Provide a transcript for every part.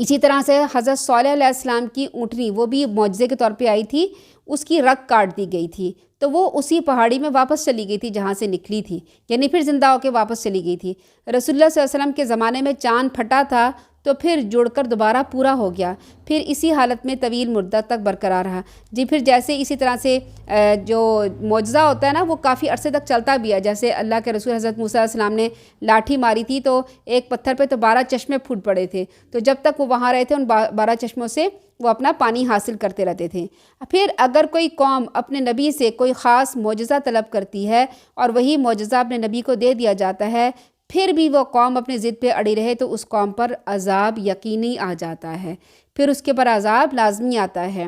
اسی طرح سے حضرت صالح علیہ السلام کی اونٹنی وہ بھی معجزے کے طور پہ آئی تھی، اس کی رگ کاٹ دی گئی تھی تو وہ اسی پہاڑی میں واپس چلی گئی تھی جہاں سے نکلی تھی، یعنی پھر زندہ ہو کے واپس چلی گئی تھی۔ رسول اللہ صلی اللہ علیہ وسلم کے زمانے میں چاند پھٹا تھا تو پھر جڑ کر دوبارہ پورا ہو گیا، پھر اسی حالت میں طویل مدت تک برقرار رہا۔ جی پھر جیسے اسی طرح سے جو معجزہ ہوتا ہے نا وہ کافی عرصے تک چلتا بھی ہے، جیسے اللہ کے رسول حضرت موسیٰ علیہ السلام نے لاٹھی ماری تھی تو ایک پتھر پہ تو 12 چشمے پھوٹ پڑے تھے، تو جب تک وہ وہاں رہے تھے ان 12 چشموں سے وہ اپنا پانی حاصل کرتے رہتے تھے۔ پھر اگر کوئی قوم اپنے نبی سے کوئی خاص معجزہ طلب کرتی ہے اور وہی معجزہ اپنے نبی کو دے دیا جاتا ہے، پھر بھی وہ قوم اپنے ضد پہ اڑی رہے تو اس قوم پر عذاب یقینی آ جاتا ہے، پھر اس کے پر عذاب لازمی آتا ہے،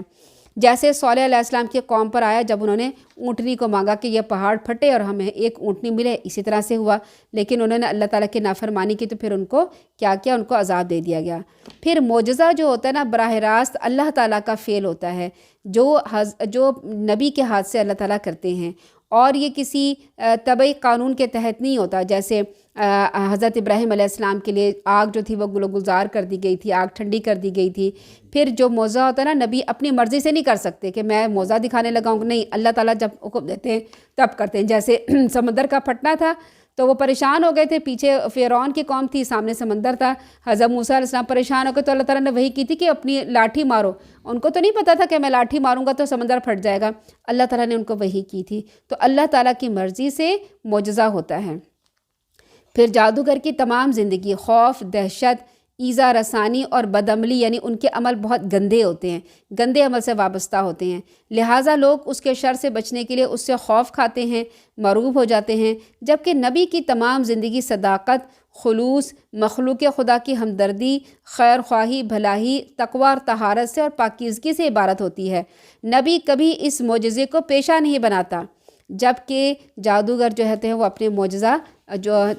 جیسے صالح علیہ السلام کی قوم پر آیا جب انہوں نے اونٹنی کو مانگا کہ یہ پہاڑ پھٹے اور ہمیں ایک اونٹنی ملے، اسی طرح سے ہوا، لیکن انہوں نے اللہ تعالیٰ کی نافرمانی کی تو پھر ان کو کیا کیا، ان کو عذاب دے دیا گیا۔ پھر معجزہ جو ہوتا ہے نا براہ راست اللہ تعالیٰ کا فعل ہوتا ہے جو نبی کے ہاتھ سے اللہ تعالیٰ کرتے ہیں، اور یہ کسی طبعی قانون کے تحت نہیں ہوتا، جیسے حضرت ابراہیم علیہ السلام کے لیے آگ جو تھی وہ گلزار کر دی گئی تھی، آگ ٹھنڈی کر دی گئی تھی۔ پھر جو معجزہ ہوتا ہے نا نبی اپنی مرضی سے نہیں کر سکتے کہ میں معجزہ دکھانے لگاؤں، نہیں، اللہ تعالیٰ جب حکم دیتے ہیں تب کرتے ہیں۔ جیسے سمندر کا پھٹنا تھا تو وہ پریشان ہو گئے تھے، پیچھے فرعون کی قوم تھی، سامنے سمندر تھا، حضرت موسیٰ علیہ السلام پریشان ہو گئے تو اللہ تعالیٰ نے وہی کی تھی کہ اپنی لاٹھی مارو، ان کو تو نہیں پتہ تھا کہ میں لاٹھی ماروں گا تو سمندر پھٹ جائے گا، اللہ تعالیٰ نے ان کو وہی کی تھی۔ تو اللہ تعالیٰ کی مرضی سے معجزہ ہوتا ہے۔ پھر جادوگر کی تمام زندگی خوف، دہشت، ایذا رسانی اور بدعملی، یعنی ان کے عمل بہت گندے ہوتے ہیں، گندے عمل سے وابستہ ہوتے ہیں، لہٰذا لوگ اس کے شر سے بچنے کے لیے اس سے خوف کھاتے ہیں، مرعوب ہو جاتے ہیں، جبکہ نبی کی تمام زندگی صداقت، خلوص، مخلوق خدا کی ہمدردی، خیر خواہی، بھلائی، تقوی اور طہارت سے اور پاکیزگی سے عبارت ہوتی ہے۔ نبی کبھی اس معجزے کو پیشہ نہیں بناتا، جبکہ جادوگر جو ہوتے ہیں وہ اپنے معجزہ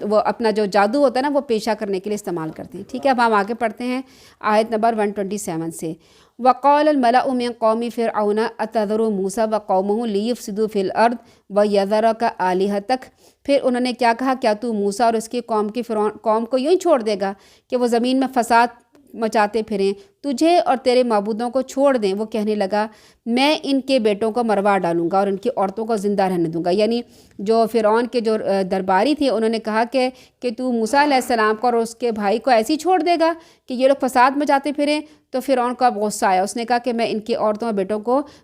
وہ اپنا جو جادو ہوتا ہے نا وہ پیشہ کرنے کے لیے استعمال کرتے ہیں۔ ٹھیک ہے، اب ہم آگے پڑھتے ہیں آیت نمبر 127 سے۔ وَقَالَ الْمَلَأُ مِن قَوْمِ فِرْعَوْنَ أَتَذَرُ مُوسَىٰ وَقَوْمَهُ لِيُفْسِدُوا فِي الْأَرْضِ وَيَذَرَكَ آلِهَتَكَ، پھر انہوں نے کیا کہا، کیا تو موسیٰ اور اس کی قوم کو یوں ہی چھوڑ دے گا کہ وہ زمین میں فساد مچاتے پھریں، تجھے اور تیرے معبودوں کو چھوڑ دیں۔ وہ کہنے لگا، میں ان کے بیٹوں کو مروا ڈالوں گا اور ان کی عورتوں کو زندہ رہنے دوں گا۔ یعنی جو فرعون کے جو درباری تھے انہوں نے کہا کہ تو موسیٰ علیہ السلام کو اور اس کے بھائی کو ایسے ہی چھوڑ دے گا کہ یہ لوگ فساد مچاتے پھریں۔ تو فرعون کو اب غصہ آیا، اس نے کہا کہ میں ان کی عورتوں اور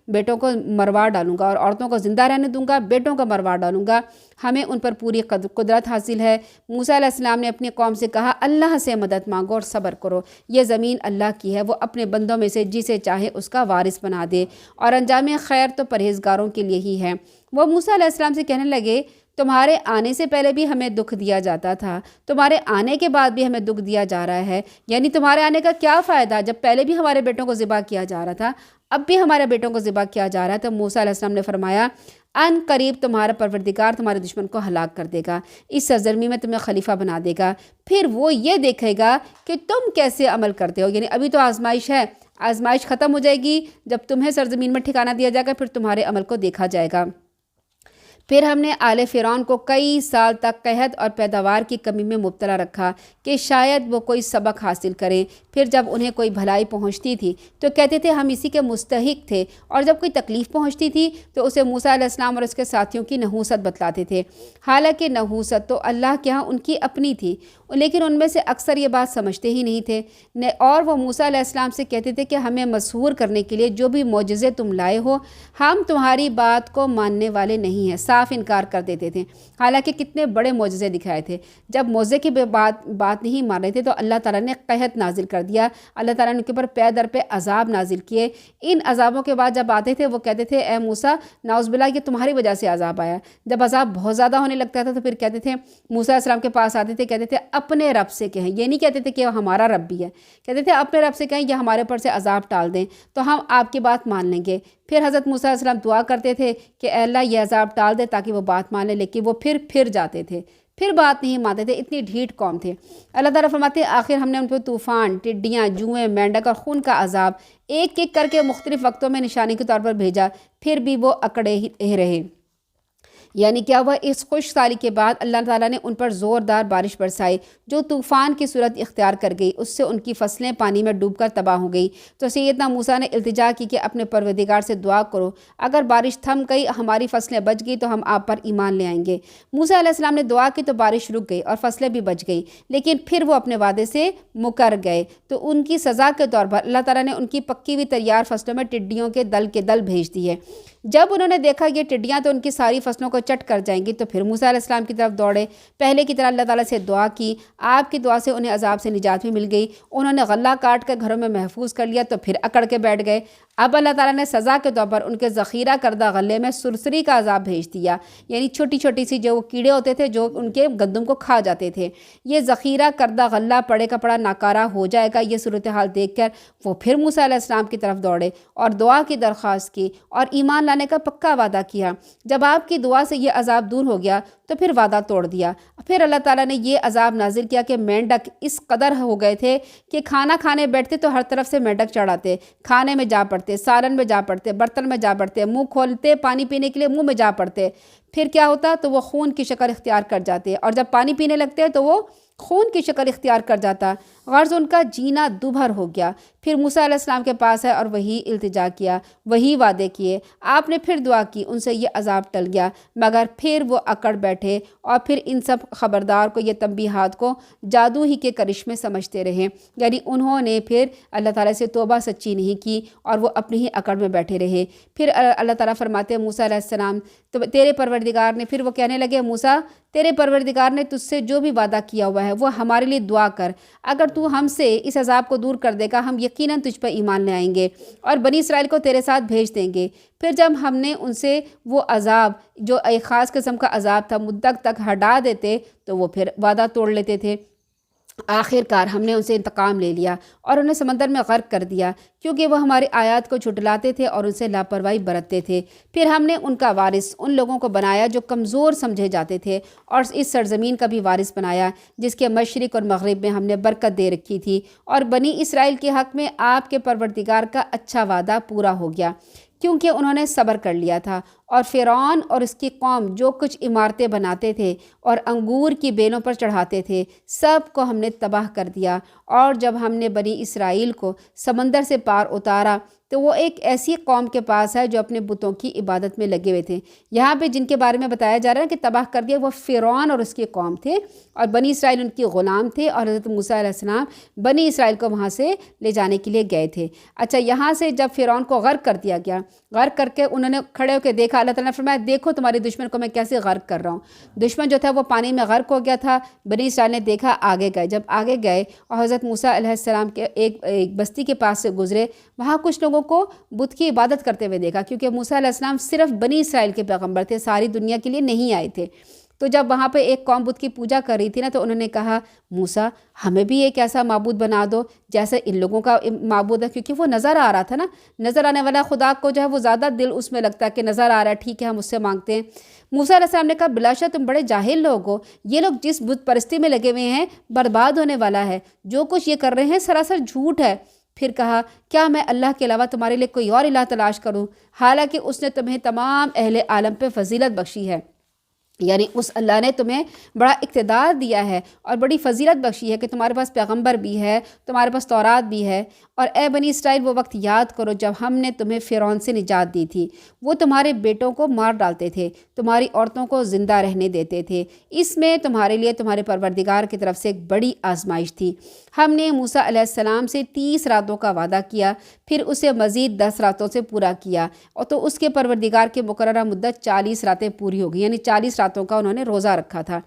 بیٹوں کو مروا ڈالوں گا اور عورتوں کو زندہ رہنے دوں گا، بیٹوں کو مروا ڈالوں گا، ہمیں ان پر پوری قدرت حاصل ہے۔ موسیٰ علیہ السلام نے اپنی قوم سے کہا، اللہ سے مدد مانگو اور صبر کرو، یہ زمین اللہ کی ہے، وہ اپنے بندوں میں سے جسے چاہے اس کا وارث بنا دے، اور انجام خیر تو پرہیزگاروں کے لیے ہی ہے۔ وہ موسیٰ علیہ السلام سے کہنے لگے، تمہارے آنے سے پہلے بھی ہمیں دکھ دیا جاتا تھا، تمہارے آنے کے بعد بھی ہمیں دکھ دیا جا رہا ہے، یعنی تمہارے آنے کا کیا فائدہ جب پہلے بھی ہمارے بیٹوں کو ذبح کیا جا رہا تھا، اب بھی ہمارے بیٹوں کو ذبح کیا جا رہا ہے۔ تو موسیٰ علیہ السلام نے فرمایا، ان قریب تمہارا پروردگار تمہارے دشمن کو ہلاک کر دے گا، اس سرزمین میں تمہیں خلیفہ بنا دے گا، پھر وہ یہ دیکھے گا کہ تم کیسے عمل کرتے ہو۔ یعنی ابھی تو آزمائش ہے، آزمائش ختم ہو جائے گی جب تمہیں سرزمین میں ٹھکانہ دیا جائے گا، پھر تمہارے عمل کو دیکھا جائے گا۔ پھر ہم نے آل فرعون کو کئی سال تک قحط اور پیداوار کی کمی میں مبتلا رکھا کہ شاید وہ کوئی سبق حاصل کریں۔ پھر جب انہیں کوئی بھلائی پہنچتی تھی تو کہتے تھے ہم اسی کے مستحق تھے، اور جب کوئی تکلیف پہنچتی تھی تو اسے موسیٰ علیہ السلام اور اس کے ساتھیوں کی نحوست بتلاتے تھے، حالانکہ نحوست تو اللہ کے ہاں ان کی اپنی تھی، لیکن ان میں سے اکثر یہ بات سمجھتے ہی نہیں تھے، اور وہ موسیٰ علیہ السلام سے کہتے تھے کہ ہمیں مسحور کرنے کے لیے جو بھی معجزے تم لائے ہو ہم تمہاری بات کو ماننے والے نہیں ہیں، صاف انکار کر دیتے تھے، حالانکہ کتنے بڑے معجزے دکھائے تھے۔ جب معجزے کی بات نہیں مان رہے تھے تو اللہ تعالیٰ نے قحط نازل کر دیا، اللہ تعالیٰ نے ان کے اوپر پے در پہ عذاب نازل کیے۔ ان عذابوں کے بعد جب آتے تھے وہ کہتے تھے، اے موسیٰ نعوذ باللہ یہ تمہاری وجہ سے عذاب آیا۔ جب عذاب بہت زیادہ ہونے لگتا تھا تو پھر کہتے تھے، موسیٰ علیہ السلام کے پاس آتے تھے، کہتے تھے اپنے رب سے کہیں، یہ نہیں کہتے تھے کہ ہمارا رب بھی ہے، کہتے تھے اپنے رب سے کہیں یہ ہمارے اوپر سے عذاب ٹال دیں تو ہم آپ کی بات مان لیں گے۔ پھر حضرت موسیٰ علیہ السلام دعا کرتے تھے کہ اے اللہ یہ عذاب ٹال دے تاکہ وہ بات مان لیں، لیکن وہ پھر جاتے تھے، پھر بات نہیں مانتے تھے، اتنی ڈھیٹ قوم تھے۔ اللہ تعالیٰ فرماتے ہیں آخر ہم نے ان پہ طوفان، ٹڈیاں، جوئیں، مینڈک اور خون کا عذاب ایک ایک کر کے مختلف وقتوں میں نشانی کے طور پر بھیجا، پھر بھی وہ اکڑے ہی رہے۔ یعنی کیا ہوا، اس خشک سالی کے بعد اللہ تعالیٰ نے ان پر زوردار بارش برسائی جو طوفان کی صورت اختیار کر گئی، اس سے ان کی فصلیں پانی میں ڈوب کر تباہ ہو گئی۔ تو سیدنا موسیٰ نے التجا کی کہ اپنے پروردگار سے دعا کرو، اگر بارش تھم گئی، ہماری فصلیں بچ گئی تو ہم آپ پر ایمان لے آئیں گے۔ موسیٰ علیہ السلام نے دعا کی تو بارش رک گئی اور فصلیں بھی بچ گئی، لیکن پھر وہ اپنے وعدے سے مکر گئے۔ تو ان کی سزا کے طور پر اللہ تعالیٰ نے ان کی پکی ہوئی تیار فصلوں میں ٹڈیوں کے دل بھیج دیے۔ جب انہوں نے دیکھا یہ ٹڈیاں تو ان کی ساری فصلوں کو چٹ کر جائیں گی، تو پھر موسیٰ علیہ السلام کی طرف دوڑے، پہلے کی طرح اللہ تعالیٰ سے دعا کی۔ آپ کی دعا سے انہیں عذاب سے نجات بھی مل گئی، انہوں نے غلہ کاٹ کر گھروں میں محفوظ کر لیا، تو پھر اکڑ کے بیٹھ گئے۔ اب اللہ تعالیٰ نے سزا کے طور پر ان کے ذخیرہ کردہ غلے میں سرسری کا عذاب بھیج دیا، یعنی چھوٹی چھوٹی سی جو وہ کیڑے ہوتے تھے جو ان کے گندم کو کھا جاتے تھے۔ یہ ذخیرہ کردہ غلہ پڑے کا پڑا ناکارہ ہو جائے گا، یہ صورتحال دیکھ کر وہ پھر موسیٰ علیہ السلام کی طرف دوڑے اور دعا کی درخواست کی اور ایمان لانے کا پکا وعدہ کیا۔ جب آپ کی دعا سے یہ عذاب دور ہو گیا تو پھر وعدہ توڑ دیا۔ پھر اللہ تعالیٰ نے یہ عذاب نازل کیا کہ مینڈک اس قدر ہو گئے تھے کہ کھانا کھانے بیٹھتے تو ہر طرف سے مینڈک چڑھ آتے، کھانے میں جا پڑتے، سالن میں جا پڑتے، برتن میں جا پڑتے، منہ کھولتے پانی پینے کے لیے منہ میں جا پڑتے۔ پھر کیا ہوتا تو وہ خون کی شکل اختیار کر جاتے، اور جب پانی پینے لگتے تو وہ خون کی شکل اختیار کر جاتا۔ غرض ان کا جینا دوبھر ہو گیا۔ پھر موسیٰ علیہ السلام کے پاس ہے اور وہی التجا کیا، وہی وعدے کیے، آپ نے پھر دعا کی، ان سے یہ عذاب ٹل گیا، مگر پھر وہ اکڑ بیٹھے اور پھر ان سب خبردار کو یہ تنبیہات کو جادو ہی کے کرشمے سمجھتے رہے، یعنی انہوں نے پھر اللہ تعالیٰ سے توبہ سچی نہیں کی اور وہ اپنی ہی اکڑ میں بیٹھے رہے۔ پھر اللہ تعالیٰ فرماتے ہیں موسیٰ علیہ السلام، تو تیرے پروردگار نے، پھر وہ کہنے لگے موسیٰ تیرے پروردگار نے تجھ سے جو بھی وعدہ کیا ہوا ہے وہ ہمارے لیے دعا کر، اگر تو ہم سے اس عذاب کو دور کر دے گا ہم یقیناً تجھ پر ایمان لے آئیں گے اور بنی اسرائیل کو تیرے ساتھ بھیج دیں گے۔ پھر جب ہم نے ان سے وہ عذاب جو ایک خاص قسم کا عذاب تھا مدت تک ہٹا دیتے تو وہ پھر وعدہ توڑ لیتے تھے۔ آخر کار ہم نے ان سے انتقام لے لیا اور انہیں سمندر میں غرق کر دیا، کیونکہ وہ ہماری آیات کو جھٹلاتے تھے اور ان سے لاپرواہی برتتے تھے۔ پھر ہم نے ان کا وارث ان لوگوں کو بنایا جو کمزور سمجھے جاتے تھے، اور اس سرزمین کا بھی وارث بنایا جس کے مشرق اور مغرب میں ہم نے برکت دے رکھی تھی، اور بنی اسرائیل کے حق میں آپ کے پروردگار کا اچھا وعدہ پورا ہو گیا، کیونکہ انہوں نے صبر کر لیا تھا۔ اور فرعون اور اس کی قوم جو کچھ عمارتیں بناتے تھے اور انگور کی بیلوں پر چڑھاتے تھے سب کو ہم نے تباہ کر دیا۔ اور جب ہم نے بنی اسرائیل کو سمندر سے پار اتارا تو وہ ایک ایسی قوم کے پاس ہے جو اپنے بتوں کی عبادت میں لگے ہوئے تھے۔ یہاں پہ جن کے بارے میں بتایا جا رہا ہے کہ تباہ کر دیا، وہ فرعون اور اس کی قوم تھے، اور بنی اسرائیل ان کی غلام تھے، اور حضرت موسیٰ علیہ السلام بنی اسرائیل کو وہاں سے لے جانے کے لیے گئے تھے۔ اچھا، یہاں سے جب فرعون کو غرق کر دیا گیا، غرق کر کے انہوں نے کھڑے ہو کے دیکھا، اللہ تعالیٰ نے فرمایا دیکھو تمہارے دشمن کو میں کیسے غرق کر رہا ہوں۔ دشمن جو تھا وہ پانی میں غرق ہو گیا تھا، بنی اسرائیل نے دیکھا، آگے گئے۔ جب آگے گئے اور حضرت موسیٰ علیہ السلام کے ایک بستی کے پاس سے گزرے، وہاں کچھ لوگوں کو بت کی عبادت کرتے ہوئے دیکھا، کیونکہ موسیٰ علیہ السلام صرف بنی اسرائیل کے پیغمبر تھے، ساری دنیا کے لیے نہیں آئے تھے۔ تو جب وہاں پہ ایک قوم بت کی پوجا کر رہی تھی نا، تو انہوں نے کہا موسیٰ ہمیں بھی ایک ایسا معبود بنا دو جیسے ان لوگوں کا معبود ہے، کیونکہ وہ نظر آ رہا تھا نا، نظر آنے والا خدا کو جو ہے وہ زیادہ دل اس میں لگتا ہے کہ نظر آ رہا ہے، ٹھیک ہے ہم اس سے مانگتے ہیں۔ موسیٰ علیہ السلام نے کہا بلا شک تم بڑے جاہل لوگ ہو، یہ لوگ جس بت پرستی میں لگے ہوئے ہیں برباد ہونے والا ہے، جو کچھ یہ کر رہے ہیں سراسر جھوٹ ہے۔ پھر کہا کیا میں اللہ کے علاوہ تمہارے لیے کوئی اور الہ تلاش کروں، حالانکہ اس نے تمہیں تمام اہل عالم پہ فضیلت بخشی ہے، یعنی اس اللہ نے تمہیں بڑا اقتدار دیا ہے اور بڑی فضیلت بخشی ہے کہ تمہارے پاس پیغمبر بھی ہے، تمہارے پاس تورات بھی ہے۔ اور اے بنی اسرائیل وہ وقت یاد کرو جب ہم نے تمہیں فرعون سے نجات دی تھی، وہ تمہارے بیٹوں کو مار ڈالتے تھے، تمہاری عورتوں کو زندہ رہنے دیتے تھے، اس میں تمہارے لیے تمہارے پروردگار کی طرف سے ایک بڑی آزمائش تھی۔ ہم نے موسیٰ علیہ السلام سے 30 راتوں کا وعدہ کیا، پھر اسے مزید 10 راتوں سے پورا کیا، اور تو اس کے پروردگار کی مقررہ مدت 40 راتیں پوری ہو گئی، یعنی 40 راتوں کا انہوں نے روزہ رکھا تھا۔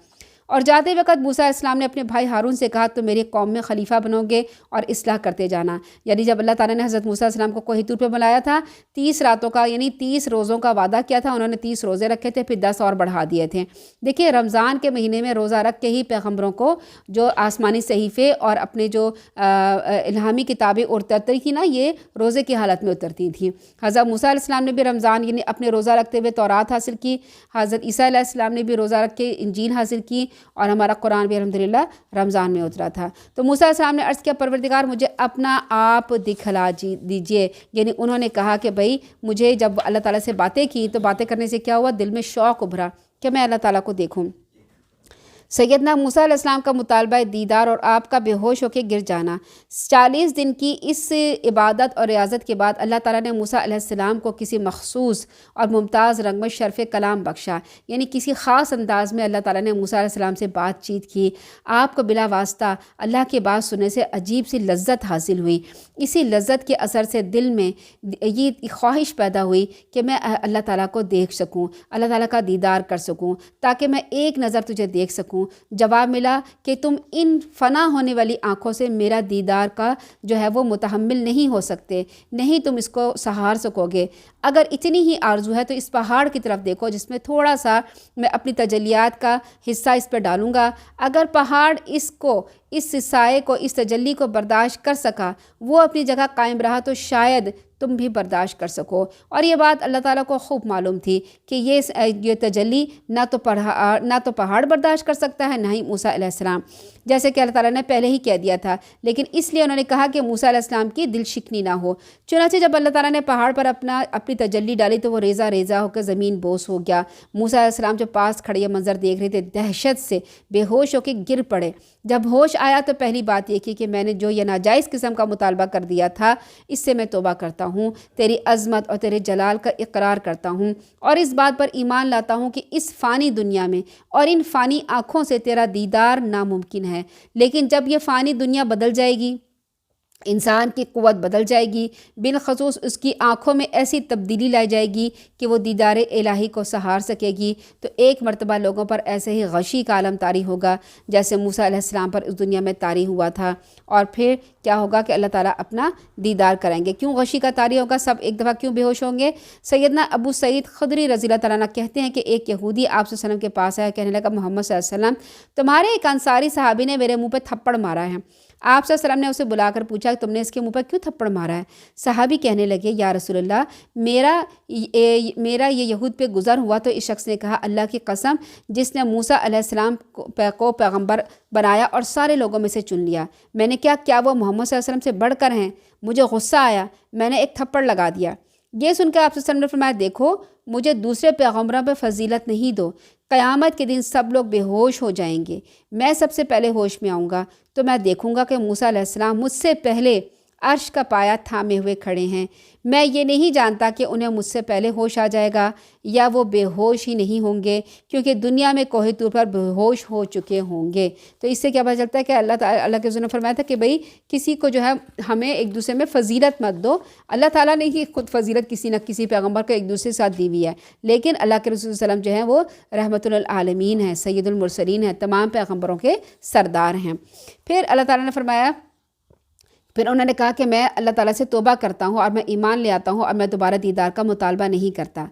اور جاتے وقت موسیٰ علیہ السلام نے اپنے بھائی ہارون سے کہا تو میری قوم میں خلیفہ بنو گے اور اصلاح کرتے جانا، یعنی جب اللہ تعالیٰ نے حضرت موسیٰ علیہ السلام کو کوہ طور پہ بلایا تھا 30 راتوں کا یعنی 30 روزوں کا وعدہ کیا تھا، انہوں نے 30 روزے رکھے تھے، پھر 10 اور بڑھا دیے تھے۔ دیکھیے رمضان کے مہینے میں روزہ رکھ کے ہی پیغمبروں کو جو آسمانی صحیفے اور اپنے جو الہامی کتابیں اترتی تھیں نا، یہ روزے کی حالت میں اترتی تھیں۔ حضرت موسیٰ علیہ السلام نے بھی رمضان یعنی اپنے روزہ رکھتے ہوئے تورات حاصل کی، حضرت عیسیٰ علیہ السلام نے بھی روزہ رکھ کے انجیل حاصل کی، اور ہمارا قرآن بھی الحمدللہ رمضان میں اترا تھا۔ تو موسیٰ علیہ السلام نے عرض کیا پروردگار مجھے اپنا آپ دکھلا دیجئے، یعنی انہوں نے کہا کہ بھئی مجھے جب اللہ تعالیٰ سے باتیں کی تو باتیں کرنے سے کیا ہوا، دل میں شوق ابھرا کہ میں اللہ تعالیٰ کو دیکھوں۔ سیدنا موسیٰ علیہ السلام کا مطالبہ دیدار اور آپ کا بے ہوش ہو کے گر جانا، 40 دن کی اس عبادت اور ریاضت کے بعد اللہ تعالیٰ نے موسیٰ علیہ السلام کو کسی مخصوص اور ممتاز رنگ میں شرف کلام بخشا، یعنی کسی خاص انداز میں اللہ تعالیٰ نے موسیٰ علیہ السلام سے بات چیت کی۔ آپ کو بلا واسطہ اللہ کی بات سننے سے عجیب سی لذت حاصل ہوئی۔ اسی لذت کے اثر سے دل میں یہ خواہش پیدا ہوئی کہ میں اللہ تعالیٰ کو دیکھ سکوں، اللہ تعالیٰ کا دیدار کر سکوں، تاکہ میں ایک نظر تجھے دیکھ سکوں۔ جواب ملا کہ تم ان فنا ہونے والی آنکھوں سے میرا دیدار کا جو ہے وہ متحمل نہیں ہو سکتے، نہیں تم اس کو سہار سکو گے۔ اگر اتنی ہی آرزو ہے تو اس پہاڑ کی طرف دیکھو جس میں تھوڑا سا میں اپنی تجلیات کا حصہ اس پہ ڈالوں گا۔ اگر پہاڑ اس سائے کو، اس تجلی کو برداشت کر سکا، وہ اپنی جگہ قائم رہا، تو شاید تم بھی برداشت کر سکو۔ اور یہ بات اللہ تعالیٰ کو خوب معلوم تھی کہ یہ تجلی نہ تو پہاڑ برداشت کر سکتا ہے، نہ ہی موسیٰ علیہ السلام، جیسے کہ اللہ تعالیٰ نے پہلے ہی کہہ دیا تھا۔ لیکن اس لیے انہوں نے کہا کہ موسیٰ علیہ السلام کی دل شکنی نہ ہو۔ چنانچہ جب اللہ تعالیٰ نے پہاڑ پر اپنی تجلی ڈالی تو وہ ریزہ ریزہ ہو کر زمین بوس ہو گیا۔ موسیٰ علیہ السلام جو پاس کھڑے یہ منظر دیکھ رہے تھے، دہشت سے بے ہوش ہو کے گر پڑے۔ جب ہوش آیا تو پہلی بات یہ کی کہ میں نے جو یہ ناجائز قسم کا مطالبہ کر دیا تھا، اس سے میں توبہ کرتا ہوں، تیری عظمت اور تیرے جلال کا اقرار کرتا ہوں، اور اس بات پر ایمان لاتا ہوں کہ اس فانی دنیا میں اور ان فانی آنکھوں سے تیرا دیدار ناممکن ہے۔ لیکن جب یہ فانی دنیا بدل جائے گی، انسان کی قوت بدل جائے گی، بالخصوص اس کی آنکھوں میں ایسی تبدیلی لائی جائے گی کہ وہ دیدار الہی کو سہار سکے گی، تو ایک مرتبہ لوگوں پر ایسے ہی غشی کا عالم طاری ہوگا جیسے موسیٰ علیہ السلام پر اس دنیا میں طاری ہوا تھا۔ اور پھر کیا ہوگا کہ اللہ تعالیٰ اپنا دیدار کریں گے۔ کیوں غشی کا طاری ہوگا؟ سب ایک دفعہ کیوں بے ہوش ہوں گے؟ سیدنا ابو سعید خدری رضی اللہ تعالیٰ عنہ کہتے ہیں کہ ایک یہودی آپ صلی اللہ علیہ وسلم کے پاس آیا، کہنے لگا محمد صلی اللہ علیہ وسلم، تمہارے ایک انصاری صحابی نے میرے منہ پہ تھپڑ مارا ہے۔ آپ صلی اللہ علیہ وسلم نے اسے بلا کر پوچھا کہ تم نے اس کے منہ پر کیوں تھپڑ مارا ہے؟ صحابی کہنے لگے یا رسول اللہ، میرا یہ یہود پہ گزر ہوا تو اس شخص نے کہا اللہ کی قسم جس نے موسیٰ علیہ السلام کو پیغمبر بنایا اور سارے لوگوں میں سے چن لیا، میں نے کیا وہ محمد صلی اللہ علیہ وسلم سے بڑھ کر ہیں؟ مجھے غصہ آیا، میں نے ایک تھپڑ لگا دیا۔ یہ سن کے آپ صلی اللہ علیہ وسلم نے فرمایا دیکھو مجھے دوسرے پیغمبروں پہ فضیلت نہیں دو، قیامت کے دن سب لوگ بے ہوش ہو جائیں گے، میں سب سے پہلے ہوش میں آؤں گا، تو میں دیکھوں گا کہ موسیٰ علیہ السلام مجھ سے پہلے عرش کا پایا تھامے ہوئے کھڑے ہیں۔ میں یہ نہیں جانتا کہ انہیں مجھ سے پہلے ہوش آ جائے گا یا وہ بے ہوش ہی نہیں ہوں گے، کیونکہ دنیا میں کوہ طور پر بے ہوش ہو چکے ہوں گے۔ تو اس سے کیا پتہ چلتا ہے کہ اللہ کے رسول نے فرمایا تھا کہ بھئی کسی کو جو ہے ہمیں ایک دوسرے میں فضیلت مت دو۔ اللہ تعالیٰ نے ہی خود فضیلت کسی نہ کسی پیغمبر کو ایک دوسرے کے ساتھ دی ہوئی ہے، لیکن اللہ کے رسول صلی اللہ علیہ وسلم جو ہیں وہ رحمت للعالمین ہیں، سید المرسلین ہیں، تمام پیغمبروں کے سردار ہیں۔ پھر اللہ تعالیٰ نے فرمایا، پھر انہوں نے کہا کہ میں اللہ تعالیٰ سے توبہ کرتا ہوں اور میں ایمان لے آتا ہوں اور میں دوبارہ دیدار کا مطالبہ نہیں کرتا۔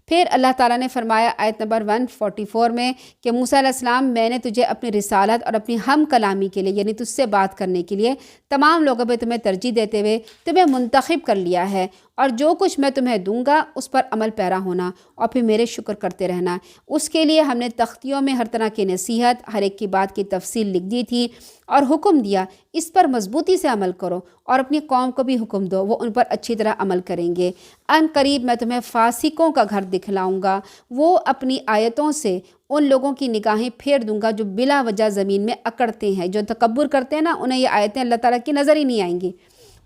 پھر اللہ تعالیٰ نے فرمایا آیت نمبر 144 میں کہ موسیٰ علیہ السلام میں نے تجھے اپنی رسالت اور اپنی ہم کلامی کے لیے، یعنی تجھ سے بات کرنے کے لیے تمام لوگوں پہ تمہیں ترجیح دیتے ہوئے تمہیں منتخب کر لیا ہے، اور جو کچھ میں تمہیں دوں گا اس پر عمل پیرا ہونا اور پھر میرے شکر کرتے رہنا۔ اس کے لیے ہم نے تختیوں میں ہر طرح کی نصیحت، ہر ایک کی بات کی تفصیل لکھ دی تھی اور حکم دیا اس پر مضبوطی سے عمل کرو، اور اپنی قوم کو بھی حکم دو وہ ان پر اچھی طرح عمل کریں گے۔ ان قریب میں تمہیں فاسقوں کا گھر دکھلاؤں گا، وہ اپنی آیتوں سے ان لوگوں کی نگاہیں پھیر دوں گا جو بلا وجہ زمین میں اکڑتے ہیں، جو تکبر کرتے ہیں نا، انہیں یہ آیتیں اللہ تعالیٰ کی نظر ہی نہیں آئیں گی۔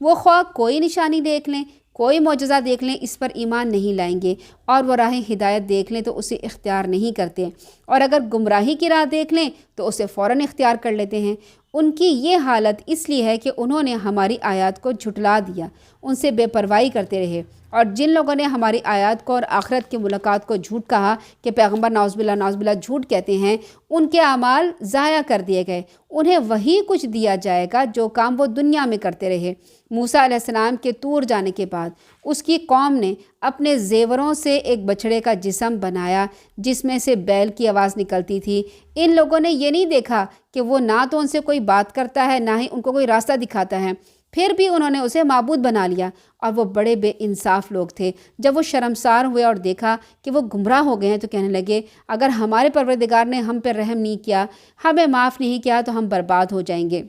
وہ خواہ کوئی نشانی دیکھ لیں، کوئی معجزہ دیکھ لیں، اس پر ایمان نہیں لائیں گے، اور وہ راہ ہدایت دیکھ لیں تو اسے اختیار نہیں کرتے، اور اگر گمراہی کی راہ دیکھ لیں تو اسے فوراً اختیار کر لیتے ہیں۔ ان کی یہ حالت اس لیے ہے کہ انہوں نے ہماری آیات کو جھٹلا دیا، ان سے بے پرواہی کرتے رہے، اور جن لوگوں نے ہماری آیات کو اور آخرت کی ملاقات کو جھوٹ کہا کہ پیغمبر نعوذ باللہ جھوٹ کہتے ہیں، ان کے اعمال ضائع کر دیے گئے، انہیں وہی کچھ دیا جائے گا جو کام وہ دنیا میں کرتے رہے۔ موسیٰ علیہ السلام کے طور جانے کے بعد اس کی قوم نے اپنے زیوروں سے ایک بچڑے کا جسم بنایا جس میں سے بیل کی آواز نکلتی تھی۔ ان لوگوں نے یہ نہیں دیکھا کہ وہ نہ تو ان سے کوئی بات کرتا ہے نہ ہی ان کو کوئی راستہ دکھاتا ہے، پھر بھی انہوں نے اسے معبود بنا لیا، اور وہ بڑے بے انصاف لوگ تھے۔ جب وہ شرمسار ہوئے اور دیکھا کہ وہ گمراہ ہو گئے ہیں تو کہنے لگے اگر ہمارے پروردگار نے ہم پر رحم نہیں کیا، ہمیں معاف نہیں کیا تو ہم برباد ہو جائیں گے۔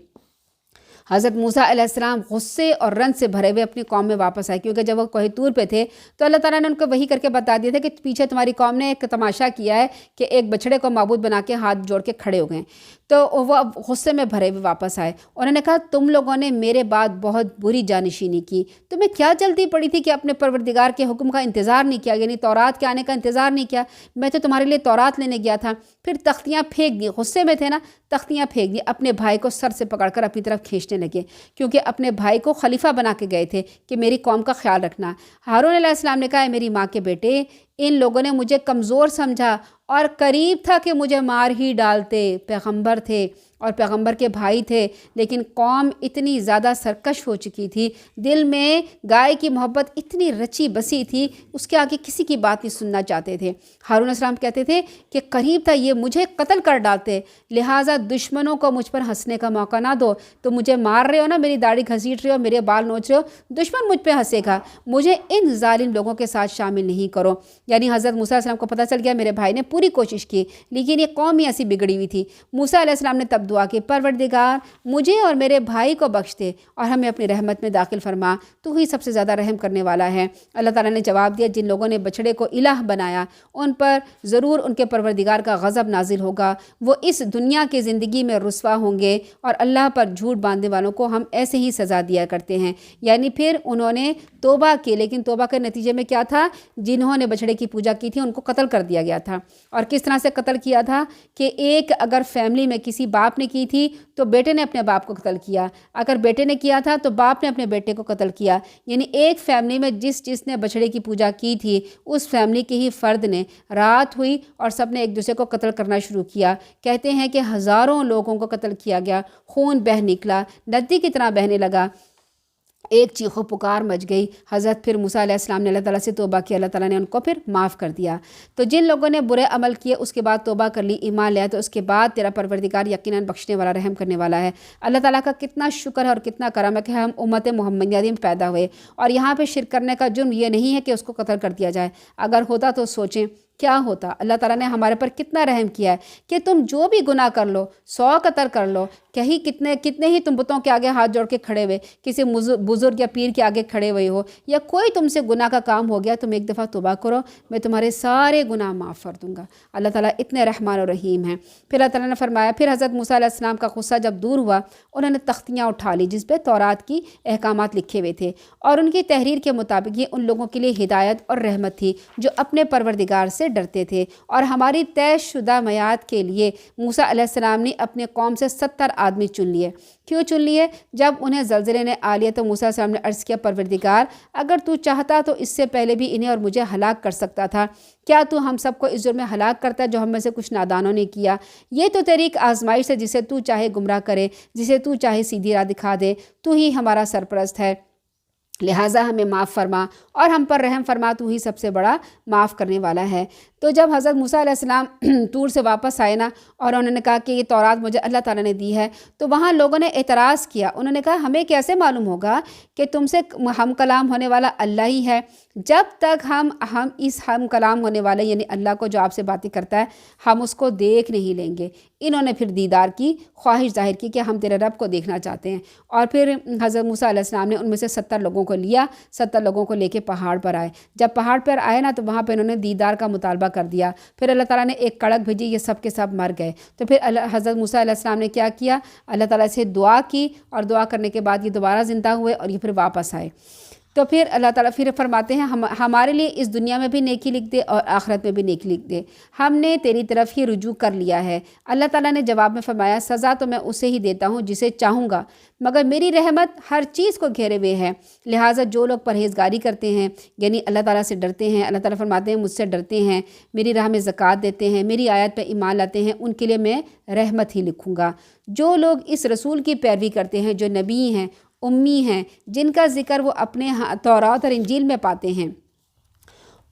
حضرت موسیٰ علیہ السلام غصے اور رنج سے بھرے ہوئے اپنی قوم میں واپس آئے، کیونکہ جب وہ کوہ طور پہ تھے تو اللہ تعالیٰ نے ان کو وحی کر کے بتا دیا تھا کہ پیچھے تمہاری قوم نے ایک تماشا کیا ہے کہ ایک بچھڑے کو معبود بنا کے ہاتھ جوڑ کے کھڑے ہو گئے۔ تو وہ اب غصے میں بھرے ہوئے واپس آئے، انہوں نے کہا تم لوگوں نے میرے بعد بہت بری جانشینی کی، تمہیں کیا جلدی پڑی تھی کہ اپنے پروردگار کے حکم کا انتظار نہیں کیا، یعنی تورات کے آنے کا انتظار نہیں کیا۔ میں تو تمہارے لیے تورات لینے گیا تھا، پھر تختیاں پھینک دی، غصے میں تھے نا، تختیاں پھینک دی، اپنے بھائی کو سر سے پکڑ کر اپنی طرف کھینچنے لگے، کیونکہ اپنے بھائی کو خلیفہ بنا کے گئے تھے کہ میری قوم کا خیال رکھنا۔ ہارون علیہ السلام نے کہا، میری ماں کے بیٹے، ان لوگوں نے مجھے کمزور سمجھا اور قریب تھا کہ مجھے مار ہی ڈالتے، پیغمبر تھے اور پیغمبر کے بھائی تھے، لیکن قوم اتنی زیادہ سرکش ہو چکی تھی، دل میں گائے کی محبت اتنی رچی بسی تھی، اس کے آگے کسی کی بات نہیں سننا چاہتے تھے۔ ہارون علیہ السلام کہتے تھے کہ قریب تھا یہ مجھے قتل کر ڈالتے، لہٰذا دشمنوں کو مجھ پر ہنسنے کا موقع نہ دو۔ تو مجھے مار رہے ہو نا، میری داڑھی گھسیٹ رہے ہو، میرے بال نوچ رہے ہو، دشمن مجھ پہ ہنسے گا، مجھے ان ظالم لوگوں کے ساتھ شامل نہیں کرو۔ یعنی حضرت موسیٰ علیہ السلام کو پتہ چل گیا میرے بھائی نے پوری کوشش کی، لیکن یہ قوم ہی ایسی بگڑی ہوئی تھی۔ موسیٰ علیہ السلام نے تب دعا کی، پروردگار مجھے اور میرے بھائی کو بخش دے اور ہمیں اپنی رحمت میں داخل فرما، تو ہی سب سے زیادہ رحم کرنے والا ہے۔ اللہ تعالیٰ نے جواب دیا، جن لوگوں نے بچھڑے کو الہ بنایا ان پر ضرور ان کے پروردگار کا غضب نازل ہوگا، وہ اس دنیا کی زندگی میں رسوا ہوں گے، اور اللہ پر جھوٹ باندھنے والوں کو ہم ایسے ہی سزا دیا کرتے ہیں۔ یعنی پھر انہوں نے توبہ کی، لیکن توبہ کے نتیجے میں کیا تھا، جنہوں نے بچھڑے کی پوجا کی تھی ان کو قتل کر دیا گیا تھا۔ اور کس طرح سے قتل کیا تھا کہ ایک اگر فیملی میں کسی باپ نے کی تھی تو بیٹے نے اپنے باپ کو قتل کیا، اگر بیٹے نے کیا تھا تو باپ نے اپنے بیٹے کو قتل کیا، یعنی ایک فیملی میں جس نے بچھڑے کی پوجا کی تھی اس فیملی کے ہی فرد نے، رات ہوئی اور سب نے ایک دوسرے کو قتل کرنا شروع کیا۔ کہتے ہیں کہ ہزاروں لوگوں کو قتل کیا گیا، خون بہہ نکلا، ندی کی طرح بہنے لگا، ایک چیخ و پکار مچ گئی۔ حضرت پھر موسیٰ علیہ السلام نے اللہ تعالیٰ سے توبہ کی، اللہ تعالیٰ نے ان کو پھر معاف کر دیا۔ تو جن لوگوں نے برے عمل کیے اس کے بعد توبہ کر لی، ایمان لیا، تو اس کے بعد تیرا پروردگار یقیناً بخشنے والا، رحم کرنے والا ہے۔ اللہ تعالیٰ کا کتنا شکر ہے اور کتنا کرم ہے کہ ہم امت محمدیہ میں پیدا ہوئے، اور یہاں پہ شرک کرنے کا جرم یہ نہیں ہے کہ اس کو قتل کر دیا جائے، اگر ہوتا تو سوچیں کیا ہوتا۔ اللہ تعالیٰ نے ہمارے پر کتنا رحم کیا ہے کہ تم جو بھی گناہ کر لو، 100 قتل کر لو، کہیں کتنے ہی تم بتوں کے آگے ہاتھ جوڑ کے کھڑے ہوئے، کسی بزرگ یا پیر کے آگے کھڑے ہوئے ہو، یا کوئی تم سے گناہ کا کام ہو گیا، تم ایک دفعہ توبہ کرو، میں تمہارے سارے گناہ معاف کر دوں گا۔ اللہ تعالیٰ اتنے رحمان و رحیم ہیں۔ پھر اللہ تعالیٰ نے فرمایا، پھر حضرت موسیٰ علیہ السلام کا غصہ جب دور ہوا، انہوں نے تختیاں اٹھا لی جس پہ تورات کی احکامات لکھے ہوئے تھے، اور ان کی تحریر کے مطابق یہ ان لوگوں کے لیے ہدایت اور رحمت تھی جو اپنے پروردگار سے ڈرتے تھے۔ اور ہماری طے شدہ میعاد کے لیے موسیٰ علیہ السلام نے اپنے قوم سے 70 آدمی چن لیے۔ کیوں چن لیے؟ جب انہیں زلزلے نے آ لیا تو موسیٰ علیہ السلام نے عرض کیا، پروردگار اگر تو چاہتا تو اس سے پہلے بھی انہیں اور مجھے ہلاک کر سکتا تھا، کیا تو ہم سب کو اس جرم میں ہلاک کرتا ہے جو ہم میں سے کچھ نادانوں نے کیا؟ یہ تو تیری ایک آزمائش ہے، جسے تو چاہے گمراہ کرے، جسے تو چاہے سیدھی راہ دکھا دے، تو ہی ہمارا سرپرست ہے، لہٰذا ہمیں معاف فرما اور ہم پر رحم فرما، تو ہی سب سے بڑا معاف کرنے والا ہے۔ تو جب حضرت موسیٰ علیہ السلام طور سے واپس آئے نا، اور انہوں نے کہا کہ یہ تورات مجھے اللہ تعالیٰ نے دی ہے، تو وہاں لوگوں نے اعتراض کیا، انہوں نے کہا ہمیں کیسے معلوم ہوگا کہ تم سے ہم کلام ہونے والا اللہ ہی ہے، جب تک ہم اس ہم کلام ہونے والے یعنی اللہ کو جو آپ سے باتیں کرتا ہے ہم اس کو دیکھ نہیں لیں گے۔ انہوں نے پھر دیدار کی خواہش ظاہر کی کہ ہم تیرے رب کو دیکھنا چاہتے ہیں، اور پھر حضرت موسیٰ علیہ السلام نے ان میں سے 70 لوگوں کو لیا، 70 لوگوں کو لے کے پہاڑ پر آئے۔ جب پہاڑ پر آئے نا تو وہاں پہ انہوں نے دیدار کا مطالبہ کر دیا، پھر اللہ تعالیٰ نے ایک کڑک بھیجی، یہ سب کے سب مر گئے۔ تو پھر حضرت موسیٰ علیہ السلام نے کیا کیا، اللہ تعالیٰ سے دعا کی، اور دعا کرنے کے بعد یہ دوبارہ زندہ ہوئے اور یہ پھر واپس آئے۔ تو پھر اللہ تعالیٰ پھر فرماتے ہیں ہمارے لیے اس دنیا میں بھی نیکی لکھ دے اور آخرت میں بھی نیکی لکھ دے، ہم نے تیری طرف ہی رجوع کر لیا ہے۔ اللہ تعالیٰ نے جواب میں فرمایا، سزا تو میں اسے ہی دیتا ہوں جسے چاہوں گا، مگر میری رحمت ہر چیز کو گھیرے ہوئے ہے، لہٰذا جو لوگ پرہیزگاری کرتے ہیں یعنی اللہ تعالیٰ سے ڈرتے ہیں، اللہ تعالیٰ فرماتے ہیں مجھ سے ڈرتے ہیں، میری راہ میں زکوٰۃ دیتے ہیں، میری آیت پہ ایمان لاتے ہیں، ان کے لیے میں رحمت ہی لکھوں گا۔ جو لوگ اس رسول کی پیروی کرتے ہیں جو نبی ہیں، امی ہیں، جن کا ذکر وہ اپنے تورات اور انجیل میں پاتے ہیں،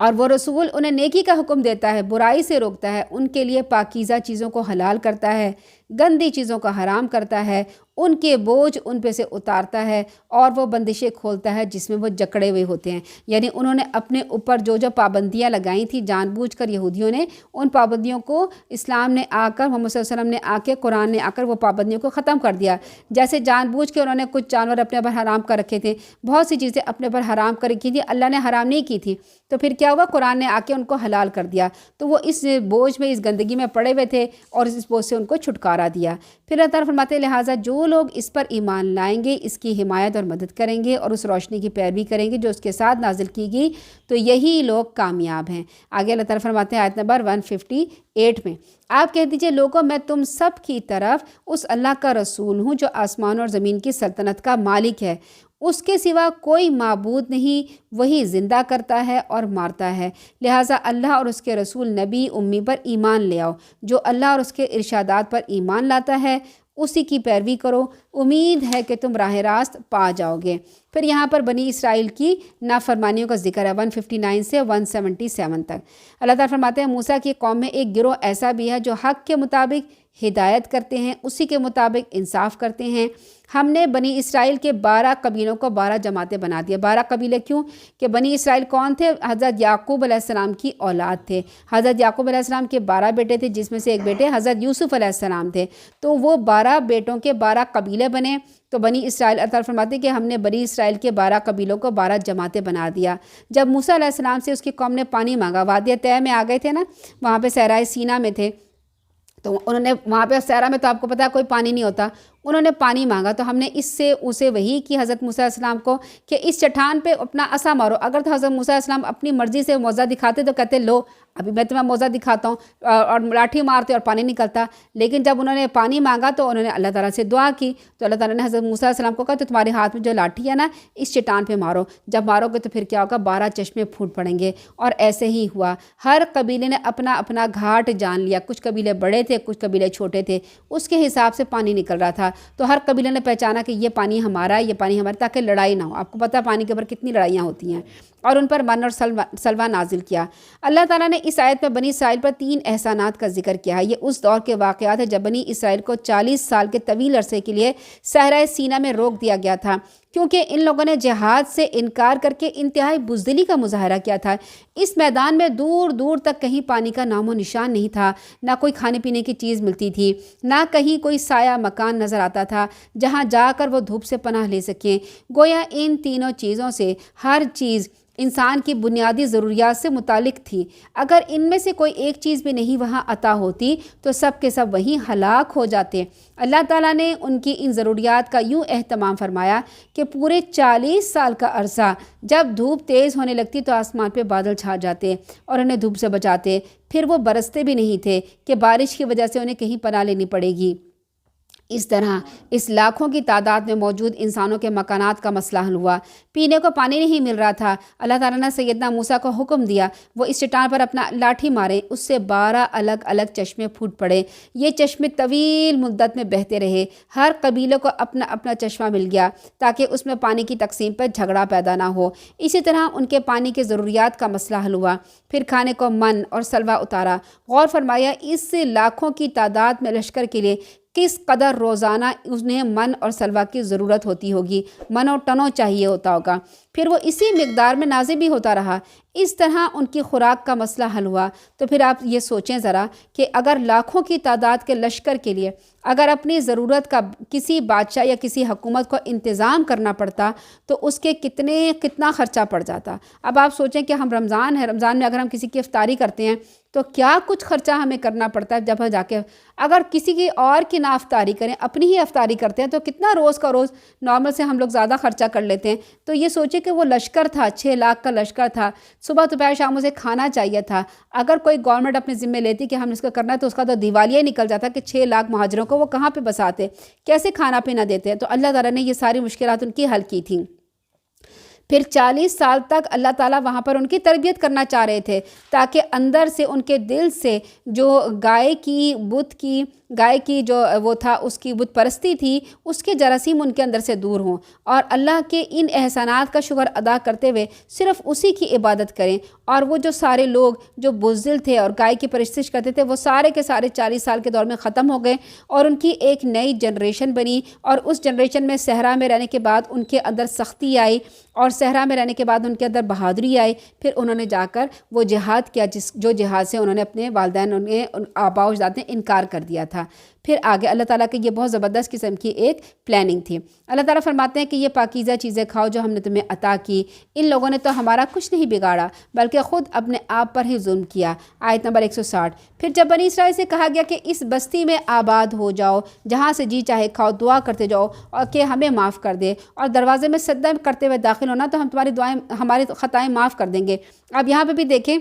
اور وہ رسول انہیں نیکی کا حکم دیتا ہے، برائی سے روکتا ہے، ان کے لیے پاکیزہ چیزوں کو حلال کرتا ہے، گندی چیزوں کو حرام کرتا ہے، ان کے بوجھ ان پہ سے اتارتا ہے اور وہ بندشیں کھولتا ہے جس میں وہ جکڑے ہوئے ہوتے ہیں۔ یعنی انہوں نے اپنے اوپر جو جو پابندیاں لگائی تھیں جان بوجھ کر یہودیوں نے، ان پابندیوں کو اسلام نے آ کر، محمد صلی اللہ علیہ وسلم نے آ کے، قرآن نے آ کر وہ پابندیوں کو ختم کر دیا۔ جیسے جان بوجھ کے انہوں نے کچھ جانور اپنے پر حرام کر رکھے تھے، بہت سی چیزیں اپنے پر حرام کر رکھی تھی، اللہ نے حرام نہیں کی تھی، تو پھر کیا ہوا، قرآن نے آ کے ان کو حلال کر دیا۔ تو وہ اس بوجھ میں، اس گندگی میں پڑے ہوئے تھے اور اس بوجھ سے ان کو چھٹکارا دیا۔ پھر اللہ تعالیٰ فرماتے ہیں لہٰذا جو لوگ اس پر ایمان لائیں گے، اس کی حمایت اور مدد کریں گے اور اس روشنی کی پیروی کریں گے جو اس کے ساتھ نازل کی گئی، تو یہی لوگ کامیاب ہیں۔ آگے اللہ تعالیٰ فرماتے ہیں آیت نمبر 158 میں، آپ کہہ دیجئے لوگوں میں تم سب کی طرف اس اللہ کا رسول ہوں جو آسمان اور زمین کی سلطنت کا مالک ہے، اس کے سوا کوئی معبود نہیں، وہی زندہ کرتا ہے اور مارتا ہے، لہٰذا اللہ اور اس کے رسول نبی امی پر ایمان لے آؤ۔ جو اللہ اور اس کے ارشادات پر ایمان لاتا ہے اسی کی پیروی کرو، امید ہے کہ تم راہ راست پا جاؤ گے۔ پھر یہاں پر بنی اسرائیل کی نافرمانیوں کا ذکر ہے 159 سے 177 تک۔ اللہ تعالیٰ فرماتے ہیں موسیٰ کی قوم میں ایک گروہ ایسا بھی ہے جو حق کے مطابق ہدایت کرتے ہیں، اسی کے مطابق انصاف کرتے ہیں۔ ہم نے بنی اسرائیل کے 12 قبیلوں کو 12 جماعتیں بنا دیا۔ 12 قبیلے کیوں؟ کہ بنی اسرائیل کون تھے؟ حضرت یعقوب علیہ السلام کی اولاد تھے۔ حضرت یعقوب علیہ السلام کے 12 بیٹے تھے، جس میں سے ایک بیٹے حضرت یوسف علیہ السلام تھے، تو وہ 12 بیٹوں کے 12 قبیلے بنے۔ تو بنی اسرائیل، اللہ تعالیٰ فرماتے ہیں کہ ہم نے بنی اسرائیل کے 12 قبیلوں کو 12 جماعتیں بنا دیا۔ جب موسیٰ علیہ السلام سے اس کی قوم نے پانی مانگا، وادی طے میں آ گئے تھے نا، وہاں پہ صحرائے سینا میں تھے، تو انہوں نے وہاں پہ صحرا میں تو آپ کو پتہ ہے کوئی پانی نہیں ہوتا، انہوں نے پانی مانگا، تو ہم نے اس سے اسے وحی کی حضرت موسیٰ علیہ السلام کو کہ اس چٹان پہ اپنا عصا مارو۔ اگر تو حضرت موسیٰ علیہ السلام اپنی مرضی سے معجزہ دکھاتے تو کہتے لو ابھی میں تمہیں معجزہ دکھاتا ہوں، اور لاٹھی مارتے اور پانی نکلتا، لیکن جب انہوں نے پانی مانگا تو انہوں نے اللہ تعالیٰ سے دعا کی، تو اللہ تعالیٰ نے حضرت موسیٰ علیہ السلام کو کہا تو تمہارے ہاتھ میں جو لاٹھی ہے نا، اس چٹان پہ مارو، جب مارو گے تو پھر کیا ہوگا، 12 چشمے پھوٹ پڑیں گے۔ اور ایسے ہی ہوا، ہر قبیلے نے اپنا اپنا گھاٹ جان لیا، کچھ قبیلے بڑے تھے، کچھ قبیلے چھوٹے تھے، اس کے حساب سے پانی نکل رہا تھا، تو ہر قبیلے نے پہچانا کہ یہ پانی ہمارا ہے، یہ پانی ہمارا، تاکہ لڑائی نہ ہو۔ آپ کو پتہ ہے پانی کے اوپر کتنی لڑائیاں ہوتی ہیں، اور ان پر من اور سلوہ نازل کیا۔ اللہ تعالیٰ نے اس آیت میں بنی اسرائیل پر 3 احسانات کا ذکر کیا ہے۔ یہ اس دور کے واقعات ہیں جب بنی اسرائیل کو 40 سال کے طویل عرصے کے لیے صحرائے سینا میں روک دیا گیا تھا، کیونکہ ان لوگوں نے جہاد سے انکار کر کے انتہائی بزدلی کا مظاہرہ کیا تھا۔ اس میدان میں دور دور تک کہیں پانی کا نام و نشان نہیں تھا، نہ کوئی کھانے پینے کی چیز ملتی تھی، نہ کہیں کوئی سایہ مکان نظر آتا تھا جہاں جا کر وہ دھوپ سے پناہ لے سکیں۔ گویا ان تینوں چیزوں سے ہر چیز انسان کی بنیادی ضروریات سے متعلق تھی، اگر ان میں سے کوئی ایک چیز بھی نہیں وہاں عطا ہوتی تو سب کے سب وہیں ہلاک ہو جاتے۔ اللہ تعالیٰ نے ان کی ان ضروریات کا یوں اہتمام فرمایا کہ پورے 40 سال کا عرصہ جب دھوپ تیز ہونے لگتی تو آسمان پہ بادل چھا جاتے اور انہیں دھوپ سے بچاتے، پھر وہ برستے بھی نہیں تھے کہ بارش کی وجہ سے انہیں کہیں پناہ لینی پڑے گی۔ اس طرح اس لاکھوں کی تعداد میں موجود انسانوں کے مکانات کا مسئلہ حل ہوا۔ پینے کو پانی نہیں مل رہا تھا، اللہ تعالیٰ نے سیدنا موسیٰ کو حکم دیا وہ اس چٹان پر اپنا لاٹھی مارے، اس سے 12 الگ الگ چشمے پھوٹ پڑے۔ یہ چشمے طویل مدت میں بہتے رہے، ہر قبیلے کو اپنا اپنا چشمہ مل گیا تاکہ اس میں پانی کی تقسیم پر جھگڑا پیدا نہ ہو۔ اسی طرح ان کے پانی کی ضروریات کا مسئلہ حل ہوا۔ پھر کھانے کو من اور سلوہ اتارا۔ غور فرمایا اس لاکھوں کی تعداد میں لشکر کے لیے کس قدر روزانہ انہیں من اور سلوہ کی ضرورت ہوتی ہوگی، من اور ٹنوں چاہیے ہوتا ہوگا، پھر وہ اسی مقدار میں نازل بھی ہوتا رہا۔ اس طرح ان کی خوراک کا مسئلہ حل ہوا۔ تو پھر آپ یہ سوچیں ذرا کہ اگر لاکھوں کی تعداد کے لشکر کے لیے اگر اپنی ضرورت کا کسی بادشاہ یا کسی حکومت کو انتظام کرنا پڑتا تو اس کے کتنا خرچہ پڑ جاتا۔ اب آپ سوچیں کہ ہم رمضان ہے، رمضان میں اگر ہم کسی کی افطاری کرتے ہیں تو کیا کچھ خرچہ ہمیں کرنا پڑتا ہے، جب ہم جا کے اگر کسی کی اور کی نہ افطاری کریں، اپنی ہی افطاری کرتے ہیں تو کتنا روز کا روز نارمل سے ہم لوگ زیادہ خرچہ کر لیتے ہیں۔ تو یہ سوچیں کہ وہ لشکر تھا، 6 لاکھ کا لشکر تھا، صبح دوپہر شام اسے کھانا چاہیے تھا۔ اگر کوئی گورنمنٹ اپنے ذمہ لیتی کہ ہم اس کو کرنا ہے تو اس کا تو دیوالیہ نکل جاتا کہ 6 لاکھ مہاجروں کو وہ کہاں پہ بساتے، کیسے کھانا پینا دیتے۔ تو اللہ تعالیٰ نے یہ ساری مشکلات ان کی حل کی تھیں۔ پھر 40 سال تک اللہ تعالیٰ وہاں پر ان کی تربیت کرنا چاہ رہے تھے، تاکہ اندر سے ان کے دل سے جو گائے کی جو وہ تھا اس کی بت پرستی تھی، اس کے جراثیم ان کے اندر سے دور ہوں، اور اللہ کے ان احسانات کا شکر ادا کرتے ہوئے صرف اسی کی عبادت کریں۔ اور وہ جو سارے لوگ جو بزدل تھے اور گائے کی پرستش کرتے تھے، وہ سارے کے سارے 40 سال کے دور میں ختم ہو گئے، اور ان کی ایک نئی جنریشن بنی، اور اس جنریشن میں صحرا میں رہنے کے بعد ان کے اندر سختی آئی، اور صحرا میں رہنے کے بعد ان کے اندر بہادری آئی۔ پھر انہوں نے جا کر وہ جہاد کیا جو جہاد سے انہوں نے اپنے والدین آباء و اجداد نے انکار کر دیا تھا۔ پھر آگے اللہ تعالیٰ کی یہ بہت زبردست قسم کی ایک پلاننگ تھی۔ اللہ تعالیٰ فرماتے ہیں کہ یہ پاکیزہ چیزیں کھاؤ جو ہم نے تمہیں عطا کی، ان لوگوں نے تو ہمارا کچھ نہیں بگاڑا بلکہ خود اپنے آپ پر ہی ظلم کیا۔ آیت نمبر 160۔ پھر جب بنی اسرائیل سے کہا گیا کہ اس بستی میں آباد ہو جاؤ، جہاں سے جی چاہے کھاؤ، دعا کرتے جاؤ اور کہ ہمیں معاف کر دے، اور دروازے میں سجدہ کرتے ہوئے داخل ہونا تو ہم تمہاری دعائیں، ہماری خطائیں معاف کر دیں گے۔ اب یہاں پہ بھی دیکھیں،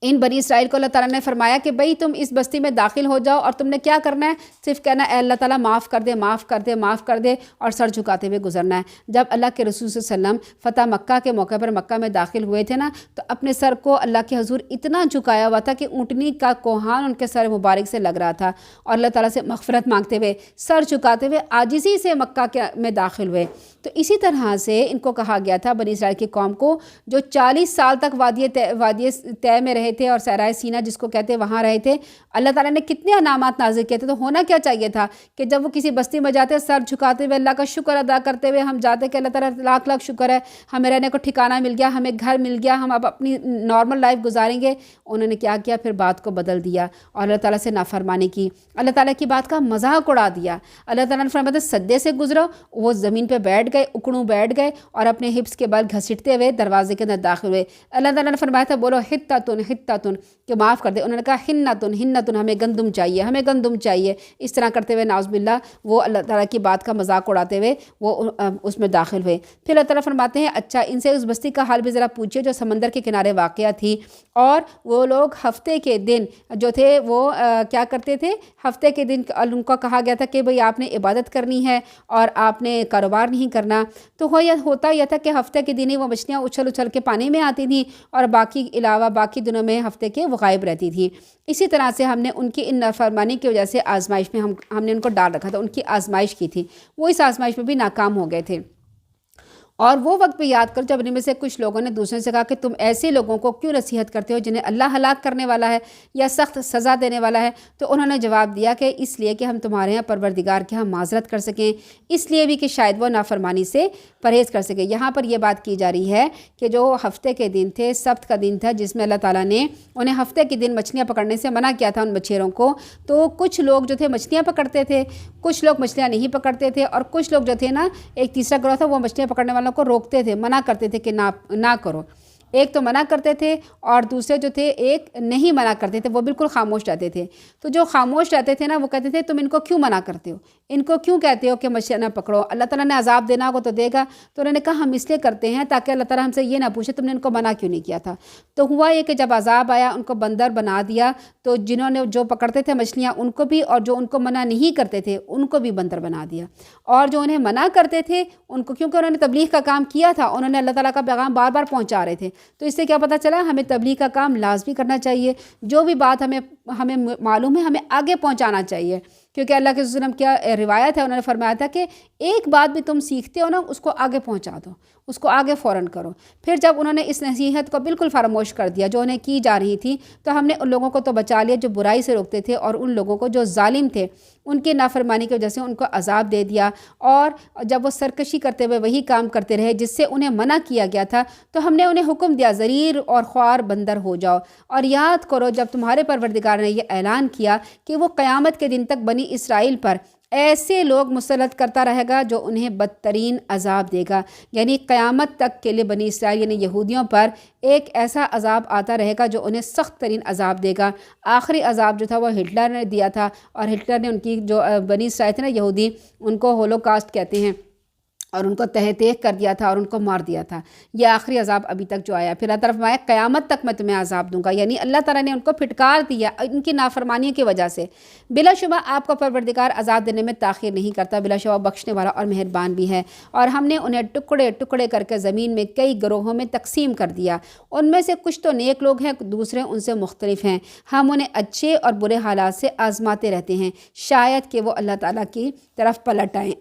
ان بنی اسرائیل کو اللہ تعالیٰ نے فرمایا کہ بھئی تم اس بستی میں داخل ہو جاؤ، اور تم نے کیا کرنا ہے؟ صرف کہنا ہے اے اللہ تعالیٰ معاف کر دے، معاف کر دے، معاف کر دے، اور سر جھکاتے ہوئے گزرنا ہے۔ جب اللہ کے رسول صلی اللہ علیہ وسلم فتح مکہ کے موقع پر مکہ میں داخل ہوئے تھے نا، تو اپنے سر کو اللہ کے حضور اتنا جھکایا ہوا تھا کہ اونٹنی کا کوہان ان کے سر مبارک سے لگ رہا تھا، اور اللہ تعالیٰ سے مغفرت مانگتے ہوئے، سر جھکاتے ہوئے عاجزی سے مکہ میں داخل ہوئے۔ تو اسی طرح سے ان کو کہا گیا تھا، بنی اسرائیل کی قوم کو، جو 40 سال تک وادی طے میں رہے تھے اور صحرائے سینا جس کو کہتے ہیں وہاں رہے تھے، اللہ تعالیٰ نے کتنے انعامات نازل کیے تھے۔ تو ہونا کیا چاہیے تھا کہ جب وہ کسی بستی میں جاتے، سر جھکاتے ہوئے اللہ کا شکر ادا کرتے ہوئے ہم جاتے کہ اللہ تعالیٰ لاکھ لاکھ شکر ہے، ہمیں رہنے کو ٹھکانہ مل گیا، ہمیں گھر مل گیا، ہم اب اپنی نارمل لائف گزاریں گے۔ انہوں نے کیا کیا؟ پھر بات کو بدل دیا اور اللہ تعالیٰ سے نافرمانی کی، اللہ تعالیٰ کی بات کا مذاق اڑا دیا۔ اللہ تعالیٰ نے فرمایا سجدے سے گزرو، وہ زمین پہ بیٹھ گئے، اکڑوں بیٹھ گئے، اور اپنے ہپس کے بل گھسیٹتے ہوئے دروازے کے اندر داخل ہوئے۔ اللہ تعالیٰ نے فرمایا تھا بولو حتتن حتتن، کہ معاف کر دے۔ انہوں نے کہا ہنتن ہنتن، ہمیں گندم چاہیے، ہمیں گندم چاہیے۔ اس طرح کرتے ہوئے نعوذ باللہ وہ اللہ تعالیٰ کی بات کا مذاق اڑاتے ہوئے وہ اس میں داخل ہوئے۔ پھر اللہ تعالیٰ فرماتے ہیں اچھا ان سے اس بستی کا حال بھی ذرا پوچھیے جو سمندر کے کنارے واقع تھی، اور وہ لوگ ہفتے کے دن جو تھے وہ کیا کرتے تھے؟ ہفتے کے دن ان کو کہا گیا تھا کہ بھئی آپ نے عبادت کرنی ہے اور آپ نے کاروبار نہیں کرنا۔ تو ہوتا یہ تھا کہ ہفتے کے دن ہی وہ مچھلیاں اچھل اچھل کے پانی میں آتی تھیں، اور باقی دنوں میں ہفتے کے وہ غائب رہتی تھی۔ اسی طرح سے ہم نے ان کی ان نافرمانی کی وجہ سے آزمائش میں ہم نے ان کو ڈال رکھا تھا، ان کی آزمائش کی تھی، وہ اس آزمائش میں بھی ناکام ہو گئے تھے۔ اور وہ وقت بھی یاد کرو جب ان میں سے کچھ لوگوں نے دوسرے سے کہا کہ تم ایسے لوگوں کو کیوں نصیحت کرتے ہو جنہیں اللہ ہلاک کرنے والا ہے یا سخت سزا دینے والا ہے؟ تو انہوں نے جواب دیا کہ اس لیے کہ ہم تمہارے یہاں پروردگار کے ہاں معذرت کر سکیں، اس لیے بھی کہ شاید وہ نافرمانی سے پرہیز کر سکے۔ یہاں پر یہ بات کی جا رہی ہے کہ جو ہفتے کے دن تھے، سبت کا دن تھا، جس میں اللہ تعالیٰ نے انہیں ہفتے کے دن مچھلیاں پکڑنے سے منع کیا تھا ان مچھیروں کو۔ تو کچھ لوگ جو تھے مچھلیاں پکڑتے تھے، کچھ لوگ مچھلیاں نہیں پکڑتے تھے، اور کچھ لوگ جو تھے نا، ایک تیسرا گروہ تھا، وہ مچھلیاں پکڑنے والوں کو روکتے تھے، منع کرتے تھے کہ نہ کرو۔ ایک تو منع کرتے تھے اور دوسرے جو تھے ایک نہیں منع کرتے تھے، وہ بالکل خاموش رہتے تھے۔ تو جو خاموش رہتے تھے نا، وہ کہتے تھے تم ان کو کیوں منع کرتے ہو، ان کو کیوں کہتے ہو کہ مچھلیاں نہ پکڑو، اللہ تعالیٰ نے عذاب دینا ہوگا تو دے گا۔ تو انہوں نے کہا ہم اس لیے کرتے ہیں تاکہ اللہ تعالیٰ ہم سے یہ نہ پوچھے تم نے ان کو منع کیوں نہیں کیا تھا۔ تو ہوا یہ کہ جب عذاب آیا ان کو بندر بنا دیا، تو جنہوں نے جو پکڑتے تھے مچھلیاں ان کو بھی، اور جو ان کو منع نہیں کرتے تھے ان کو بھی بندر بنا دیا۔ اور جو انہیں منع کرتے تھے ان کو، کیونکہ انہوں نے تبلیغ کا کام کیا تھا، انہوں نے اللہ تعالیٰ کا پیغام بار بار پہنچا رہے تھے، تو اس سے کیا پتہ چلا ہمیں تبلیغ کا کام لازمی کرنا چاہیے، جو بھی بات ہمیں معلوم ہے ہمیں آگے پہنچانا چاہیے، کیونکہ اللہ کے وسلم کیا روایت ہے، انہوں نے فرمایا تھا کہ ایک بات بھی تم سیکھتے ہو نا، اس کو آگے پہنچا دو، اس کو آگے فوراً کرو۔ پھر جب انہوں نے اس نصیحت کو بالکل فراموش کر دیا جو انہیں کی جا رہی تھی، تو ہم نے ان لوگوں کو تو بچا لیا جو برائی سے روکتے تھے، اور ان لوگوں کو جو ظالم تھے ان کی نافرمانی کی وجہ سے ان کو عذاب دے دیا۔ اور جب وہ سرکشی کرتے ہوئے وہی کام کرتے رہے جس سے انہیں منع کیا گیا تھا، تو ہم نے انہیں حکم دیا ضریر اور خوار بندر ہو جاؤ۔ اور یاد کرو جب تمہارے پروردگار نے یہ اعلان کیا کہ وہ قیامت کے دن تک بنی اسرائیل پر ایسے لوگ مسلط کرتا رہے گا جو انہیں بدترین عذاب دے گا، یعنی قیامت تک کے لیے بنی اسرائیل یعنی یہودیوں پر ایک ایسا عذاب آتا رہے گا جو انہیں سخت ترین عذاب دے گا۔ آخری عذاب جو تھا وہ ہٹلر نے دیا تھا، اور ہٹلر نے ان کی جو بنی اسرائیل تھے نا یہودی، ان کو ہولوکاسٹ کہتے ہیں، اور ان کو تہہ تیغ کر دیا تھا اور ان کو مار دیا تھا۔ یہ آخری عذاب ابھی تک جو آیا، پھر اللہ تعالیٰ فرمایا قیامت تک میں تمہیں عذاب دوں گا، یعنی اللہ تعالیٰ نے ان کو پھٹکار دیا ان کی نافرمانی کی وجہ سے۔ بلا شبہ آپ کا پروردگار عذاب دینے میں تاخیر نہیں کرتا، بلا شبہ بخشنے والا اور مہربان بھی ہے۔ اور ہم نے انہیں ٹکڑے ٹکڑے کر کے زمین میں کئی گروہوں میں تقسیم کر دیا، ان میں سے کچھ تو نیک لوگ ہیں، دوسرے ان سے مختلف ہیں۔ ہم انہیں اچھے اور برے حالات سے آزماتے رہتے ہیں، شاید کہ وہ اللہ تعالیٰ کی طرف پلٹ آئیں۔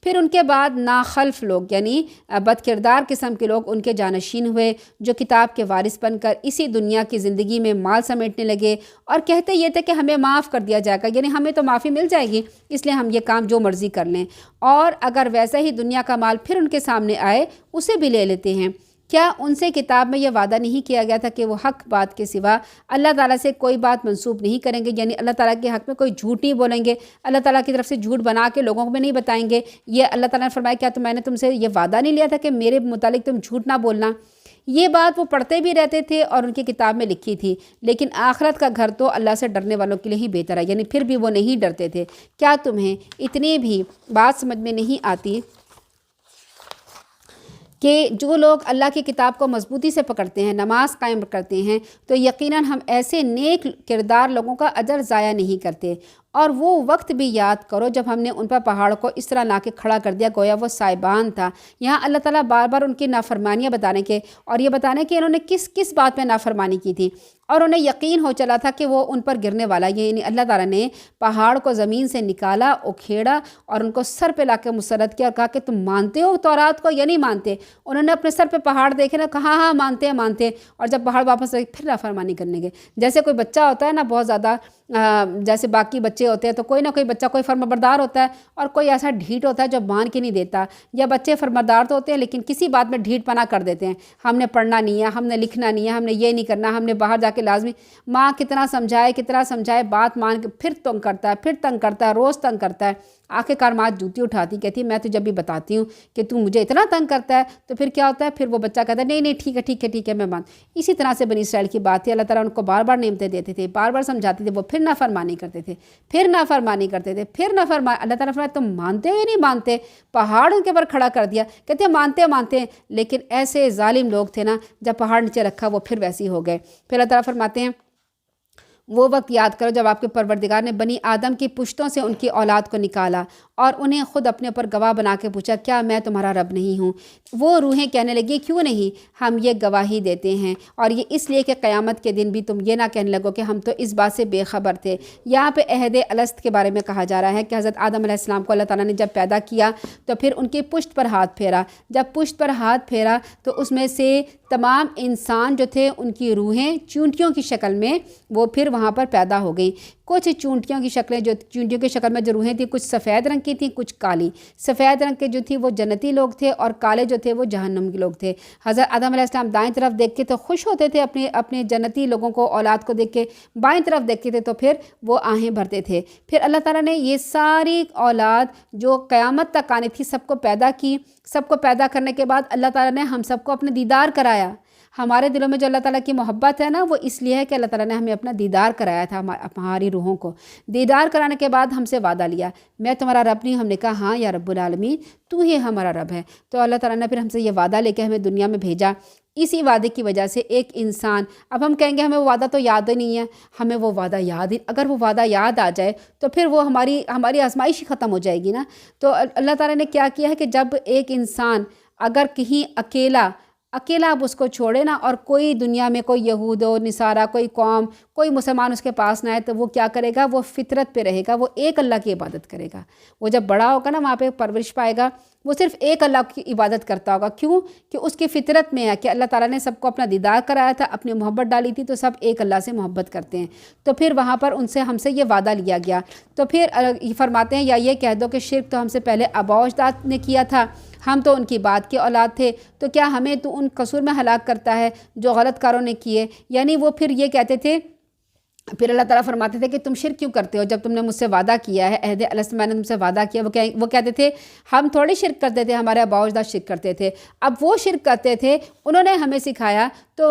پھر ان کے بعد ناخلف لوگ یعنی بد کردار قسم کے لوگ ان کے جانشین ہوئے، جو کتاب کے وارث بن کر اسی دنیا کی زندگی میں مال سمیٹنے لگے اور کہتے یہ تھے کہ ہمیں معاف کر دیا جائے گا، یعنی ہمیں تو معافی مل جائے گی، اس لیے ہم یہ کام جو مرضی کر لیں، اور اگر ویسا ہی دنیا کا مال پھر ان کے سامنے آئے اسے بھی لے لیتے ہیں۔ کیا ان سے کتاب میں یہ وعدہ نہیں کیا گیا تھا کہ وہ حق بات کے سوا اللہ تعالیٰ سے کوئی بات منسوب نہیں کریں گے، یعنی اللہ تعالیٰ کے حق میں کوئی جھوٹ نہیں بولیں گے، اللہ تعالیٰ کی طرف سے جھوٹ بنا کے لوگوں کو بھی نہیں بتائیں گے؟ یہ اللہ تعالیٰ نے فرمایا کیا تو میں نے تم سے یہ وعدہ نہیں لیا تھا کہ میرے متعلق تم جھوٹ نہ بولنا؟ یہ بات وہ پڑھتے بھی رہتے تھے اور ان کی کتاب میں لکھی تھی، لیکن آخرت کا گھر تو اللہ سے ڈرنے والوں کے لیے ہی بہتر ہے، یعنی پھر بھی وہ نہیں ڈرتے تھے۔ کیا تمہیں اتنی بھی بات سمجھ میں نہیں آتی کہ جو لوگ اللہ کی کتاب کو مضبوطی سے پکڑتے ہیں، نماز قائم کرتے ہیں، تو یقیناً ہم ایسے نیک کردار لوگوں کا اجر ضائع نہیں کرتے۔ اور وہ وقت بھی یاد کرو جب ہم نے ان پر پہاڑ کو اس طرح لا کے کھڑا کر دیا گویا وہ سائبان تھا۔ یہاں اللہ تعالیٰ بار بار ان کی نافرمانیاں بتانے کے اور یہ بتانے کہ انہوں نے کس کس بات میں نافرمانی کی تھی، اور انہیں یقین ہو چلا تھا کہ وہ ان پر گرنے والا ہے، یعنی اللہ تعالیٰ نے پہاڑ کو زمین سے نکالا، اکھیڑا اور ان کو سر پہ لا کے مسلط کیا اور کہا کہ تم مانتے ہو تورات کو یا نہیں مانتے؟ انہوں نے اپنے سر پہ پہاڑ دیکھے نا، کہا ہاں مانتے ہیں مانتے ہیں، اور جب پہاڑ واپس آئے پھر نافرمانی کرنے گئے۔ جیسے کوئی بچہ ہوتا ہے نا بہت زیادہ جیسے باقی بچے ہوتے ہیں تو کوئی نہ کوئی بچہ کوئی فرمانبردار ہوتا ہے اور کوئی ایسا ڈھیٹ ہوتا ہے جو مان کے نہیں دیتا، یا بچے فرمانبردار تو ہوتے ہیں لیکن کسی بات میں ڈھیٹ پنا کر دیتے ہیں، ہم نے پڑھنا نہیں ہے، ہم نے لکھنا نہیں ہے، ہم نے یہ نہیں کرنا، ہم نے باہر جا کے لازمی، ماں کتنا سمجھائے بات مان کے پھر تنگ کرتا ہے، پھر تنگ کرتا ہے، روز تنگ کرتا ہے، آخر کار ماں جوتی اٹھاتی کہتی ہے میں تو جب بھی بتاتی ہوں کہ تو مجھے اتنا تنگ کرتا ہے تو پھر کیا ہوتا ہے، پھر وہ بچہ کہتا ہے نہیں نہیں ٹھیک ہے میں مان۔ اسی طرح سے بنی اسرائیل کی بات تھی، اللہ تعالیٰ ان کو بار بار نعمتیں دیتے تھے، بار بار سمجھاتے تھے، وہ پھر نافرمانی کرتے تھے، اللہ تعالیٰ فرمایا تم مانتے ہو یا نہیں مانتے؟ پہاڑ ان کے اوپر کھڑا کر دیا، کہتے ہیں مانتے ہیں، لیکن ایسے ظالم لوگ تھے نا، جب پہاڑ نیچے رکھا وہ پھر ویسے ہی ہو گئے۔ پھر اللہ تعالیٰ فرماتے ہیں وہ وقت یاد کرو جب آپ کے پروردگار نے بنی آدم کی پشتوں سے ان کی اولاد کو نکالا اور انہیں خود اپنے اوپر گواہ بنا کے پوچھا کیا میں تمہارا رب نہیں ہوں؟ وہ روحیں کہنے لگی کیوں نہیں، ہم یہ گواہی دیتے ہیں، اور یہ اس لیے کہ قیامت کے دن بھی تم یہ نہ کہنے لگو کہ ہم تو اس بات سے بے خبر تھے۔ یہاں پہ عہد الست کے بارے میں کہا جا رہا ہے کہ حضرت آدم علیہ السلام کو اللہ تعالیٰ نے جب پیدا کیا تو پھر ان کی پشت پر ہاتھ پھیرا، جب پشت پر ہاتھ پھیرا تو اس میں سے تمام انسان جو تھے ان کی روحیں چونٹیوں کی شکل میں وہ پھر وہاں پر پیدا ہو گئیں۔ کچھ چونٹیوں کی شکلیں جو چونٹیوں کی شکل میں جو روحیں تھیں کچھ سفید رنگ کی تھیں کچھ کالی، سفید رنگ کے جو تھی وہ جنتی لوگ تھے اور کالے جو تھے وہ جہنم کے لوگ تھے۔ حضرت آدم علیہ السلام دائیں طرف دیکھ کے تو خوش ہوتے تھے اپنے جنتی لوگوں کو اولاد کو دیکھ کے، بائیں طرف دیکھتے تھے تو پھر وہ آہیں بھرتے تھے۔ پھر اللہ تعالیٰ نے یہ ساری اولاد جو قیامت تک آنی تھی سب کو پیدا کی، سب کو پیدا کرنے کے بعد اللہ تعالیٰ نے ہم سب کو اپنے دیدار کرایا۔ ہمارے دلوں میں جو اللہ تعالیٰ کی محبت ہے نا وہ اس لیے ہے کہ اللہ تعالیٰ نے ہمیں اپنا دیدار کرایا تھا، ہماری روحوں کو دیدار کرانے کے بعد ہم سے وعدہ لیا میں تمہارا رب نہیں، ہم نے کہا ہاں یا رب العالمین تو ہی ہمارا رب ہے۔ تو اللہ تعالیٰ نے پھر ہم سے یہ وعدہ لے کے ہمیں دنیا میں بھیجا۔ اسی وعدے کی وجہ سے ایک انسان، اب ہم کہیں گے ہمیں وہ وعدہ تو یاد ہی نہیں ہے، ہمیں وہ وعدہ یاد ہی، اگر وہ وعدہ یاد آ جائے تو پھر وہ ہماری آزمائش ہی ختم ہو جائے گی نا۔ تو اللہ تعالیٰ نے کیا کیا ہے کہ جب ایک انسان اگر کہیں اکیلا آپ اس کو چھوڑے نا، اور کوئی دنیا میں کوئی یہود و نصارہ کوئی قوم کوئی مسلمان اس کے پاس نہ آئے تو وہ کیا کرے گا، وہ فطرت پہ رہے گا، وہ ایک اللہ کی عبادت کرے گا۔ وہ جب بڑا ہوگا نا وہاں پہ پرورش پائے گا، وہ صرف ایک اللہ کی عبادت کرتا ہوگا۔ کیوں کہ اس کی فطرت میں ہے کہ اللہ تعالیٰ نے سب کو اپنا دیدار کرایا تھا، اپنی محبت ڈالی تھی تو سب ایک اللہ سے محبت کرتے ہیں۔ تو پھر وہاں پر ہم سے یہ وعدہ لیا گیا، تو پھر فرماتے ہیں یا یہ کہہ دو کہ شرک تو ہم سے پہلے آباء و اجداد نے کیا تھا، ہم تو ان کی بات کے اولاد تھے، تو کیا ہمیں تو ان قصور میں ہلاک کرتا ہے جو غلط کاروں نے کیے؟ یعنی وہ پھر یہ کہتے تھے پھر اللہ تعالیٰ فرماتے تھے کہ تم شرک کیوں کرتے ہو؟ جب تم نے مجھ سے وعدہ کیا ہے، عہد الست میں نے تم سے وعدہ کیا، وہ کہتے تھے ہم تھوڑی شرک کرتے تھے، ہمارے آباء و اجداد شرک کرتے تھے، اب وہ شرک کرتے تھے، انہوں نے ہمیں سکھایا تو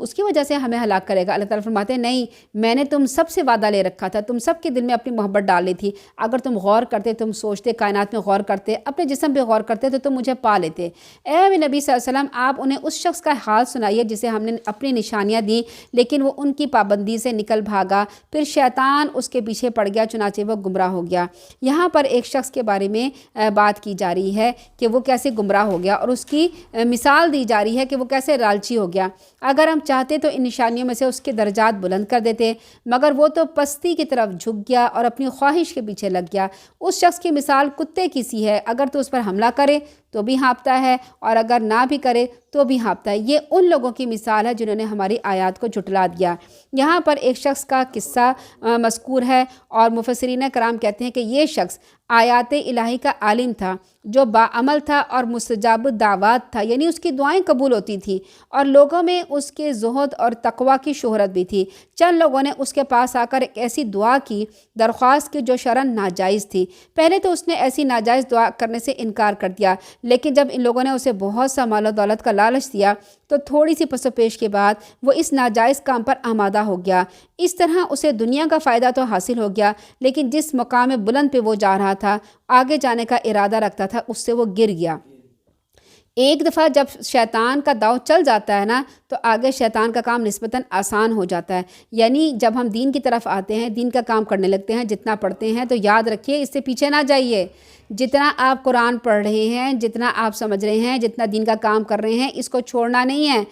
اس کی وجہ سے ہمیں ہلاک کرے گا۔ اللہ تعالیٰ فرماتے ہیں نہیں، میں نے تم سب سے وعدہ لے رکھا تھا، تم سب کے دل میں اپنی محبت ڈال لی تھی، اگر تم غور کرتے، تم سوچتے، کائنات میں غور کرتے، اپنے جسم پہ غور کرتے تو تم مجھے پا لیتے۔ اے نبی صلی اللہ علیہ وسلم، آپ انہیں اس شخص کا حال سنائیے جسے ہم نے اپنی نشانیاں دیں لیکن وہ ان کی پابندی سے نکل بھاگا، پھر شیطان اس کے پیچھے پڑ گیا، چنانچہ وہ گمراہ ہو گیا۔ یہاں پر ایک شخص کے بارے میں بات کی جا رہی ہے کہ وہ کیسے گمراہ ہو گیا، اور اس کی مثال دی جا رہی ہے کہ وہ کیسے لالچی ہو گیا۔ اگر ہم چاہتے تو ان نشانیوں میں سے اس کے درجات بلند کر دیتے، مگر وہ تو پستی کی طرف جھک گیا اور اپنی خواہش کے پیچھے لگ گیا۔ اس شخص کی مثال کتے کی سی ہے، اگر تو اس پر حملہ کرے تو بھی ہانپتا ہے، اور اگر نہ بھی کرے تو بھی ہانپتا ہے۔ یہ ان لوگوں کی مثال ہے جنہوں نے ہماری آیات کو جھٹلا دیا۔ یہاں پر ایک شخص کا قصہ مذکور ہے، اور مفسرین کرام کہتے ہیں کہ یہ شخص آیات الہی کا عالم تھا، جو باعمل تھا اور مستجاب الدعوات تھا، یعنی اس کی دعائیں قبول ہوتی تھی، اور لوگوں میں اس کے زہد اور تقوی کی شہرت بھی تھی۔ چند لوگوں نے اس کے پاس آ کر ایک ایسی دعا کی، درخواست کی جو شرعاً ناجائز تھی۔ پہلے تو اس نے ایسی ناجائز دعا کرنے سے انکار کر دیا، لیکن جب ان لوگوں نے اسے بہت سا مال و دولت کا لالچ دیا تو تھوڑی سی پس و پیش کے بعد وہ اس ناجائز کام پر آمادہ ہو گیا۔ اس طرح اسے دنیا کا فائدہ تو حاصل ہو گیا، لیکن جس مقام بلند پہ وہ جا رہا تھا، آگے جانے کا ارادہ رکھتا تھا، اس سے وہ گر گیا۔ ایک دفعہ جب شیطان کا داؤ چل جاتا ہے نا، تو آگے شیطان کا کام نسبتاً آسان ہو جاتا ہے۔ یعنی جب ہم دین کی طرف آتے ہیں، دین کا کام کرنے لگتے ہیں، جتنا پڑھتے ہیں تو یاد رکھیے اس سے پیچھے نہ جائیے۔ جتنا آپ قرآن پڑھ رہے ہیں، جتنا آپ سمجھ رہے ہیں، جتنا دین کا کام کر رہے ہیں، اس کو چھوڑنا نہیں ہے۔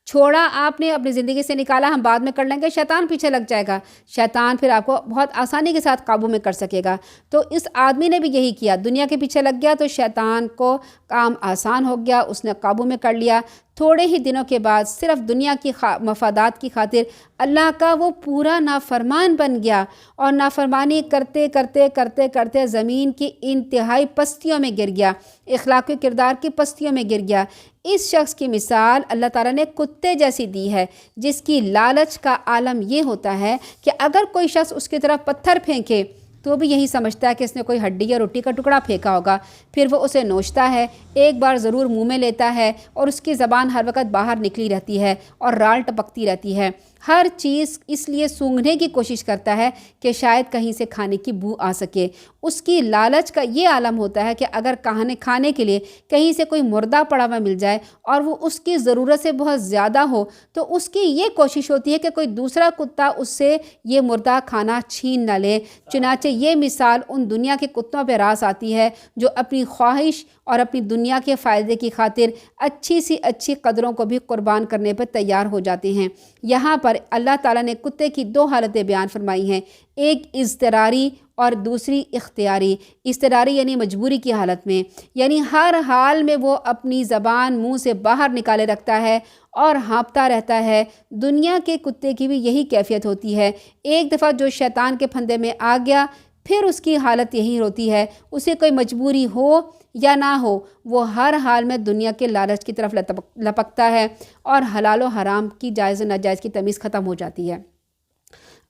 چھوڑا آپ نے، اپنی زندگی سے نکالا، ہم بعد میں کر لیں گے، شیطان پیچھے لگ جائے گا، شیطان پھر آپ کو بہت آسانی کے ساتھ قابو میں کر سکے گا۔ تو اس آدمی نے بھی یہی کیا، دنیا کے پیچھے لگ گیا تو شیطان کو کام آسان ہو گیا، اس نے قابو میں کر لیا۔ تھوڑے ہی دنوں کے بعد صرف دنیا کی مفادات کی خاطر اللہ کا وہ پورا نافرمان بن گیا، اور نافرمانی کرتے کرتے کرتے کرتے زمین کی انتہائی پستیوں میں گر گیا، اخلاقی کردار کی پستیوں میں گر گیا۔ اس شخص کی مثال اللہ تعالیٰ نے کتے جیسی دی ہے، جس کی لالچ کا عالم یہ ہوتا ہے کہ اگر کوئی شخص اس کی طرف پتھر پھینکے تو بھی یہی سمجھتا ہے کہ اس نے کوئی ہڈی یا روٹی کا ٹکڑا پھینکا ہوگا، پھر وہ اسے نوچتا ہے، ایک بار ضرور منہ میں لیتا ہے، اور اس کی زبان ہر وقت باہر نکلی رہتی ہے اور رال ٹپکتی رہتی ہے۔ ہر چیز اس لیے سونگھنے کی کوشش کرتا ہے کہ شاید کہیں سے کھانے کی بو آ سکے۔ اس کی لالچ کا یہ عالم ہوتا ہے کہ اگر کھانے کے لیے کہیں سے کوئی مردہ پڑا ہوا مل جائے اور وہ اس کی ضرورت سے بہت زیادہ ہو، تو اس کی یہ کوشش ہوتی ہے کہ کوئی دوسرا کتا اس سے یہ مردہ کھانا چھین نہ لے۔ چنانچہ یہ مثال ان دنیا کے کتوں پہ راس آتی ہے جو اپنی خواہش اور اپنی دنیا کے فائدے کی خاطر اچھی سی اچھی قدروں کو بھی قربان کرنے پر تیار ہو جاتے ہیں۔ یہاں پر اللہ تعالیٰ نے کتے کی دو حالتیں بیان فرمائی ہیں، ایک اضطراری اور دوسری اختیاری۔ اضطراری یعنی مجبوری کی حالت میں، یعنی ہر حال میں وہ اپنی زبان منہ سے باہر نکالے رکھتا ہے اور ہانپتا رہتا ہے۔ دنیا کے کتے کی بھی یہی کیفیت ہوتی ہے، ایک دفعہ جو شیطان کے پھندے میں آ گیا پھر اس کی حالت یہی ہوتی ہے، اسے کوئی مجبوری ہو یا نہ ہو، وہ ہر حال میں دنیا کے لالچ کی طرف لپکتا ہے، اور حلال و حرام کی جائز و ناجائز کی تمیز ختم ہو جاتی ہے۔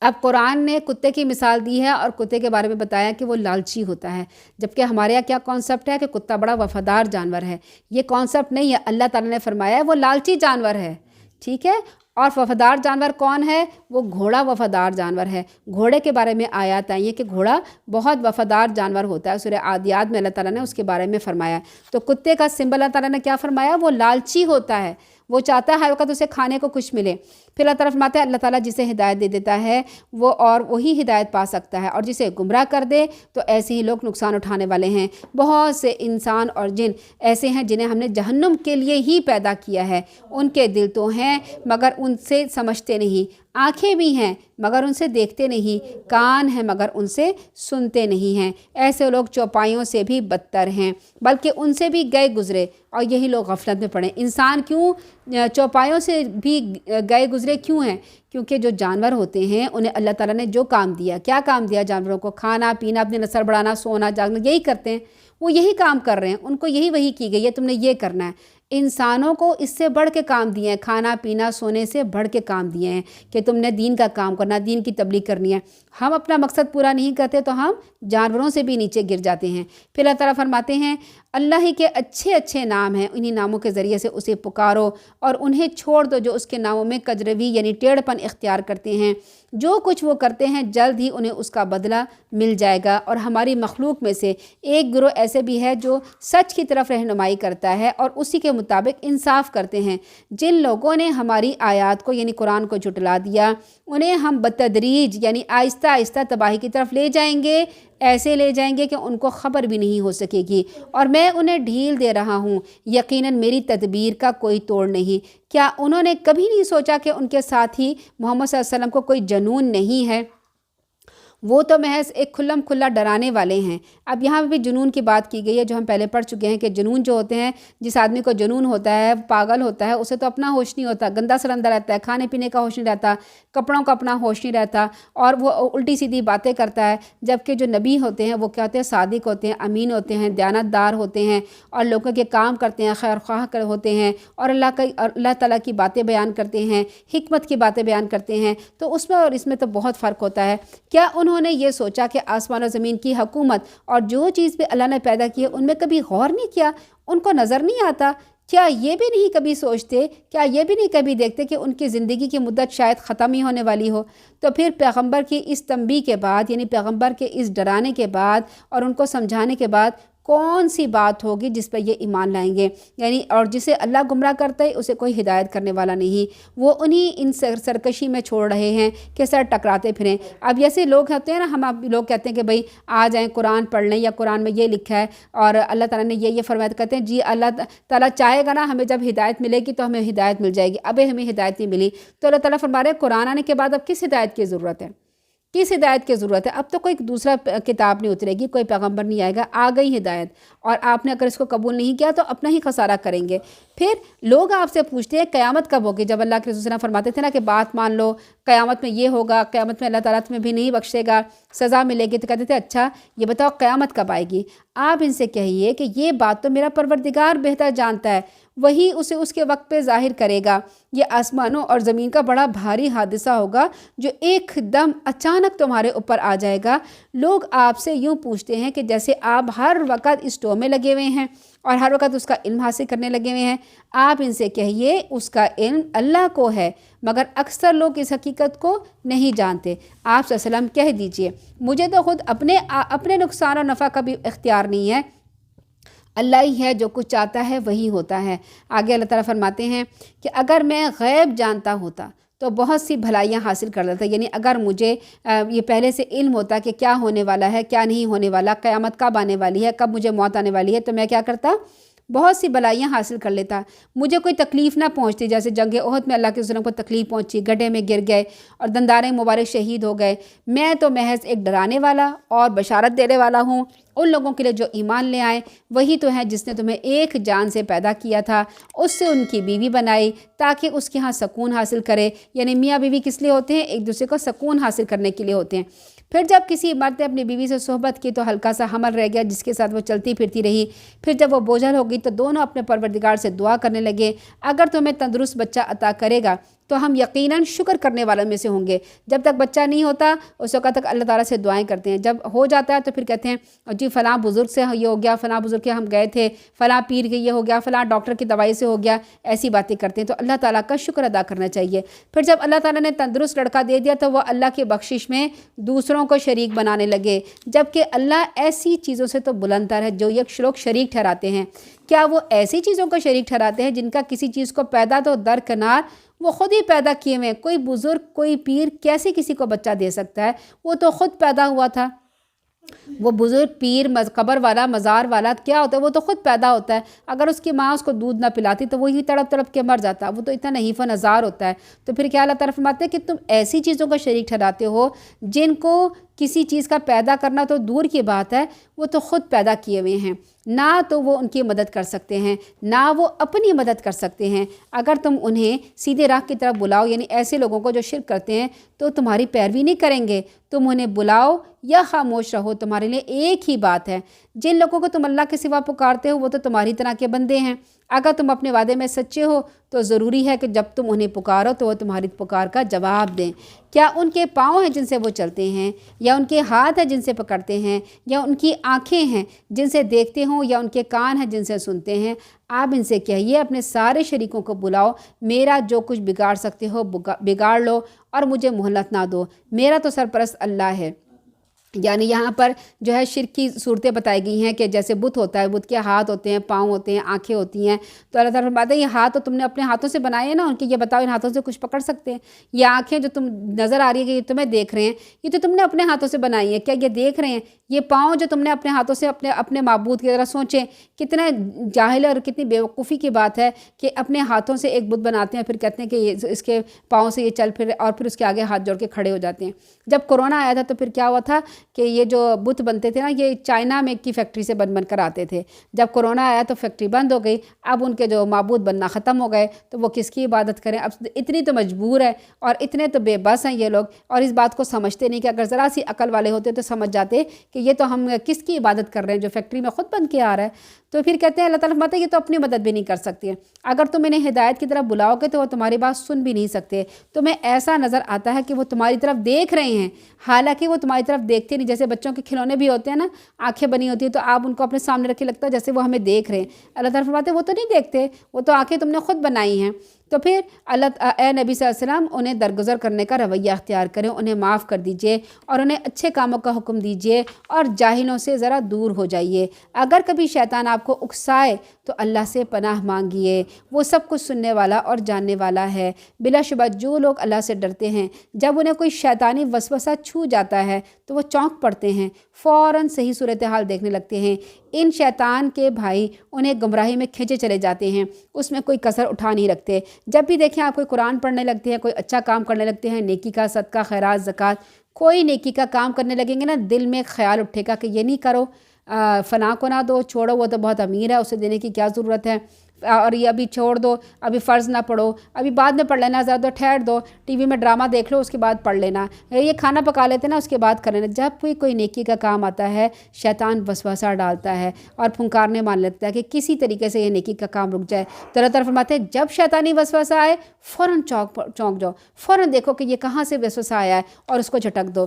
اب قرآن نے کتے کی مثال دی ہے اور کتے کے بارے میں بتایا کہ وہ لالچی ہوتا ہے، جبکہ ہمارے یہاں کیا کانسیپٹ ہے کہ کتا بڑا وفادار جانور ہے۔ یہ کانسیپٹ نہیں ہے، اللہ تعالیٰ نے فرمایا ہے وہ لالچی جانور ہے، ٹھیک ہے۔ اور وفادار جانور کون ہے؟ وہ گھوڑا وفادار جانور ہے۔ گھوڑے کے بارے میں آیات آئی ہے کہ گھوڑا بہت وفادار جانور ہوتا ہے، سورہ عادیات میں اللہ تعالیٰ نے اس کے بارے میں فرمایا۔ تو کتے کا سمبل اللہ تعالیٰ نے کیا فرمایا؟ وہ لالچی ہوتا ہے، وہ چاہتا ہے ہر وقت اسے کھانے کو کچھ ملے۔ پھر اللہ تعالیٰ فرماتا ہے اللہ تعالیٰ جسے ہدایت دے دیتا ہے وہ اور وہی ہدایت پا سکتا ہے، اور جسے گمراہ کر دے تو ایسے ہی لوگ نقصان اٹھانے والے ہیں۔ بہت سے انسان اور جن ایسے ہیں جنہیں ہم نے جہنم کے لیے ہی پیدا کیا ہے، ان کے دل تو ہیں مگر ان سے سمجھتے نہیں، آنکھیں بھی ہیں مگر ان سے دیکھتے نہیں، کان ہیں مگر ان سے سنتے نہیں ہیں۔ ایسے لوگ چوپائیوں سے بھی بدتر ہیں، بلکہ ان سے بھی گئے گزرے، اور یہی لوگ غفلت میں پڑے۔ انسان کیوں چوپائیوں سے بھی گئے گزرے کیوں ہیں؟ کیونکہ جو جانور ہوتے ہیں انہیں اللہ تعالیٰ نے جو کام دیا، کیا کام دیا جانوروں کو؟ کھانا پینا، اپنی نسل بڑھانا، سونا جاگنا، یہی کرتے ہیں، وہ یہی کام کر رہے ہیں، ان کو یہی وحی کی گئی ہے تم نے یہ کرنا ہے۔ انسانوں کو اس سے بڑھ کے کام دیے ہیں، کھانا پینا سونے سے بڑھ کے کام دیے ہیں کہ تم نے دین کا کام کرنا، دین کی تبلیغ کرنی ہے۔ ہم اپنا مقصد پورا نہیں کرتے تو ہم جانوروں سے بھی نیچے گر جاتے ہیں۔ پھر اللہ تعالیٰ فرماتے ہیں اللہ ہی کے اچھے اچھے نام ہیں، انہی ناموں کے ذریعے سے اسے پکارو اور انہیں چھوڑ دو جو اس کے ناموں میں کجروی یعنی ٹیڑھ پن اختیار کرتے ہیں۔ جو کچھ وہ کرتے ہیں جلد ہی انہیں اس کا بدلہ مل جائے گا۔ اور ہماری مخلوق میں سے ایک گروہ ایسے بھی ہے جو سچ کی طرف رہنمائی کرتا ہے اور اسی کے مطابق انصاف کرتے ہیں۔ جن لوگوں نے ہماری آیات کو یعنی قرآن کو جھٹلا دیا انہیں ہم بتدریج یعنی آہستہ آہستہ تباہی کی طرف لے جائیں گے، ایسے لے جائیں گے کہ ان کو خبر بھی نہیں ہو سکے گی، اور میں انہیں ڈھیل دے رہا ہوں، یقیناً میری تدبیر کا کوئی توڑ نہیں۔ کیا انہوں نے کبھی نہیں سوچا کہ ان کے ساتھی محمد صلی اللہ علیہ وسلم کو کوئی جنون نہیں ہے؟ وہ تو محض ایک کھلم کھلا ڈرانے والے ہیں۔ اب یہاں بھی جنون کی بات کی گئی ہے جو ہم پہلے پڑھ چکے ہیں کہ جنون جو ہوتے ہیں، جس آدمی کو جنون ہوتا ہے، پاگل ہوتا ہے، اسے تو اپنا ہوش نہیں ہوتا، گندا سرندہ رہتا ہے، کھانے پینے کا ہوش نہیں رہتا، کپڑوں کا اپنا ہوش نہیں رہتا، اور وہ الٹی سیدھی باتیں کرتا ہے۔ جبکہ جو نبی ہوتے ہیں وہ کیا ہوتے ہیں؟ صادق ہوتے ہیں، امین ہوتے ہیں، دیانت دار ہوتے ہیں، اور لوگوں کے کام کرتے ہیں، خیر خواہ ہوتے ہیں، اور اللہ تعالیٰ کی باتیں بیان کرتے ہیں، حکمت کی باتیں بیان کرتے ہیں۔ تو اس میں اور اس میں تو بہت فرق ہوتا ہے۔ کیا انہوں نے یہ سوچا کہ آسمان و زمین کی حکومت اور جو چیز بھی اللہ نے پیدا کی ہے ان میں کبھی غور نہیں کیا؟ ان کو نظر نہیں آتا؟ کیا یہ بھی نہیں کبھی سوچتے، کیا یہ بھی نہیں کبھی دیکھتے کہ ان کی زندگی کی مدت شاید ختم ہی ہونے والی ہو؟ تو پھر پیغمبر کی اس تنبیہ کے بعد یعنی پیغمبر کے اس ڈرانے کے بعد اور ان کو سمجھانے کے بعد کون سی بات ہوگی جس پہ یہ ایمان لائیں گے؟ یعنی اور جسے اللہ گمراہ کرتا ہے اسے کوئی ہدایت کرنے والا نہیں، وہ انہی ان سرکشی میں چھوڑ رہے ہیں کہ سر ٹکراتے پھریں۔ اب ایسے لوگ ہوتے ہیں نا، ہم آپ لوگ کہتے ہیں کہ بھئی آ جائیں قرآن پڑھ لیں، یا قرآن میں یہ لکھا ہے اور اللہ تعالیٰ نے یہ فرمایا، کہتے ہیں جی اللہ تعالیٰ چاہے گا نا ہمیں جب ہدایت ملے گی تو ہمیں ہدایت مل جائے گی، اب ہمیں ہدایت نہیں ملی۔ تو اللہ تعالیٰ فرما رہے ہیں قرآن آنے کے بعد اب کس ہدایت کی ضرورت ہے؟ کس ہدایت کی ضرورت ہے؟ اب تو کوئی دوسرا کتاب نہیں اترے گی، کوئی پیغمبر نہیں آئے گا، آ گئی ہدایت، اور آپ نے اگر اس کو قبول نہیں کیا تو اپنا ہی خسارہ کریں گے۔ پھر لوگ آپ سے پوچھتے ہیں قیامت کب ہوگی؟ جب اللہ کے رسول صلی اللہ علیہ وسلم فرماتے تھے نا کہ بات مان لو، قیامت میں یہ ہوگا، قیامت میں اللہ تعالیٰ تمہیں بھی نہیں بخشے گا، سزا ملے گی، تو کہتے تھے اچھا یہ بتاؤ قیامت کب آئے گی؟ آپ ان سے کہیے کہ یہ بات تو میرا پروردگار بہتر جانتا ہے، وہی اسے اس کے وقت پہ ظاہر کرے گا۔ یہ آسمانوں اور زمین کا بڑا بھاری حادثہ ہوگا جو ایک دم اچانک تمہارے اوپر آ جائے گا۔ لوگ آپ سے یوں پوچھتے ہیں کہ جیسے آپ ہر وقت اس ٹو میں لگے ہوئے ہیں اور ہر وقت اس کا علم حاصل کرنے لگے ہوئے ہیں۔ آپ ان سے کہیے اس کا علم اللہ کو ہے، مگر اکثر لوگ اس حقیقت کو نہیں جانتے۔ آپ صلی اللہ علیہ وسلم کہہ دیجئے مجھے تو خود اپنے نقصان اور نفع کا بھی اختیار نہیں ہے، اللہ ہی ہے، جو کچھ چاہتا ہے وہی ہوتا ہے۔ آگے اللہ تعالیٰ فرماتے ہیں کہ اگر میں غیب جانتا ہوتا تو بہت سی بھلائیاں حاصل کر لیتا، یعنی اگر مجھے یہ پہلے سے علم ہوتا کہ کیا ہونے والا ہے کیا نہیں ہونے والا، قیامت کب آنے والی ہے، کب مجھے موت آنے والی ہے، تو میں کیا کرتا؟ بہت سی بلائیاں حاصل کر لیتا، مجھے کوئی تکلیف نہ پہنچتی، جیسے جنگ احد میں اللہ کے رسول کو تکلیف پہنچی، گڈھے میں گر گئے اور دندار مبارک شہید ہو گئے۔ میں تو محض ایک ڈرانے والا اور بشارت دینے والا ہوں ان لوگوں کے لیے جو ایمان لے آئے۔ وہی تو ہے جس نے تمہیں ایک جان سے پیدا کیا تھا، اس سے ان کی بیوی بنائی تاکہ اس کے ہاں سکون حاصل کرے، یعنی میاں بیوی کس لیے ہوتے ہیں؟ ایک دوسرے کو سکون حاصل کرنے کے لیے ہوتے ہیں۔ پھر جب کسی مرد نے اپنی بیوی سے صحبت کی تو ہلکا سا حمل رہ گیا جس کے ساتھ وہ چلتی پھرتی رہی، پھر جب وہ بوجھل ہو گئی تو دونوں اپنے پروردگار سے دعا کرنے لگے اگر تمہیں تندرست بچہ عطا کرے گا تو ہم یقیناً شکر کرنے والوں میں سے ہوں گے۔ جب تک بچہ نہیں ہوتا اس وقت تک اللہ تعالیٰ سے دعائیں کرتے ہیں، جب ہو جاتا ہے تو پھر کہتے ہیں جی فلاں بزرگ سے یہ ہو گیا، فلاں بزرگ کے ہم گئے تھے، فلاں پیر کے یہ ہو گیا، فلاں ڈاکٹر کی دوائی سے ہو گیا، ایسی باتیں کرتے ہیں۔ تو اللہ تعالیٰ کا شکر ادا کرنا چاہیے۔ پھر جب اللہ تعالیٰ نے تندرست لڑکا دے دیا تو وہ اللہ کی بخشش میں دوسروں کو شریک بنانے لگے، جبکہ اللہ ایسی چیزوں سے تو بلند تر ہے جو یک لوگ شریک ٹھہراتے ہیں۔ کیا وہ ایسی چیزوں کو شریک ٹھہراتے ہیں جن کا کسی چیز کو پیدا تو درکنار وہ خود ہی پیدا کیے ہوئے ہیں؟ کوئی بزرگ کوئی پیر کیسے کسی کو بچہ دے سکتا ہے؟ وہ تو خود پیدا ہوا تھا۔ وہ بزرگ پیر قبر والا مزار والا کیا ہوتا ہے؟ وہ تو خود پیدا ہوتا ہے۔ اگر اس کی ماں اس کو دودھ نہ پلاتی تو وہی تڑپ تڑپ کے مر جاتا، وہ تو اتنا نحیف و نزار ہوتا ہے۔ تو پھر کیا اللہ تعالیٰ فرماتے ہیں کہ تم ایسی چیزوں کا شریک ٹھہراتے ہو جن کو کسی چیز کا پیدا کرنا تو دور کی بات ہے، وہ تو خود پیدا کیے ہوئے ہیں، نہ تو وہ ان کی مدد کر سکتے ہیں نہ وہ اپنی مدد کر سکتے ہیں۔ اگر تم انہیں سیدھے راہ کی طرف بلاؤ، یعنی ایسے لوگوں کو جو شرک کرتے ہیں، تو تمہاری پیروی نہیں کریں گے۔ تم انہیں بلاؤ یا خاموش رہو، تمہارے لیے ایک ہی بات ہے۔ جن لوگوں کو تم اللہ کے سوا پکارتے ہو وہ تو تمہاری طرح کے بندے ہیں۔ اگر تم اپنے وعدے میں سچے ہو تو ضروری ہے کہ جب تم انہیں پکارو تو وہ تمہاری پکار کا جواب دیں۔ کیا ان کے پاؤں ہیں جن سے وہ چلتے ہیں، یا ان کے ہاتھ ہیں جن سے پکڑتے ہیں، یا ان کی آنکھیں ہیں جن سے دیکھتے ہوں، یا ان کے کان ہیں جن سے سنتے ہیں؟ آپ ان سے کہیے اپنے سارے شریکوں کو بلاؤ، میرا جو کچھ بگاڑ سکتے ہو بگاڑ لو اور مجھے مہلت نہ دو، میرا تو سرپرست اللہ ہے۔ یعنی یہاں پر جو ہے شرک کی صورتیں بتائی گئی ہیں کہ جیسے بت ہوتا ہے، بت کے ہاتھ ہوتے ہیں، پاؤں ہوتے ہیں، آنکھیں ہوتی ہیں، تو اللہ تعالیٰ فرماتا ہے یہ ہاتھ تو تم نے اپنے ہاتھوں سے بنائے ہیں نا، ان کے یہ بتاؤ ان ہاتھوں سے کچھ پکڑ سکتے ہیں؟ یہ آنکھیں جو تم نظر آ رہی ہے کہ یہ تمہیں دیکھ رہے ہیں، یہ تو تم نے اپنے ہاتھوں سے بنائی ہیں، کیا یہ دیکھ رہے ہیں؟ یہ پاؤں جو تم نے اپنے ہاتھوں سے اپنے معبود کی طرح سوچیں، کتنا جاہل اور کتنی بیوقوفی کی بات ہے کہ اپنے ہاتھوں سے ایک بت بناتے ہیں، پھر کہتے ہیں کہ یہ اس کے پاؤں سے یہ چل پھر، اور پھر اس کے آگے ہاتھ جوڑ کے کھڑے ہو جاتے ہیں۔ جب کورونا آیا تھا تو پھر کیا ہوا تھا کہ یہ جو بت بنتے تھے نا، یہ چائنا میں کی فیکٹری سے بن کر آتے تھے۔ جب کورونا آیا تو فیکٹری بند ہو گئی، اب ان کے جو معبود بننا ختم ہو گئے، تو وہ کس کی عبادت کریں؟ اب اتنی تو مجبور ہے اور اتنے تو بے بس ہیں یہ لوگ، اور اس بات کو سمجھتے نہیں کہ اگر ذرا سی عقل والے ہوتے تو سمجھ جاتے کہ یہ تو ہم کس کی عبادت کر رہے ہیں جو فیکٹری میں خود بن کے آ رہا ہے۔ تو پھر کہتے ہیں اللہ تعالیٰ فرماتا ہے یہ تو اپنی مدد بھی نہیں کر سکتے، اگر تم انہیں ہدایت کی طرف بلاؤ گے تو وہ تمہاری بات سن بھی نہیں سکتے۔ تمہیں ایسا نظر آتا ہے کہ وہ تمہاری طرف دیکھ رہے ہیں، حالانکہ وہ تمہاری طرف دیکھتے نہیں۔ جیسے بچوں کے کھلونے بھی ہوتے ہیں نا، آنکھیں بنی ہوتی ہیں تو آپ ان کو اپنے سامنے رکھے لگتا ہے جیسے وہ ہمیں دیکھ رہے ہیں۔ اللہ تعالیٰ فرماتے ہیں وہ تو نہیں دیکھتے، وہ تو آنکھیں تم نے خود بنائی ہیں۔ تو پھر اے نبی صلی اللہ علیہ وسلم انہیں درگزر کرنے کا رویہ اختیار کریں، انہیں معاف کر دیجئے اور انہیں اچھے کاموں کا حکم دیجئے اور جاہلوں سے ذرا دور ہو جائیے۔ اگر کبھی شیطان آپ کو اکسائے تو اللہ سے پناہ مانگیے، وہ سب کچھ سننے والا اور جاننے والا ہے۔ بلا شبہ جو لوگ اللہ سے ڈرتے ہیں، جب انہیں کوئی شیطانی وسوسہ چھو جاتا ہے تو وہ چونک پڑتے ہیں، فوراً صحیح صورتحال دیکھنے لگتے ہیں۔ ان شیطان کے بھائی انہیں گمراہی میں کھینچے چلے جاتے ہیں، اس میں کوئی کسر اٹھا نہیں رکھتے۔ جب بھی دیکھیں آپ کوئی قرآن پڑھنے لگتے ہیں، کوئی اچھا کام کرنے لگتے ہیں، نیکی کا صدقہ، خیرات، زکوٰۃ، کوئی نیکی کا کام کرنے لگیں گے نا، دل میں خیال اٹھے گا کہ یہ نہیں کرو، فلاں کو نہ دو، چھوڑو وہ تو بہت امیر ہے، اسے دینے کی کیا ضرورت ہے، اور یہ ابھی چھوڑ دو، ابھی فرض نہ پڑھو، ابھی بعد میں پڑھ لینا، زیادہ ٹھہر دو، ٹی وی میں ڈرامہ دیکھ لو اس کے بعد پڑھ لینا، یہ کھانا پکا لیتے نا اس کے بعد کر لینا۔ جب کوئی نیکی کا کام آتا ہے شیطان وسوسہ ڈالتا ہے اور پھنکارنے مان لیتا ہے کہ کسی طریقے سے یہ نیکی کا کام رک جائے۔ تو اللہ تعالیٰ فرماتے ہیں جب شیطانی وسوسہ آئے فوراً چونک جاؤ، فوراً دیکھو کہ یہ کہاں سے وسوسہ آیا ہے اور اس کو جھٹک دو۔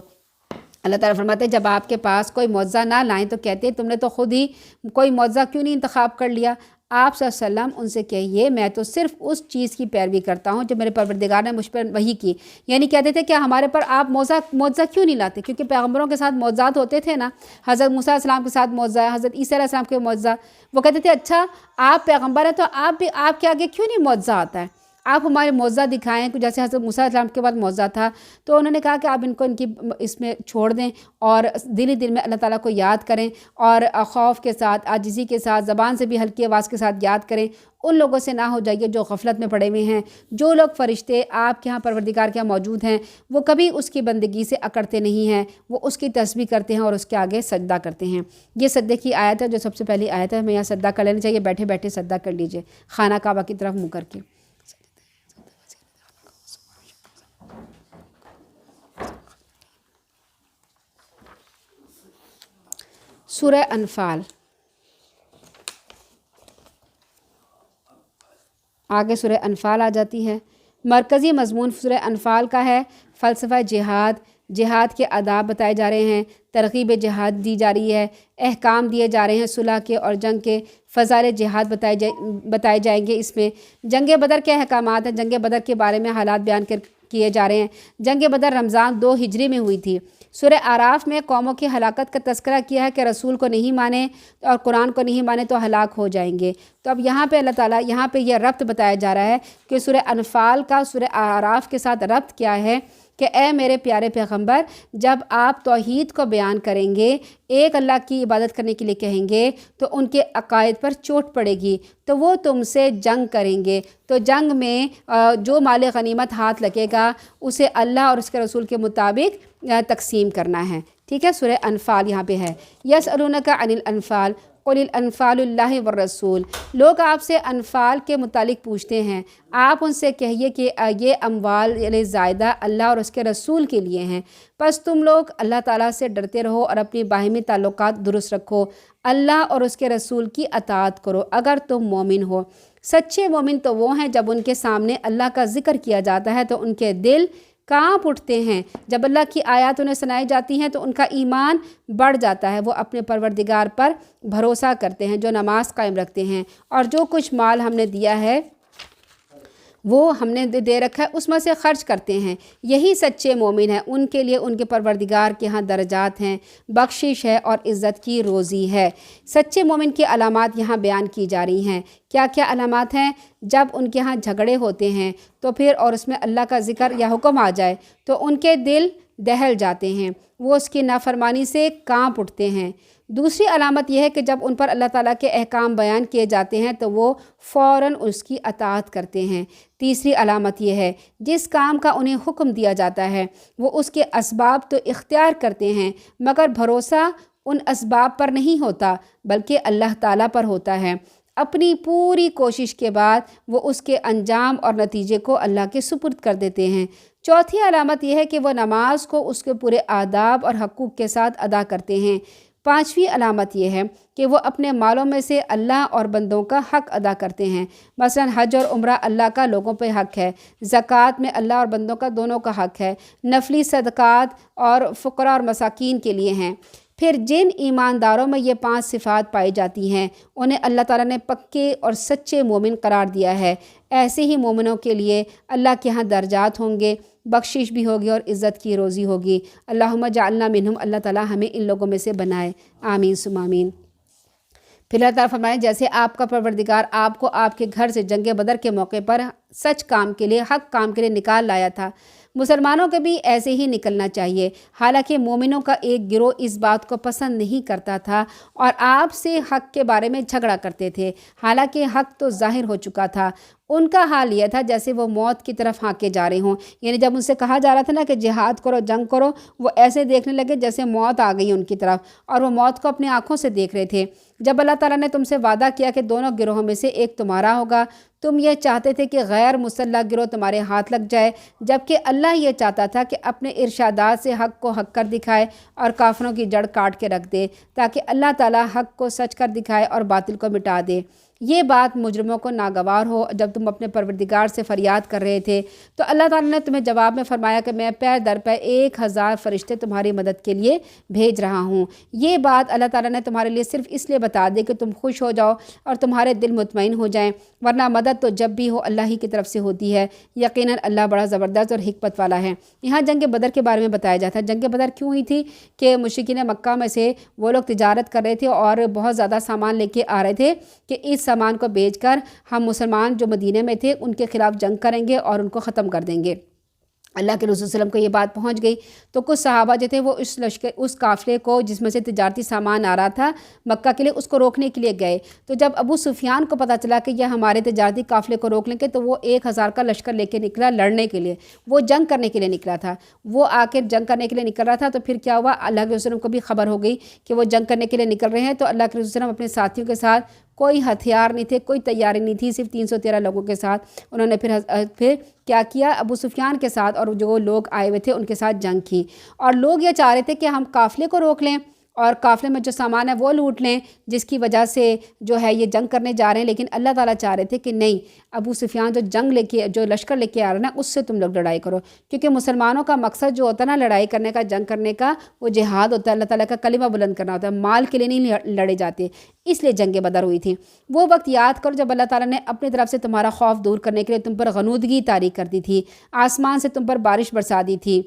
اللہ تعالیٰ فرماتے ہیں جب آپ کے پاس کوئی معجزہ نہ لائیں تو کہتے ہیں تم نے تو خود ہی کوئی معجزہ کیوں نہیں انتخاب کر لیا؟ آپ صلی اللہ علیہ وسلم ان سے کہیے میں تو صرف اس چیز کی پیروی کرتا ہوں جو میرے پروردگار نے مجھ پر وحی کی۔ یعنی کہتے تھے کہ ہمارے پر آپ معجزہ کیوں نہیں لاتے؟ کیونکہ پیغمبروں کے ساتھ معجزات ہوتے تھے نا، حضرت موسیٰ علیہ السلام کے ساتھ معجزہ، حضرت عیسیٰ علیہ السلام کے معجزہ، وہ کہتے تھے اچھا آپ پیغمبر ہیں تو آپ کے آگے کیوں نہیں معجزہ آتا ہے؟ آپ ہمارے معجزہ دکھائیں، جیسے حضرت موسیٰ علیہ السلام کے بعد معجزہ تھا۔ تو انہوں نے کہا کہ آپ ان کی اس میں چھوڑ دیں اور دل ہی دل میں اللہ تعالیٰ کو یاد کریں اور خوف کے ساتھ، عاجزی کے ساتھ، زبان سے بھی ہلکی آواز کے ساتھ یاد کریں۔ ان لوگوں سے نہ ہو جائیے جو غفلت میں پڑے ہوئے ہیں۔ جو لوگ فرشتے آپ کے ہاں پروردگار کے ہاں موجود ہیں وہ کبھی اس کی بندگی سے اکڑتے نہیں ہیں، وہ اس کی تسبیح کرتے ہیں اور اس کے آگے سجدہ کرتے ہیں۔ یہ سجدے کی آیت ہے جو سب سے پہلی آیت ہے، ہمیں یہاں سجدہ کر لینا چاہیے، بیٹھے بیٹھے سجدہ کر لیجیے خانہ کعبہ کی طرف منہ کر کے۔ سورہ انفال، آگے سورہ انفال آ جاتی ہے۔ مرکزی مضمون سورہ انفال کا ہے فلسفہ جہاد، جہاد کے آداب بتائے جا رہے ہیں، ترغیب جہاد دی جا رہی ہے، احکام دیے جا رہے ہیں صلح کے اور جنگ کے، فضائل جہاد بتائے جائیں گے۔ اس میں جنگ بدر کے احکامات ہیں، جنگ بدر کے بارے میں حالات بیان کیے جا رہے ہیں۔ جنگ بدر رمضان 2 ہجری میں ہوئی تھی۔ سورہ اعراف میں قوموں کی ہلاکت کا تذکرہ کیا ہے کہ رسول کو نہیں مانے اور قرآن کو نہیں مانے تو ہلاک ہو جائیں گے۔ تو اب یہاں پہ اللہ تعالیٰ یہاں پہ یہ ربط بتایا جا رہا ہے کہ سورہ انفال کا سورہ اعراف کے ساتھ ربط کیا ہے کہ اے میرے پیارے پیغمبر، جب آپ توحید کو بیان کریں گے، ایک اللہ کی عبادت کرنے کے لیے کہیں گے تو ان کے عقائد پر چوٹ پڑے گی، تو وہ تم سے جنگ کریں گے۔ تو جنگ میں جو مال غنیمت ہاتھ لگے گا اسے اللہ اور اس کے رسول کے مطابق تقسیم کرنا ہے۔ ٹھیک ہے، سورہ انفال یہاں پہ ہے۔ یسألونک عن الانفال، قل الانفال اللہ والرسول، لوگ آپ سے انفال کے متعلق پوچھتے ہیں، آپ ان سے کہیے کہ یہ اموال زائدہ اللہ اور اس کے رسول کے لیے ہیں، پس تم لوگ اللہ تعالیٰ سے ڈرتے رہو اور اپنی باہمی تعلقات درست رکھو، اللہ اور اس کے رسول کی اطاعت کرو اگر تم مومن ہو۔ سچے مومن تو وہ ہیں جب ان کے سامنے اللہ کا ذکر کیا جاتا ہے تو ان کے دل کانپ اٹھتے ہیں، جب اللہ کی آیات انہیں سنائی جاتی ہیں تو ان کا ایمان بڑھ جاتا ہے، وہ اپنے پروردگار پر بھروسہ کرتے ہیں، جو نماز قائم رکھتے ہیں اور جو کچھ مال ہم نے دیا ہے وہ ہم نے دے رکھا ہے اس میں سے خرچ کرتے ہیں، یہی سچے مومن ہیں، ان کے لیے ان کے پروردگار کے ہاں درجات ہیں، بخشش ہے اور عزت کی روزی ہے۔ سچے مومن کی علامات یہاں بیان کی جا رہی ہیں۔ کیا کیا علامات ہیں؟ جب ان کے ہاں جھگڑے ہوتے ہیں تو پھر اور اس میں اللہ کا ذکر یا حکم آ جائے تو ان کے دل دہل جاتے ہیں، وہ اس کی نافرمانی سے کانپ اٹھتے ہیں۔ دوسری علامت یہ ہے کہ جب ان پر اللہ تعالیٰ کے احکام بیان کیے جاتے ہیں تو وہ فوراً اس کی اطاعت کرتے ہیں۔ تیسری علامت یہ ہے جس کام کا انہیں حکم دیا جاتا ہے وہ اس کے اسباب تو اختیار کرتے ہیں مگر بھروسہ ان اسباب پر نہیں ہوتا بلکہ اللہ تعالیٰ پر ہوتا ہے، اپنی پوری کوشش کے بعد وہ اس کے انجام اور نتیجے کو اللہ کے سپرد کر دیتے ہیں۔ چوتھی علامت یہ ہے کہ وہ نماز کو اس کے پورے آداب اور حقوق کے ساتھ ادا کرتے ہیں۔ پانچویں علامت یہ ہے کہ وہ اپنے مالوں میں سے اللہ اور بندوں کا حق ادا کرتے ہیں، مثلا حج اور عمرہ اللہ کا لوگوں پہ حق ہے، زکوٰۃ میں اللہ اور بندوں کا دونوں کا حق ہے، نفلی صدقات اور فقراء اور مساکین کے لیے ہیں۔ پھر جن ایمانداروں میں یہ 5 صفات پائی جاتی ہیں انہیں اللہ تعالیٰ نے پکے اور سچے مومن قرار دیا ہے۔ ایسے ہی مومنوں کے لیے اللہ کے ہاں درجات ہوں گے، بخشش بھی ہوگی اور عزت کی روزی ہوگی۔ اللہم جعلنا منہم، اللہ تعالیٰ ہمیں ان لوگوں میں سے بنائے، آمین ثم آمین۔ پھر اللہ تعالیٰ فرمائے جیسے آپ کا پروردگار آپ کو آپ کے گھر سے جنگ بدر کے موقع پر سچ کام کے لیے، حق کام کے لیے نکال لایا تھا، مسلمانوں کے بھی ایسے ہی نکلنا چاہیے۔ حالانکہ مومنوں کا ایک گروہ اس بات کو پسند نہیں کرتا تھا اور آپ سے حق کے بارے میں جھگڑا کرتے تھے، حالانکہ حق تو ظاہر ہو چکا تھا۔ ان کا حال یہ تھا جیسے وہ موت کی طرف ہانکے جا رہے ہوں، یعنی جب ان سے کہا جا رہا تھا نا کہ جہاد کرو، جنگ کرو، وہ ایسے دیکھنے لگے جیسے موت آ گئی ان کی طرف، اور وہ موت کو اپنی آنکھوں سے دیکھ رہے تھے۔ جب اللہ تعالیٰ نے تم سے وعدہ کیا کہ دونوں گروہوں میں سے ایک تمہارا ہوگا، تم یہ چاہتے تھے کہ غیر مسلح گروہ تمہارے ہاتھ لگ جائے، جبکہ اللہ یہ چاہتا تھا کہ اپنے ارشادات سے حق کو حق کر دکھائے اور کافروں کی جڑ کاٹ کے رکھ دے، تاکہ اللہ تعالیٰ حق کو سچ کر دکھائے اور باطل کو مٹا دے۔ یہ بات مجرموں کو ناگوار ہو جب تم اپنے پروردگار سے فریاد کر رہے تھے تو اللہ تعالیٰ نے تمہیں جواب میں فرمایا کہ میں پیر در پہ 1000 فرشتے تمہاری مدد کے لیے بھیج رہا ہوں۔ یہ بات اللہ تعالیٰ نے تمہارے لیے صرف اس لیے بتا دی کہ تم خوش ہو جاؤ اور تمہارے دل مطمئن ہو جائیں، ورنہ مدد تو جب بھی ہو اللہ ہی کی طرف سے ہوتی ہے، یقیناً اللہ بڑا زبردست اور حکمت والا ہے۔ یہاں جنگ بدر کے بارے میں بتایا جاتا ہے۔ جنگ بدر کیوں ہوئی تھی؟ کہ مشرکین مکہ میں سے وہ لوگ تجارت کر رہے تھے اور بہت زیادہ سامان لے کے آ رہے تھے کہ اس سامان کو بیچ کر ہم مسلمان جو مدینے میں تھے ان کے خلاف جنگ کریں گے اور ان کو ختم کر دیں گے۔ اللہ کے رسول صلی اللہ علیہ وسلم کو یہ بات پہنچ گئی تو کچھ صحابہ جو تھے وہ اس قافلے کو جس میں سے تجارتی سامان آ رہا تھا مکہ کے لیے، اس کو روکنے کے لیے گئے۔ تو جب ابو سفیان کو پتہ چلا کہ یہ ہمارے تجارتی قافلے کو روک لیں گے تو وہ 1000 کا لشکر لے کے نکلا لڑنے کے لیے، وہ جنگ کرنے کے لیے نکلا تھا، وہ آ کے جنگ کرنے کے لیے نکل رہا تھا۔ تو پھر کیا ہوا، اللہ کے رسول کو بھی خبر ہو گئی کہ وہ جنگ کرنے کے لیے نکل رہے ہیں، تو اللہ کے رسول اپنے ساتھیوں کے ساتھ، کوئی ہتھیار نہیں تھے، کوئی تیاری نہیں تھی، صرف 313 لوگوں کے ساتھ انہوں نے پھر کیا کیا، ابو سفیان کے ساتھ اور جو لوگ آئے ہوئے تھے ان کے ساتھ جنگ کی۔ اور لوگ یہ چاہ رہے تھے کہ ہم قافلے کو روک لیں اور قافلے میں جو سامان ہے وہ لوٹ لیں، جس کی وجہ سے جو ہے یہ جنگ کرنے جا رہے ہیں، لیکن اللہ تعالیٰ چاہ رہے تھے کہ نہیں، ابو سفیان جو لشکر لے کے آ رہا ہے نا، اس سے تم لوگ لڑائی کرو، کیونکہ مسلمانوں کا مقصد جو ہوتا ہے نا لڑائی کرنے کا، جنگ کرنے کا، وہ جہاد ہوتا ہے، اللہ تعالیٰ کا کلمہ بلند کرنا ہوتا ہے، مال کے لیے نہیں لڑے جاتے، اس لیے جنگ بدر ہوئی تھی۔ وہ وقت یاد کرو جب اللہ تعالیٰ نے اپنی طرف سے تمہارا خوف دور کرنے کے لیے تم پر غنودگی طاری کر دی تھی، آسمان سے تم پر بارش برسا دی تھی،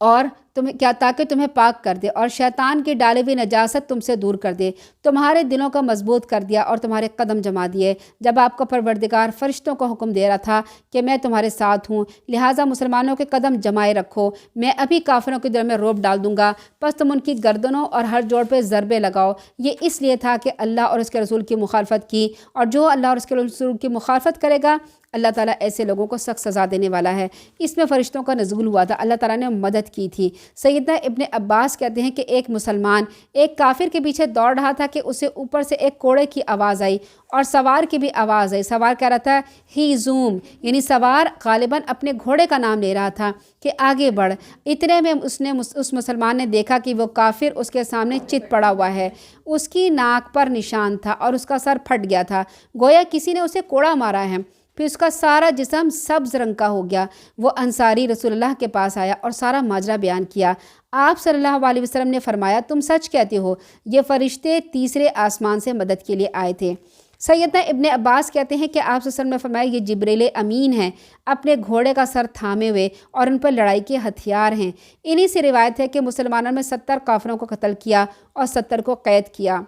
اور تمہیں کیا، تاکہ تمہیں پاک کر دے اور شیطان کی ڈالے ہوئی نجاست تم سے دور کر دے، تمہارے دلوں کو مضبوط کر دیا اور تمہارے قدم جما دیے، جب آپ کا پروردگار فرشتوں کو حکم دے رہا تھا کہ میں تمہارے ساتھ ہوں، لہٰذا مسلمانوں کے قدم جمائے رکھو، میں ابھی کافروں کے دل میں رعب ڈال دوں گا، پس تم ان کی گردنوں اور ہر جوڑ پہ ضربے لگاؤ۔ یہ اس لیے تھا کہ اللہ اور اس کے رسول کی مخالفت کی، اور جو اللہ اور اس کے رسول کی مخالفت کرے گا اللہ تعالیٰ ایسے لوگوں کو سخت سزا دینے والا ہے۔ اس میں فرشتوں کا نزول ہوا تھا، اللہ تعالیٰ نے مدد کی تھی۔ سیدنا ابن عباس کہتے ہیں کہ ایک مسلمان ایک کافر کے پیچھے دوڑ رہا تھا کہ اسے اوپر سے ایک کوڑے کی آواز آئی اور سوار کی بھی آواز آئی۔ سوار کہہ رہا تھا ہی زوم، یعنی سوار غالباً اپنے گھوڑے کا نام لے رہا تھا کہ آگے بڑھ۔ اتنے میں اس مسلمان نے دیکھا کہ وہ کافر اس کے سامنے چت پڑا ہوا ہے، اس کی ناک پر نشان تھا اور اس کا سر پھٹ گیا تھا، گویا کسی نے اسے کوڑا مارا ہے۔ پھر اس کا سارا جسم سبز رنگ کا ہو گیا۔ وہ انصاری رسول اللہ کے پاس آیا اور سارا ماجرا بیان کیا۔ آپ صلی اللہ علیہ وسلم نے فرمایا تم سچ کہتے ہو، یہ فرشتے تیسرے آسمان سے مدد کے لیے آئے تھے۔ سیدنا ابن عباس کہتے ہیں کہ آپ صلی اللہ علیہ وسلم نے فرمایا یہ جبریل امین ہیں، اپنے گھوڑے کا سر تھامے ہوئے، اور ان پر لڑائی کے ہتھیار ہیں۔ انہی سے روایت ہے کہ مسلمانوں میں 70 کافروں کو قتل کیا اور 70 کو قید کیا۔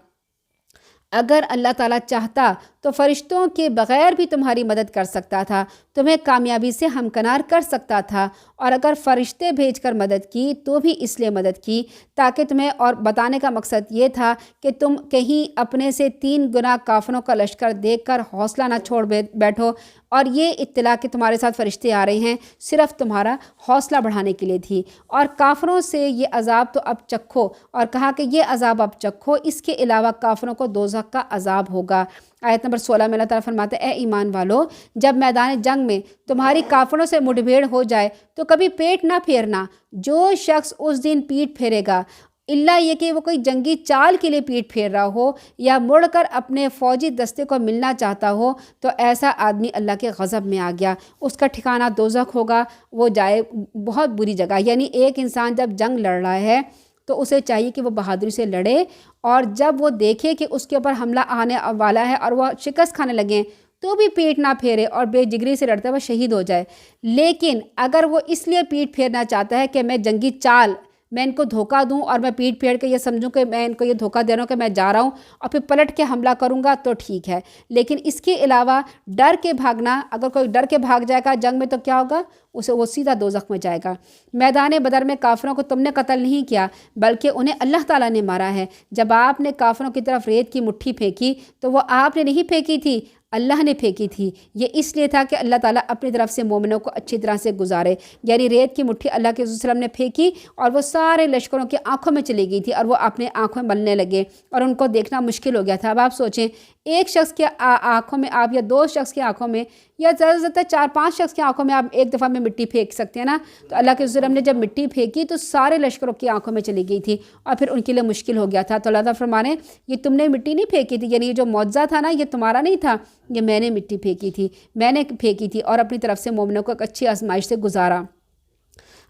اگر اللہ تعالیٰ چاہتا تو فرشتوں کے بغیر بھی تمہاری مدد کر سکتا تھا، تمہیں کامیابی سے ہمکنار کر سکتا تھا، اور اگر فرشتے بھیج کر مدد کی تو بھی اس لیے مدد کی تاکہ تمہیں، اور بتانے کا مقصد یہ تھا کہ تم کہیں اپنے سے 3 گنا کافروں کا لشکر دیکھ کر حوصلہ نہ چھوڑ بیٹھو، اور یہ اطلاع کہ تمہارے ساتھ فرشتے آ رہے ہیں صرف تمہارا حوصلہ بڑھانے کے لیے تھی۔ اور کافروں سے یہ عذاب تو اب چکھو، اور کہا کہ یہ عذاب اب چکھو، اس کے علاوہ کافروں کو دوزخ کا عذاب ہوگا۔ آیت نمبر 16 میں اللہ تعالیٰ فرماتے ہیں اے ایمان والو، جب میدان جنگ میں تمہاری کافروں سے مٹھ بھیڑ ہو جائے تو کبھی پیٹ نہ پھیرنا۔ جو شخص اس دن پیٹ پھیرے گا، اللہ یہ کہ وہ کوئی جنگی چال کے لیے پیٹ پھیر رہا ہو یا مڑ کر اپنے فوجی دستے کو ملنا چاہتا ہو، تو ایسا آدمی اللہ کے غضب میں آ گیا، اس کا ٹھکانہ دوزخ ہوگا، وہ جائے بہت بری جگہ۔ یعنی ایک انسان جب جنگ لڑ رہا ہے تو اسے چاہیے کہ وہ بہادری سے لڑے، اور جب وہ دیکھے کہ اس کے اوپر حملہ آنے والا ہے اور وہ شکست کھانے لگیں تو بھی پیٹ نہ پھیرے اور بے جگری سے لڑتا ہے وہ شہید ہو جائے۔ لیکن اگر وہ اس لیے پیٹ پھیرنا چاہتا ہے کہ میں جنگی چال، میں ان کو دھوکہ دوں اور میں پیٹ پھیر کے یہ سمجھوں کہ میں ان کو یہ دھوکہ دے رہا ہوں کہ میں جا رہا ہوں اور پھر پلٹ کے حملہ کروں گا، تو ٹھیک ہے۔ لیکن اس کے علاوہ ڈر کے بھاگنا، اگر کوئی ڈر کے بھاگ جائے گا جنگ میں تو کیا ہوگا؟ وہ سیدھا دوزخ میں جائے گا۔ میدان بدر میں کافروں کو تم نے قتل نہیں کیا بلکہ انہیں اللہ تعالیٰ نے مارا ہے۔ جب آپ نے کافروں کی طرف ریت کی مٹھی پھینکی تو وہ آپ نے نہیں پھینکی تھی، اللہ نے پھینکی تھی۔ یہ اس لیے تھا کہ اللہ تعالیٰ اپنی طرف سے مومنوں کو اچھی طرح سے گزارے۔ یعنی ریت کی مٹھی اللہ کے رسول صلی اللہ علیہ وسلم نے پھینکی اور وہ سارے لشکروں کی آنکھوں میں چلی گئی تھی اور وہ اپنے آنکھوں میں ملنے لگے اور ان کو دیکھنا مشکل ہو گیا تھا۔ اب آپ سوچیں، ایک شخص کے آنکھوں میں آپ، یا 2 شخص کی آنکھوں میں، یا زیادہ سے زیادہ 4-5 شخص کی آنکھوں میں آپ ایک دفعہ میں مٹی پھینک سکتے ہیں نا؟ تو اللہ کے رسول نے جب مٹی پھینکی تو سارے لشکروں کی آنکھوں میں چلی گئی تھی اور پھر ان کے لیے مشکل ہو گیا تھا۔ تو اللہ تعالیٰ فرمانے یہ تم نے مٹی نہیں پھینکی تھی، یعنی یہ جو معجزہ تھا نا یہ تمہارا نہیں تھا، یہ میں نے مٹی پھینکی تھی، میں نے پھینکی تھی اور اپنی طرف سے مومنوں کو ایک اچھی آزمائش سے گزارا۔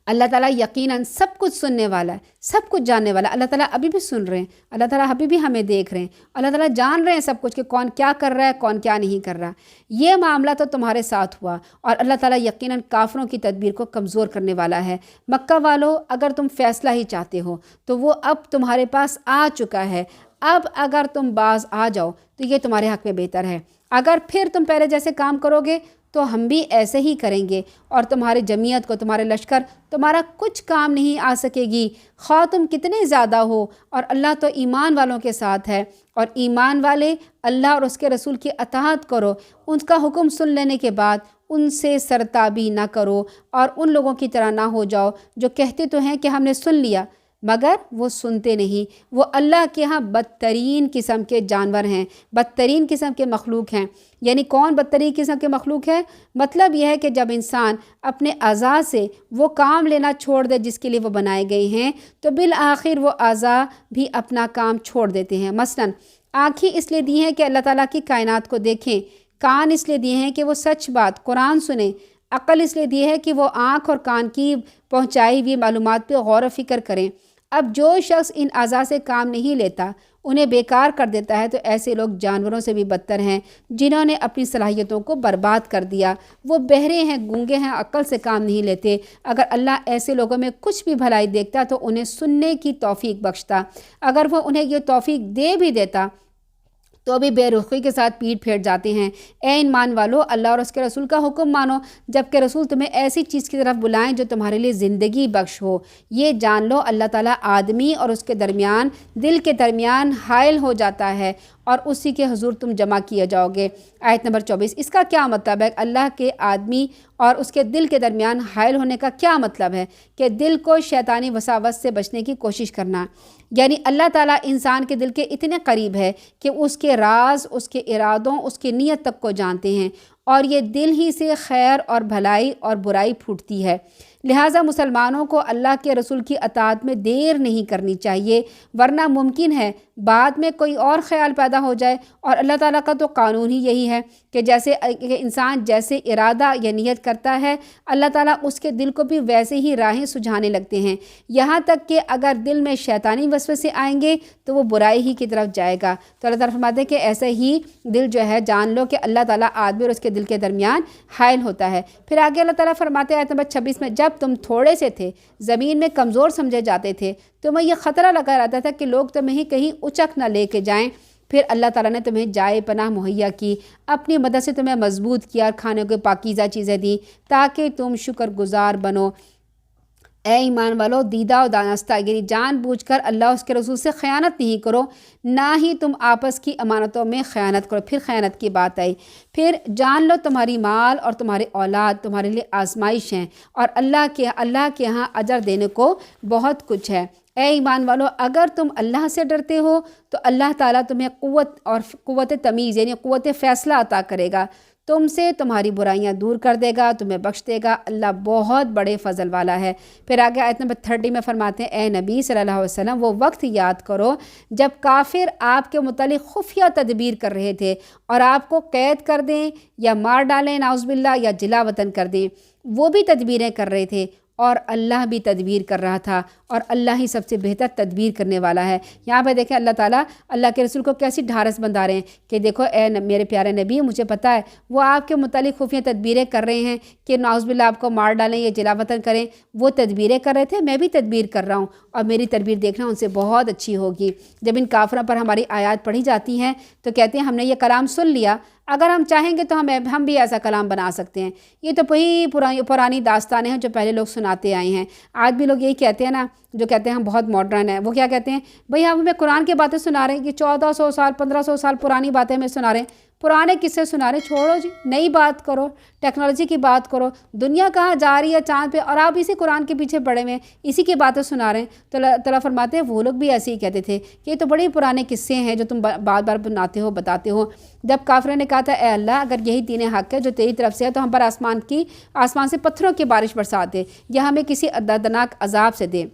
اللہ تعالیٰ یقیناً سب کچھ سننے والا ہے، سب کچھ جاننے والا ہے۔ اللہ تعالیٰ ابھی بھی سن رہے ہیں، اللہ تعالیٰ ابھی بھی ہمیں دیکھ رہے ہیں، اللہ تعالیٰ جان رہے ہیں سب کچھ کہ کون کیا کر رہا ہے، کون کیا نہیں کر رہا۔ یہ معاملہ تو تمہارے ساتھ ہوا، اور اللہ تعالیٰ یقیناً کافروں کی تدبیر کو کمزور کرنے والا ہے۔ مکہ والو، اگر تم فیصلہ ہی چاہتے ہو تو وہ اب تمہارے پاس آ چکا ہے۔ اب اگر تم باز آ جاؤ تو یہ تمہارے حق میں بہتر ہے۔ اگر پھر تم پہلے جیسے کام کرو گے تو ہم بھی ایسے ہی کریں گے، اور تمہاری جمعیت کو، تمہارے لشکر تمہارا کچھ کام نہیں آ سکے گی، خواہ تم کتنے زیادہ ہو۔ اور اللہ تو ایمان والوں کے ساتھ ہے، اور ایمان والے اللہ اور اس کے رسول کی اطاعت کرو، ان کا حکم سن لینے کے بعد ان سے سرتابی نہ کرو، اور ان لوگوں کی طرح نہ ہو جاؤ جو کہتے تو ہیں کہ ہم نے سن لیا مگر وہ سنتے نہیں۔ وہ اللہ کے ہاں بدترین قسم کے جانور ہیں، بدترین قسم کے مخلوق ہیں۔ یعنی کون بدترین قسم کے مخلوق ہے؟ مطلب یہ ہے کہ جب انسان اپنے اعضاء سے وہ کام لینا چھوڑ دے جس کے لیے وہ بنائے گئے ہیں تو بالآخر وہ اعضاء بھی اپنا کام چھوڑ دیتے ہیں۔ مثلاً آنکھیں اس لیے دی ہیں کہ اللہ تعالیٰ کی کائنات کو دیکھیں، کان اس لیے دیے ہیں کہ وہ سچ بات قرآن سنیں، عقل اس لیے دی ہے کہ وہ آنکھ اور کان کی پہنچائی ہوئی معلومات پہ غور و فکر کریں۔ اب جو شخص ان اعضاء سے کام نہیں لیتا، انہیں بیکار کر دیتا ہے، تو ایسے لوگ جانوروں سے بھی بدتر ہیں جنہوں نے اپنی صلاحیتوں کو برباد کر دیا۔ وہ بہرے ہیں، گونگے ہیں، عقل سے کام نہیں لیتے۔ اگر اللہ ایسے لوگوں میں کچھ بھی بھلائی دیکھتا تو انہیں سننے کی توفیق بخشتا۔ اگر وہ انہیں یہ توفیق دے بھی دیتا تو بھی بے رخی کے ساتھ پیٹھ پھیر جاتے ہیں۔ اے ایمان والو، اللہ اور اس کے رسول کا حکم مانو، جبکہ رسول تمہیں ایسی چیز کی طرف بلائیں جو تمہارے لیے زندگی بخش ہو۔ یہ جان لو اللہ تعالیٰ آدمی اور اس کے درمیان، دل کے درمیان حائل ہو جاتا ہے اور اسی کے حضور تم جمع کیے جاؤ گے۔ آیت نمبر 24۔ اس کا کیا مطلب ہے؟ اللہ کے آدمی اور اس کے دل کے درمیان حائل ہونے کا کیا مطلب ہے؟ کہ دل کو شیطانی وساوس سے بچنے کی کوشش کرنا، یعنی اللہ تعالیٰ انسان کے دل کے اتنے قریب ہے کہ اس کے راز، اس کے ارادوں، اس کی نیت تک کو جانتے ہیں، اور یہ دل ہی سے خیر اور بھلائی اور برائی پھوٹتی ہے۔ لہٰذا مسلمانوں کو اللہ کے رسول کی اطاعت میں دیر نہیں کرنی چاہیے، ورنہ ممکن ہے بعد میں کوئی اور خیال پیدا ہو جائے، اور اللہ تعالیٰ کا تو قانون ہی یہی ہے کہ جیسے انسان جیسے ارادہ یا نیت کرتا ہے، اللہ تعالیٰ اس کے دل کو بھی ویسے ہی راہیں سجھانے لگتے ہیں، یہاں تک کہ اگر دل میں شیطانی وسوسے آئیں گے تو وہ برائی ہی کی طرف جائے گا۔ تو اللہ تعالیٰ فرماتے ہیں کہ ایسے ہی دل جو ہے جان لو کہ اللہ تعالیٰ آدمی اور اس کے دل کے درمیان حائل ہوتا ہے۔ پھر آگے اللہ تعالیٰ فرماتے ہیں آیت نمبر 26 میں، جب تم تھوڑے سے تھے، زمین میں کمزور سمجھے جاتے تھے، تمہیں یہ خطرہ لگا رہتا تھا کہ لوگ تمہیں کہیں اچک نہ لے کے جائیں، پھر اللہ تعالیٰ نے تمہیں جائے پناہ مہیا کی، اپنی مدد سے تمہیں مضبوط کیا اور کھانے کو پاکیزہ چیزیں دیں تاکہ تم شکر گزار بنو۔ اے ایمان والو، دیدہ و دانستہ، یعنی جان بوجھ کر اللہ اس کے رسول سے خیانت نہیں کرو، نہ ہی تم آپس کی امانتوں میں خیانت کرو۔ پھر خیانت کی بات آئی۔ پھر جان لو تمہاری مال اور تمہارے اولاد تمہارے لیے آزمائش ہیں، اور اللہ کے ہاں اجر دینے کو بہت کچھ ہے۔ اے ایمان والو، اگر تم اللہ سے ڈرتے ہو تو اللہ تعالیٰ تمہیں قوت تمیز یعنی قوت فیصلہ عطا کرے گا، تم سے تمہاری برائیاں دور کر دے گا، تمہیں بخش دے گا، اللہ بہت بڑے فضل والا ہے۔ پھر آگے آیت نمبر 30 میں فرماتے ہیں، اے نبی صلی اللہ علیہ وسلم، وہ وقت یاد کرو جب کافر آپ کے متعلق خفیہ تدبیر کر رہے تھے اور آپ کو قید کر دیں یا مار ڈالیں نعوذ باللہ، یا جلا وطن کر دیں، وہ بھی تدبیریں کر رہے تھے اور اللہ بھی تدبیر کر رہا تھا، اور اللہ ہی سب سے بہتر تدبیر کرنے والا ہے۔ یہاں پہ دیکھیں اللہ تعالیٰ اللہ کے رسول کو کیسی ڈھارس بندھا رہے ہیں کہ دیکھو اے میرے پیارے نبی، مجھے پتہ ہے وہ آپ کے متعلق خفیہ تدبیریں کر رہے ہیں کہ نعوذ باللہ آپ کو مار ڈالیں یا جلا وطن کریں، وہ تدبیریں کر رہے تھے، میں بھی تدبیر کر رہا ہوں، اور میری تدبیر دیکھنا ان سے بہت اچھی ہوگی۔ جب ان کافروں پر ہماری آیات پڑھی جاتی ہیں تو کہتے ہیں ہم نے یہ کلام سن لیا، اگر ہم چاہیں گے تو ہم بھی ایسا کلام بنا سکتے ہیں۔ یہ تو وہی پرانی داستانیں ہیں جو پہلے لوگ سناتے آئے ہیں۔ آج بھی لوگ یہی کہتے ہیں نا، جو کہتے ہیں ہم بہت ماڈرن ہیں، وہ کیا کہتے ہیں، بھئی آپ ہمیں قرآن کی باتیں سنا رہے ہیں کہ 1400 سال 1500 سال پرانی باتیں ہمیں سنا رہے ہیں، پرانے قصے سنا رہے ہیں، چھوڑو جی، نئی بات کرو، ٹیکنالوجی کی بات کرو، دنیا کہاں جا رہی ہے چاند پہ، اور آپ اسی قرآن کے پیچھے پڑے ہوئے اسی کی باتیں سنا رہے ہیں۔ تو اللہ تعالیٰ فرماتے ہیں وہ لوگ بھی ایسے ہی کہتے تھے کہ یہ تو بڑے پرانے قصے ہیں جو تم بار بار بناتے ہو، بتاتے ہو۔ جب کافروں نے کہا تھا اے اللہ، اگر یہی دین حق ہے جو تیری طرف سے ہے تو ہم پر آسمان سے پتھروں کی بارش برسا دے یا ہمیں کسی دردناک عذاب سے دے۔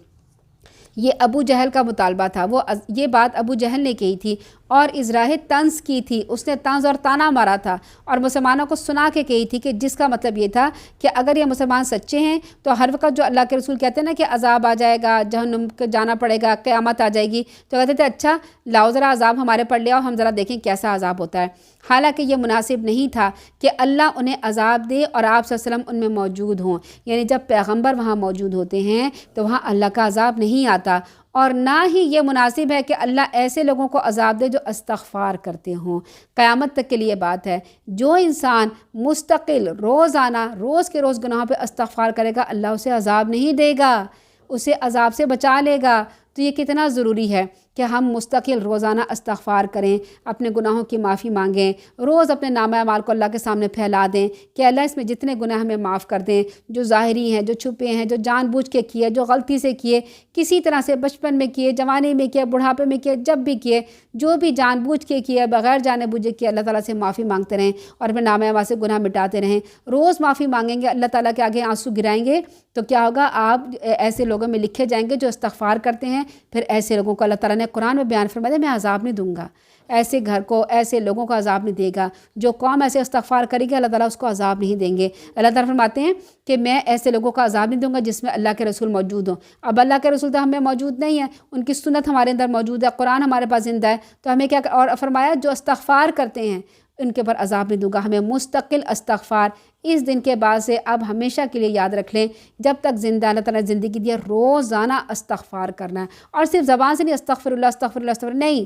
یہ ابو جہل کا مطالبہ تھا، یہ بات ابو جہل نے کہی تھی اور ازراہ طنز کی تھی، اس نے طنز اور تانا مارا تھا اور مسلمانوں کو سنا کے کہی تھی کہ جس کا مطلب یہ تھا کہ اگر یہ مسلمان سچے ہیں تو ہر وقت جو اللہ کے رسول کہتے ہیں نا کہ عذاب آ جائے گا، جہنم جانا پڑے گا، قیامت آ جائے گی، تو کہتے تھے اچھا لاؤ ذرا عذاب ہمارے پر لے آؤ، ہم ذرا دیکھیں کیسا عذاب ہوتا ہے۔ حالانکہ یہ مناسب نہیں تھا کہ اللہ انہیں عذاب دے اور آپ صلی اللہ علیہ وسلم ان میں موجود ہوں، یعنی جب پیغمبر وہاں موجود ہوتے ہیں تو وہاں اللہ کا عذاب نہیں آتا، اور نہ ہی یہ مناسب ہے کہ اللہ ایسے لوگوں کو عذاب دے جو استغفار کرتے ہوں۔ قیامت تک کے لیے بات ہے، جو انسان مستقل روزانہ روز کے روز گناہوں پہ استغفار کرے گا، اللہ اسے عذاب نہیں دے گا، اسے عذاب سے بچا لے گا۔ تو یہ کتنا ضروری ہے کہ ہم مستقل روزانہ استغفار کریں، اپنے گناہوں کی معافی مانگیں، روز اپنے نامہ اعمال کو اللہ کے سامنے پھیلا دیں کہ اللہ اس میں جتنے گناہ ہمیں معاف کر دیں، جو ظاہری ہیں، جو چھپے ہیں، جو جان بوجھ کے کیے، جو غلطی سے کیے، کسی طرح سے بچپن میں کیے، جوانی میں کیے، بڑھاپے میں کیے، جب بھی کیے، جو بھی جان بوجھ کے کیے، بغیر جانے بوجھے کیے، اللہ تعالیٰ سے معافی مانگتے رہیں اور اپنے نامہ اعمال سے گناہ مٹاتے رہیں۔ روز معافی مانگیں گے، اللہ تعالیٰ کے آگے آنسو گرائیں گے تو کیا ہوگا، آپ ایسے لوگوں میں لکھے جائیں گے جو استغفار کرتے ہیں۔ پھر ایسے لوگوں کو اللہ تعالیٰ نے قرآن میں بیان فرمایا میں عذاب نہیں دوں گا، ایسے گھر کو، ایسے لوگوں کو عذاب نہیں دے گا، جو قوم ایسے استغفار کرے گی اللہ تعالیٰ اس کو عذاب نہیں دیں گے۔ اللہ تعالیٰ فرماتے ہیں کہ میں ایسے لوگوں کا عذاب نہیں دوں گا جس میں اللہ کے رسول موجود ہوں۔ اب اللہ کے رسول تو ہمیں موجود نہیں ہے، ان کی سنت ہمارے اندر موجود ہے، قرآن ہمارے پاس زندہ ہے، تو ہمیں کیا، اور فرمایا جو استغفار کرتے ہیں ان کے پر عذاب نہیں دوں گا۔ ہمیں مستقل استغفار اس دن کے بعد سے اب ہمیشہ کے لیے یاد رکھ لیں، جب تک زندہ اللہ تعالیٰ نے زندگی دی ہے، روزانہ استغفار کرنا ہے، اور صرف زبان سے نہیں استغفر اللہ استغفر اللہ استغفر نہیں،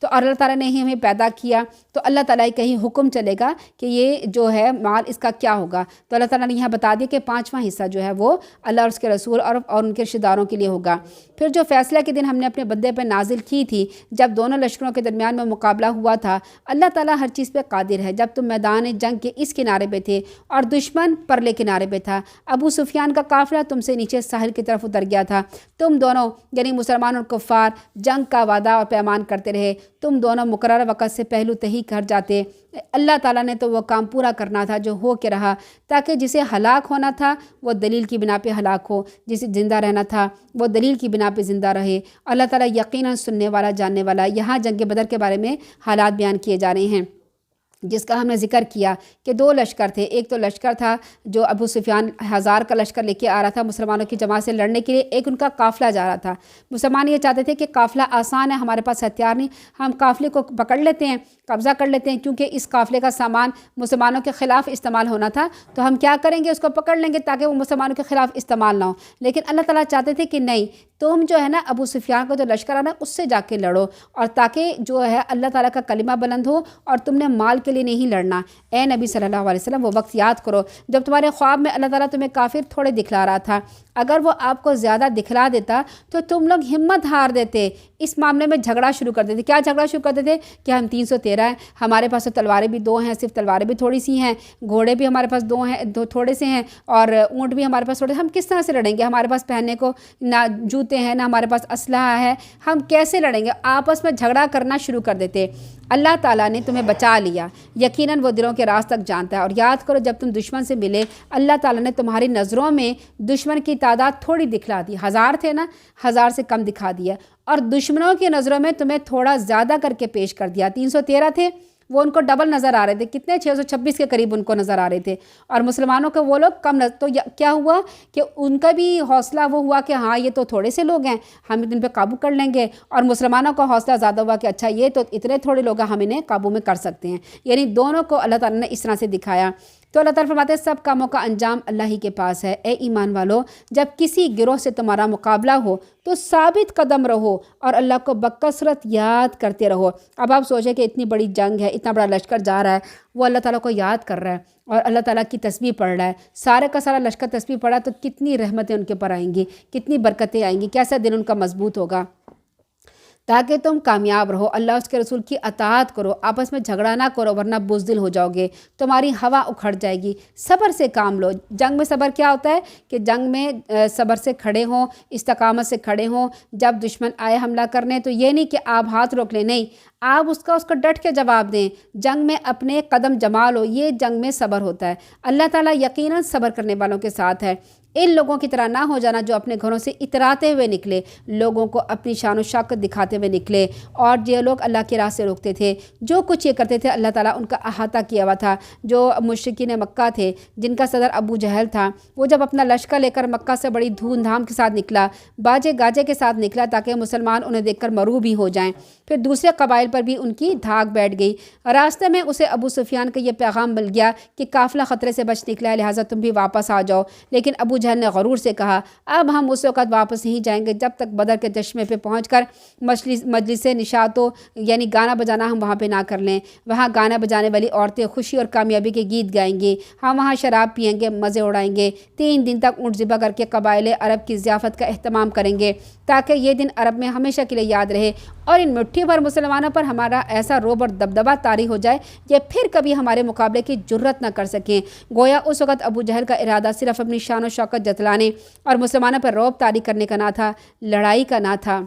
تو اللہ تعالیٰ نے ہی ہمیں پیدا کیا تو اللہ تعالیٰ کہیں حکم چلے گا کہ یہ جو ہے مال اس کا کیا ہوگا، تو اللہ تعالیٰ نے یہاں بتا دیا کہ 5واں حصہ جو ہے وہ اللہ اور اس کے رسول اور ان کے رشتہ داروں کے لیے ہوگا۔ پھر جو فیصلہ کے دن ہم نے اپنے بندے پہ نازل کی تھی، جب دونوں لشکروں کے درمیان میں مقابلہ ہوا تھا، اللہ تعالیٰ ہر چیز پہ قادر ہے۔ جب تم میدان جنگ کے اس کنارے پہ تھے اور دشمن پرلے کنارے پہ تھا، ابو سفیان کا قافلہ تم سے نیچے ساحل کی طرف اتر گیا تھا، تم دونوں یعنی مسلمان اور کفار جنگ کا وعدہ اور پیمان کرتے رہے، تم دونوں مقررہ وقت سے پہلو تہی کر جاتے۔ اللہ تعالیٰ نے تو وہ کام پورا کرنا تھا جو ہو کے رہا، تاکہ جسے ہلاک ہونا تھا وہ دلیل کی بنا پہ ہلاک ہو، جسے زندہ رہنا تھا وہ دلیل کی بنا پہ زندہ رہے۔ اللہ تعالیٰ یقیناً سننے والا جاننے والا۔ یہاں جنگ بدر کے بارے میں حالات بیان کیے جا رہے ہیں جس کا ہم نے ذکر کیا کہ 2 لشکر تھے۔ ایک تو لشکر تھا جو ابو سفیان 1000 کا لشکر لے کے آ رہا تھا مسلمانوں کی جماعت سے لڑنے کے لیے، ایک ان کا قافلہ جا رہا تھا۔ مسلمان یہ چاہتے تھے کہ قافلہ آسان ہے، ہمارے پاس ہتھیار نہیں، ہم قافلے کو پکڑ لیتے ہیں، قبضہ کر لیتے ہیں، کیونکہ اس قافلے کا سامان مسلمانوں کے خلاف استعمال ہونا تھا تو ہم کیا کریں گے، اس کو پکڑ لیں گے تاکہ وہ مسلمانوں کے خلاف استعمال نہ ہو۔ لیکن اللہ تعالیٰ چاہتے تھے کہ نہیں، تم جو ہے نا ابو سفیان کو جو لشکر آنا اس سے جا کے لڑو، اور تاکہ جو ہے اللہ تعالیٰ کا کلمہ بلند ہو، اور تم نے مال کے لیے نہیں لڑنا۔ اے نبی صلی اللہ علیہ وسلم وہ وقت یاد کرو جب تمہارے خواب میں اللہ تعالیٰ تمہیں کافر تھوڑے دکھلا رہا تھا، اگر وہ آپ کو زیادہ دکھلا دیتا تو تم لوگ ہمت ہار دیتے، اس معاملے میں جھگڑا شروع کر دیتے۔ کیا جھگڑا شروع کر دیتے کہ ہم 313 ہیں، ہمارے پاس تو تلواریں بھی 2 ہیں، صرف تلواریں بھی تھوڑی سی ہیں، گھوڑے بھی ہمارے پاس 2 ہیں، تھوڑے سے ہیں، اور اونٹ بھی ہمارے پاس تھوڑے، ہم کس طرح سے لڑیں گے، ہمارے پاس پہننے کو نہ جوتے ہیں نہ ہمارے پاس اسلحہ ہے، ہم کیسے لڑیں گے، آپس میں جھگڑا کرنا شروع کر دیتے۔ اللہ تعالیٰ نے تمہیں بچا لیا، یقیناً وہ دلوں کے راز تک جانتا ہے۔ اور یاد کرو جب تم دشمن سے ملے، اللہ تعالیٰ نے تمہاری نظروں میں دشمن کی تعداد تھوڑی دکھلا دی، 1000 تھے نا، 1000 سے کم دکھا دیا، اور دشمنوں کی نظروں میں تمہیں تھوڑا زیادہ کر کے پیش کر دیا۔ 313 تھے، وہ ان کو ڈبل نظر آ رہے تھے، کتنے 626 کے قریب ان کو نظر آ رہے تھے، اور مسلمانوں کو وہ لوگ کم تو کیا ہوا کہ ان کا بھی حوصلہ وہ ہوا کہ ہاں یہ تو تھوڑے سے لوگ ہیں، ہم ان پہ قابو کر لیں گے، اور مسلمانوں کا حوصلہ زیادہ ہوا کہ اچھا یہ تو اتنے تھوڑے لوگ ہیں، ہم انہیں قابو میں کر سکتے ہیں۔ یعنی دونوں کو اللہ تعالیٰ نے اس طرح سے دکھایا۔ تو اللہ تعالیٰ فرماتے ہیں سب کاموں کا انجام اللہ ہی کے پاس ہے۔ اے ایمان والو، جب کسی گروہ سے تمہارا مقابلہ ہو تو ثابت قدم رہو اور اللہ کو بکثرت یاد کرتے رہو۔ اب آپ سوچیں کہ اتنی بڑی جنگ ہے، اتنا بڑا لشکر جا رہا ہے، وہ اللہ تعالیٰ کو یاد کر رہا ہے اور اللہ تعالیٰ کی تسبیح پڑھ رہا ہے، سارے کا سارا لشکر تسبیح پڑھا ہے، تو کتنی رحمتیں ان کے پر آئیں گی، کتنی برکتیں آئیں گی، کیسا دل ان کا مضبوط ہوگا، تاکہ تم کامیاب رہو، اللہ اس کے رسول کی اطاعت کرو، آپس میں جھگڑا نہ کرو ورنہ بزدل ہو جاؤ گے، تمہاری ہوا اکھڑ جائے گی۔ صبر سے کام لو۔ جنگ میں صبر کیا ہوتا ہے کہ جنگ میں صبر سے کھڑے ہوں، استقامت سے کھڑے ہوں۔ جب دشمن آئے حملہ کرنے تو یہ نہیں کہ آپ ہاتھ روک لیں، نہیں، آپ اس کو ڈٹ کے جواب دیں، جنگ میں اپنے قدم جما لو، یہ جنگ میں صبر ہوتا ہے۔ اللہ تعالیٰ یقیناً صبر کرنے والوں کے ساتھ ہے۔ ان لوگوں کی طرح نہ ہو جانا جو اپنے گھروں سے اتراتے ہوئے نکلے، لوگوں کو اپنی شان و شوکت دکھاتے ہوئے نکلے، اور یہ لوگ اللہ کی راہ سے روکتے تھے۔ جو کچھ یہ کرتے تھے اللہ تعالیٰ ان کا احاطہ کیا ہوا تھا۔ جو مشرکین مکہ تھے جن کا صدر ابو جہل تھا، وہ جب اپنا لشکر لے کر مکہ سے بڑی دھوم دھام کے ساتھ نکلا، باجے گاجے کے ساتھ نکلا تاکہ مسلمان انہیں دیکھ کر مرعوب بھی ہو جائیں، پھر دوسرے قبائل پر بھی ان کی دھاک بیٹھ گئی۔ راستے میں اسے ابو سفیان کا یہ پیغام مل گیا کہ قافلہ خطرے سے بچ نکلا ہے، لہٰذا تم بھی واپس آ جاؤ۔ لیکن ابو جہل نے غرور سے کہا اب ہم اس وقت واپس نہیں جائیں گے جب تک بدر کے چشمے پہ پہنچ کر مجلس نشاطوں یعنی گانا بجانا ہم وہاں پہ نہ کر لیں۔ وہاں گانا بجانے والی عورتیں خوشی اور کامیابی کے گیت گائیں گی، ہم وہاں شراب پئیں گے، مزے اڑائیں گے، 3 دن تک اونٹ ذبح کر کے قبائل عرب کی ضیافت کا اہتمام کریں گے تاکہ یہ دن عرب میں ہمیشہ کے لیے یاد رہے، اور ان مٹھی بھر مسلمانوں پر ہمارا ایسا روب اور دبدبہ طاری ہو جائے کہ پھر کبھی ہمارے مقابلے کی جرت نہ کر سکیں۔ گویا اس وقت ابو جہل کا ارادہ صرف اپنی شان و شوکت جتلانے اور مسلمانوں پر رعب طاری کرنے کا نہ تھا، لڑائی کا نہ تھا۔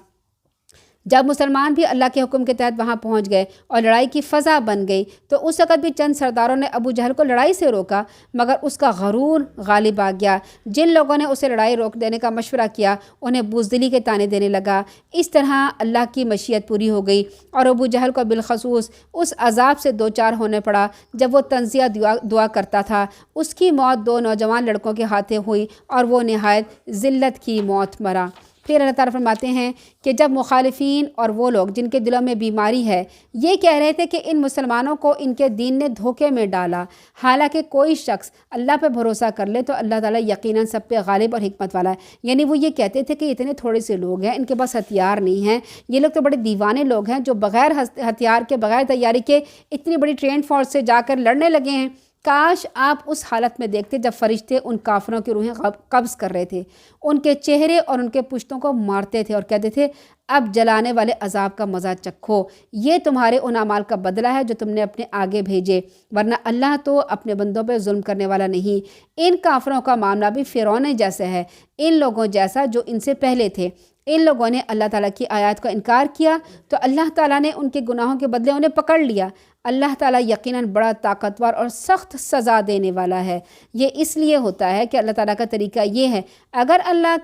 جب مسلمان بھی اللہ کے حکم کے تحت وہاں پہنچ گئے اور لڑائی کی فضا بن گئی تو اس وقت بھی چند سرداروں نے ابو جہل کو لڑائی سے روکا، مگر اس کا غرور غالب آ گیا۔ جن لوگوں نے اسے لڑائی روک دینے کا مشورہ کیا انہیں بزدلی کے طعنے دینے لگا۔ اس طرح اللہ کی مشیت پوری ہو گئی اور ابو جہل کو بالخصوص اس عذاب سے دوچار ہونے پڑا جب وہ تنزیہ دعا کرتا تھا۔ اس کی موت 2 نوجوان لڑکوں کے ہاتھوں ہوئی اور وہ نہایت ذلت کی موت مرا۔ پھر اللہ تعالیٰ فرماتے ہیں کہ جب مخالفین اور وہ لوگ جن کے دلوں میں بیماری ہے یہ کہہ رہے تھے کہ ان مسلمانوں کو ان کے دین نے دھوکے میں ڈالا، حالانکہ کوئی شخص اللہ پہ بھروسہ کر لے تو اللہ تعالیٰ یقیناً سب پہ غالب اور حکمت والا ہے۔ یعنی وہ یہ کہتے تھے کہ اتنے تھوڑے سے لوگ ہیں، ان کے پاس ہتھیار نہیں ہیں، یہ لوگ تو بڑے دیوانے لوگ ہیں جو بغیر ہتھیار کے، بغیر تیاری کے اتنی بڑی ٹرین فورس سے جا کر لڑنے لگے ہیں۔ کاش آپ اس حالت میں دیکھتے جب فرشتے ان کافروں کی روحیں قبض کر رہے تھے، ان کے چہرے اور ان کے پشتوں کو مارتے تھے اور کہتے تھے اب جلانے والے عذاب کا مزہ چکھو، یہ تمہارے ان اعمال کا بدلہ ہے جو تم نے اپنے آگے بھیجے، ورنہ اللہ تو اپنے بندوں پہ ظلم کرنے والا نہیں۔ ان کافروں کا معاملہ بھی فرعون جیسا ہے، ان لوگوں جیسا جو ان سے پہلے تھے۔ ان لوگوں نے اللہ تعالیٰ کی آیات کا انکار کیا تو اللہ تعالیٰ نے ان کے گناہوں کے بدلے انہیں پکڑ لیا۔ اللہ تعالیٰ یقیناً بڑا طاقتور اور سخت سزا دینے والا ہے۔ یہ اس لیے ہوتا ہے کہ اللہ تعالیٰ کا طریقہ یہ ہے، اگر اللہ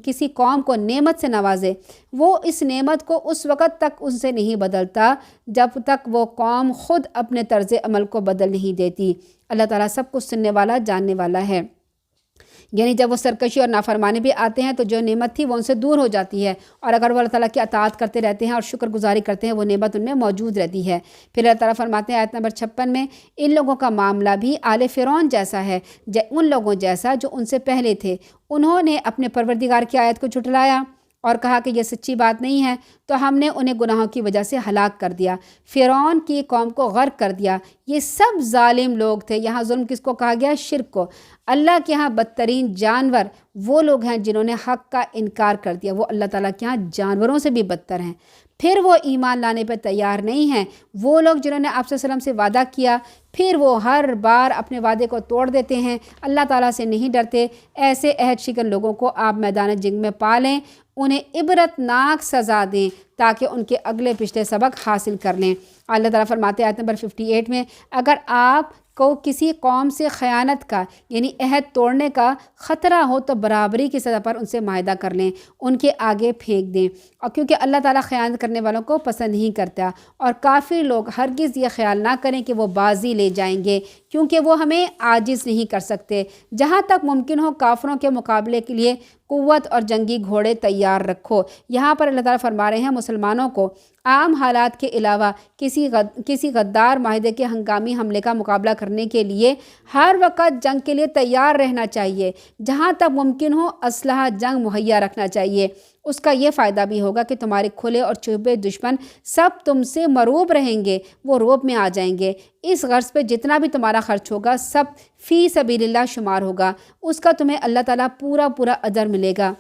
کسی قوم کو نعمت سے نوازے، وہ اس نعمت کو اس وقت تک ان سے نہیں بدلتا جب تک وہ قوم خود اپنے طرز عمل کو بدل نہیں دیتی۔ اللہ تعالیٰ سب کچھ سننے والا، جاننے والا ہے۔ یعنی جب وہ سرکشی اور نافرمانی بھی آتے ہیں تو جو نعمت تھی وہ ان سے دور ہو جاتی ہے، اور اگر وہ اللہ تعالیٰ کی اطاعت کرتے رہتے ہیں اور شکر گزاری کرتے ہیں وہ نعمت ان میں موجود رہتی ہے۔ پھر اللہ تعالیٰ فرماتے ہیں آیت نمبر 56 میں، ان لوگوں کا معاملہ بھی آل فرعون جیسا ہے، ان لوگوں جیسا جو ان سے پہلے تھے۔ انہوں نے اپنے پروردگار کی آیت کو جھٹلایا اور کہا کہ یہ سچی بات نہیں ہے، تو ہم نے انہیں گناہوں کی وجہ سے ہلاک کر دیا، فرعون کی قوم کو غرق کر دیا۔ یہ سب ظالم لوگ تھے۔ یہاں ظلم کس کو کہا گیا؟ شرک کو۔ اللہ کے ہاں بدترین جانور وہ لوگ ہیں جنہوں نے حق کا انکار کر دیا، وہ اللہ تعالیٰ کے ہاں جانوروں سے بھی بدتر ہیں۔ پھر وہ ایمان لانے پہ تیار نہیں ہیں، وہ لوگ جنہوں نے آپ صلی اللہ علیہ وسلم سے وعدہ کیا پھر وہ ہر بار اپنے وعدے کو توڑ دیتے ہیں، اللہ تعالیٰ سے نہیں ڈرتے۔ ایسے عہد شکن لوگوں کو آپ میدان جنگ میں پالیں، انہیں عبرتناک سزا دیں تاکہ ان کے اگلے پچھلے سبق حاصل کر لیں۔ اللہ تعالیٰ فرماتے ہیں آیت نمبر 58 میں، اگر آپ کو کسی قوم سے خیانت کا یعنی عہد توڑنے کا خطرہ ہو تو برابری کی سطح پر ان سے معاہدہ کر لیں، ان کے آگے پھینک دیں، اور کیونکہ اللہ تعالیٰ خیانت کرنے والوں کو پسند نہیں کرتا۔ اور کافر لوگ ہرگز یہ خیال نہ کریں کہ وہ بازی لے جائیں گے، کیونکہ وہ ہمیں عاجز نہیں کر سکتے۔ جہاں تک ممکن ہو کافروں کے مقابلے کے لیے قوت اور جنگی گھوڑے تیار رکھو۔ یہاں پر اللہ تعالیٰ فرما رہے ہیں مسلمانوں کو عام حالات کے علاوہ کسی غدار معاہدے کے ہنگامی حملے کا مقابلہ کرنے کے لیے ہر وقت جنگ کے لیے تیار رہنا چاہیے۔ جہاں تک ممکن ہو اسلحہ جنگ مہیا رکھنا چاہیے۔ اس کا یہ فائدہ بھی ہوگا کہ تمہارے کھلے اور چھپے دشمن سب تم سے مروب رہیں گے، وہ روب میں آ جائیں گے۔ اس غرض پہ جتنا بھی تمہارا خرچ ہوگا سب فی سبیل اللہ شمار ہوگا، اس کا تمہیں اللہ تعالیٰ پورا اجر ملے گا۔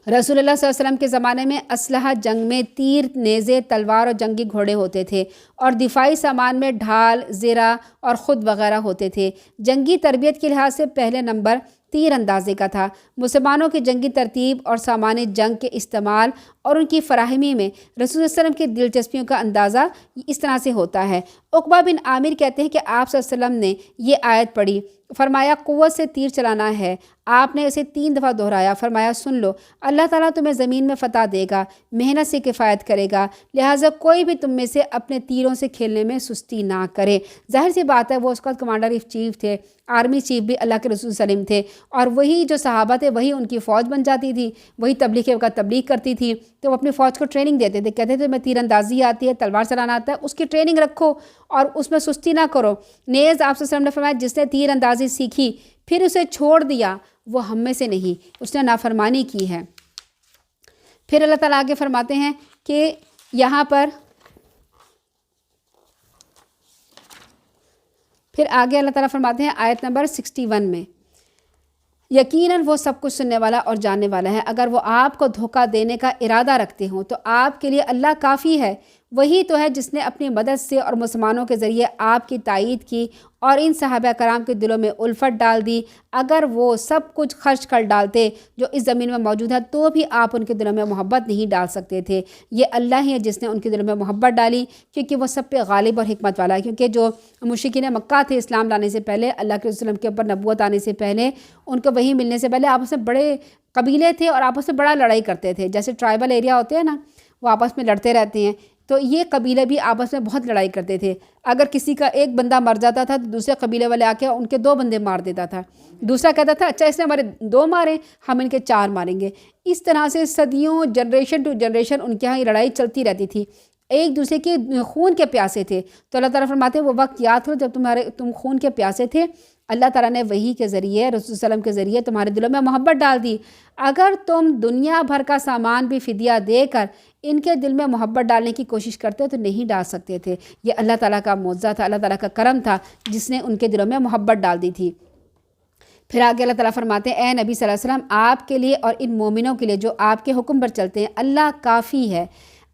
رسول اللہ صلی اللہ علیہ وسلم کے زمانے میں اسلحہ جنگ میں تیر، نیزے، تلوار اور جنگی گھوڑے ہوتے تھے، اور دفاعی سامان میں ڈھال، زرہ اور خود وغیرہ ہوتے تے۔ جنگی تربیت کے لحاظ سے پہلے نمبر تیر اندازے کا تھا۔ مسلمانوں کی جنگی ترتیب اور سامان جنگ کے استعمال اور ان کی فراہمی میں رسول صلی اللہ علیہ وسلم کی دلچسپیوں کا اندازہ اس طرح سے ہوتا ہے۔ عقبہ بن عامر کہتے ہیں کہ آپ صلی اللہ علیہ وسلم نے یہ آیت پڑھی، فرمایا قوت سے تیر چلانا ہے۔ آپ نے اسے 3 دفعہ دہرایا، فرمایا سن لو، اللہ تعالیٰ تمہیں زمین میں فتح دے گا، محنت سے کفایت کرے گا، لہٰذا کوئی بھی تم میں سے اپنے تیروں سے کھیلنے میں سستی نہ کرے۔ ظاہر سی بات ہے وہ اس کا کمانڈر ان چیف تھے، آرمی چیف بھی اللہ کے رسول صلی اللہ علیہ وسلم تھے، اور وہی جو صحابہ تھے وہی ان کی فوج بن جاتی تھی، وہی تبلیغ کے وقت تبلیغ کرتی تھی، تو وہ اپنی فوج کو ٹریننگ دیتے تھے، کہتے تھے میں تیر اندازی آتی ہے، تلوار چلانا آتا ہے، اس کی ٹریننگ رکھو اور اس میں سستی نہ کرو۔ نیز آپ صلی اللہ علیہ وسلم نے فرمایا جس نے تیر اندازی سیکھی پھر اسے چھوڑ دیا وہ ہم میں سے نہیں، اس نے نافرمانی کی ہے۔ پھر اللہ تعالیٰ آگے فرماتے ہیں کہ یہاں پر پھر آگے اللہ تعالیٰ فرماتے ہیں آیت نمبر 61 میں، یقیناً وہ سب کچھ سننے والا اور جاننے والا ہے۔ اگر وہ آپ کو دھوکہ دینے کا ارادہ رکھتے ہوں تو آپ کے لیے اللہ کافی ہے، وہی تو ہے جس نے اپنی مدد سے اور مسلمانوں کے ذریعے آپ کی تائید کی اور ان صحابہ کرام کے دلوں میں الفت ڈال دی۔ اگر وہ سب کچھ خرچ کر ڈالتے جو اس زمین میں موجود ہے تو بھی آپ ان کے دلوں میں محبت نہیں ڈال سکتے تھے۔ یہ اللہ ہی ہے جس نے ان کے دلوں میں محبت ڈالی، کیونکہ وہ سب پہ غالب اور حکمت والا ہے۔ کیونکہ جو مشرکین مکہ تھے اسلام لانے سے پہلے، اللہ کے وسلم کے اوپر نبوت آنے سے پہلے، ان کو وحی ملنے سے پہلے آپس میں بڑے قبیلے تھے اور آپس میں بڑا لڑائی کرتے تھے، جیسے ٹرائبل ایریا ہوتے ہیں نا، وہ آپس میں لڑتے رہتے ہیں۔ تو یہ قبیلے بھی آپس میں بہت لڑائی کرتے تھے. اگر کسی کا ایک بندہ مر جاتا تھا تو دوسرے قبیلے والے آ کے ان کے 2 بندے مار دیتا تھا. دوسرا کہتا تھا اچھا اس نے ہمارے 2 مارے، ہم ان کے 4 ماریں گے. اس طرح سے صدیوں جنریشن ٹو جنریشن ان کے یہاں یہ لڑائی چلتی رہتی تھی. ایک دوسرے کے خون کے پیاسے تھے. تو اللہ تعالیٰ فرماتے ہیں وہ وقت یاد کرو جب تم خون کے پیاسے تھے، اللہ تعالیٰ نے وحی کے ذریعے، رسول صلی اللہ علیہ وسلم کے ذریعے تمہارے دلوں میں محبت ڈال دی. اگر تم دنیا بھر کا سامان بھی فدیہ دے کر ان کے دل میں محبت ڈالنے کی کوشش کرتے تو نہیں ڈال سکتے تھے. یہ اللہ تعالیٰ کا معجزہ تھا، اللہ تعالیٰ کا کرم تھا جس نے ان کے دلوں میں محبت ڈال دی تھی. پھر آگے اللہ تعالیٰ فرماتے ہیں اے نبی صلی اللہ علیہ وسلم آپ کے لیے اور ان مومنوں کے لیے جو آپ کے حکم پر چلتے ہیں اللہ کافی ہے.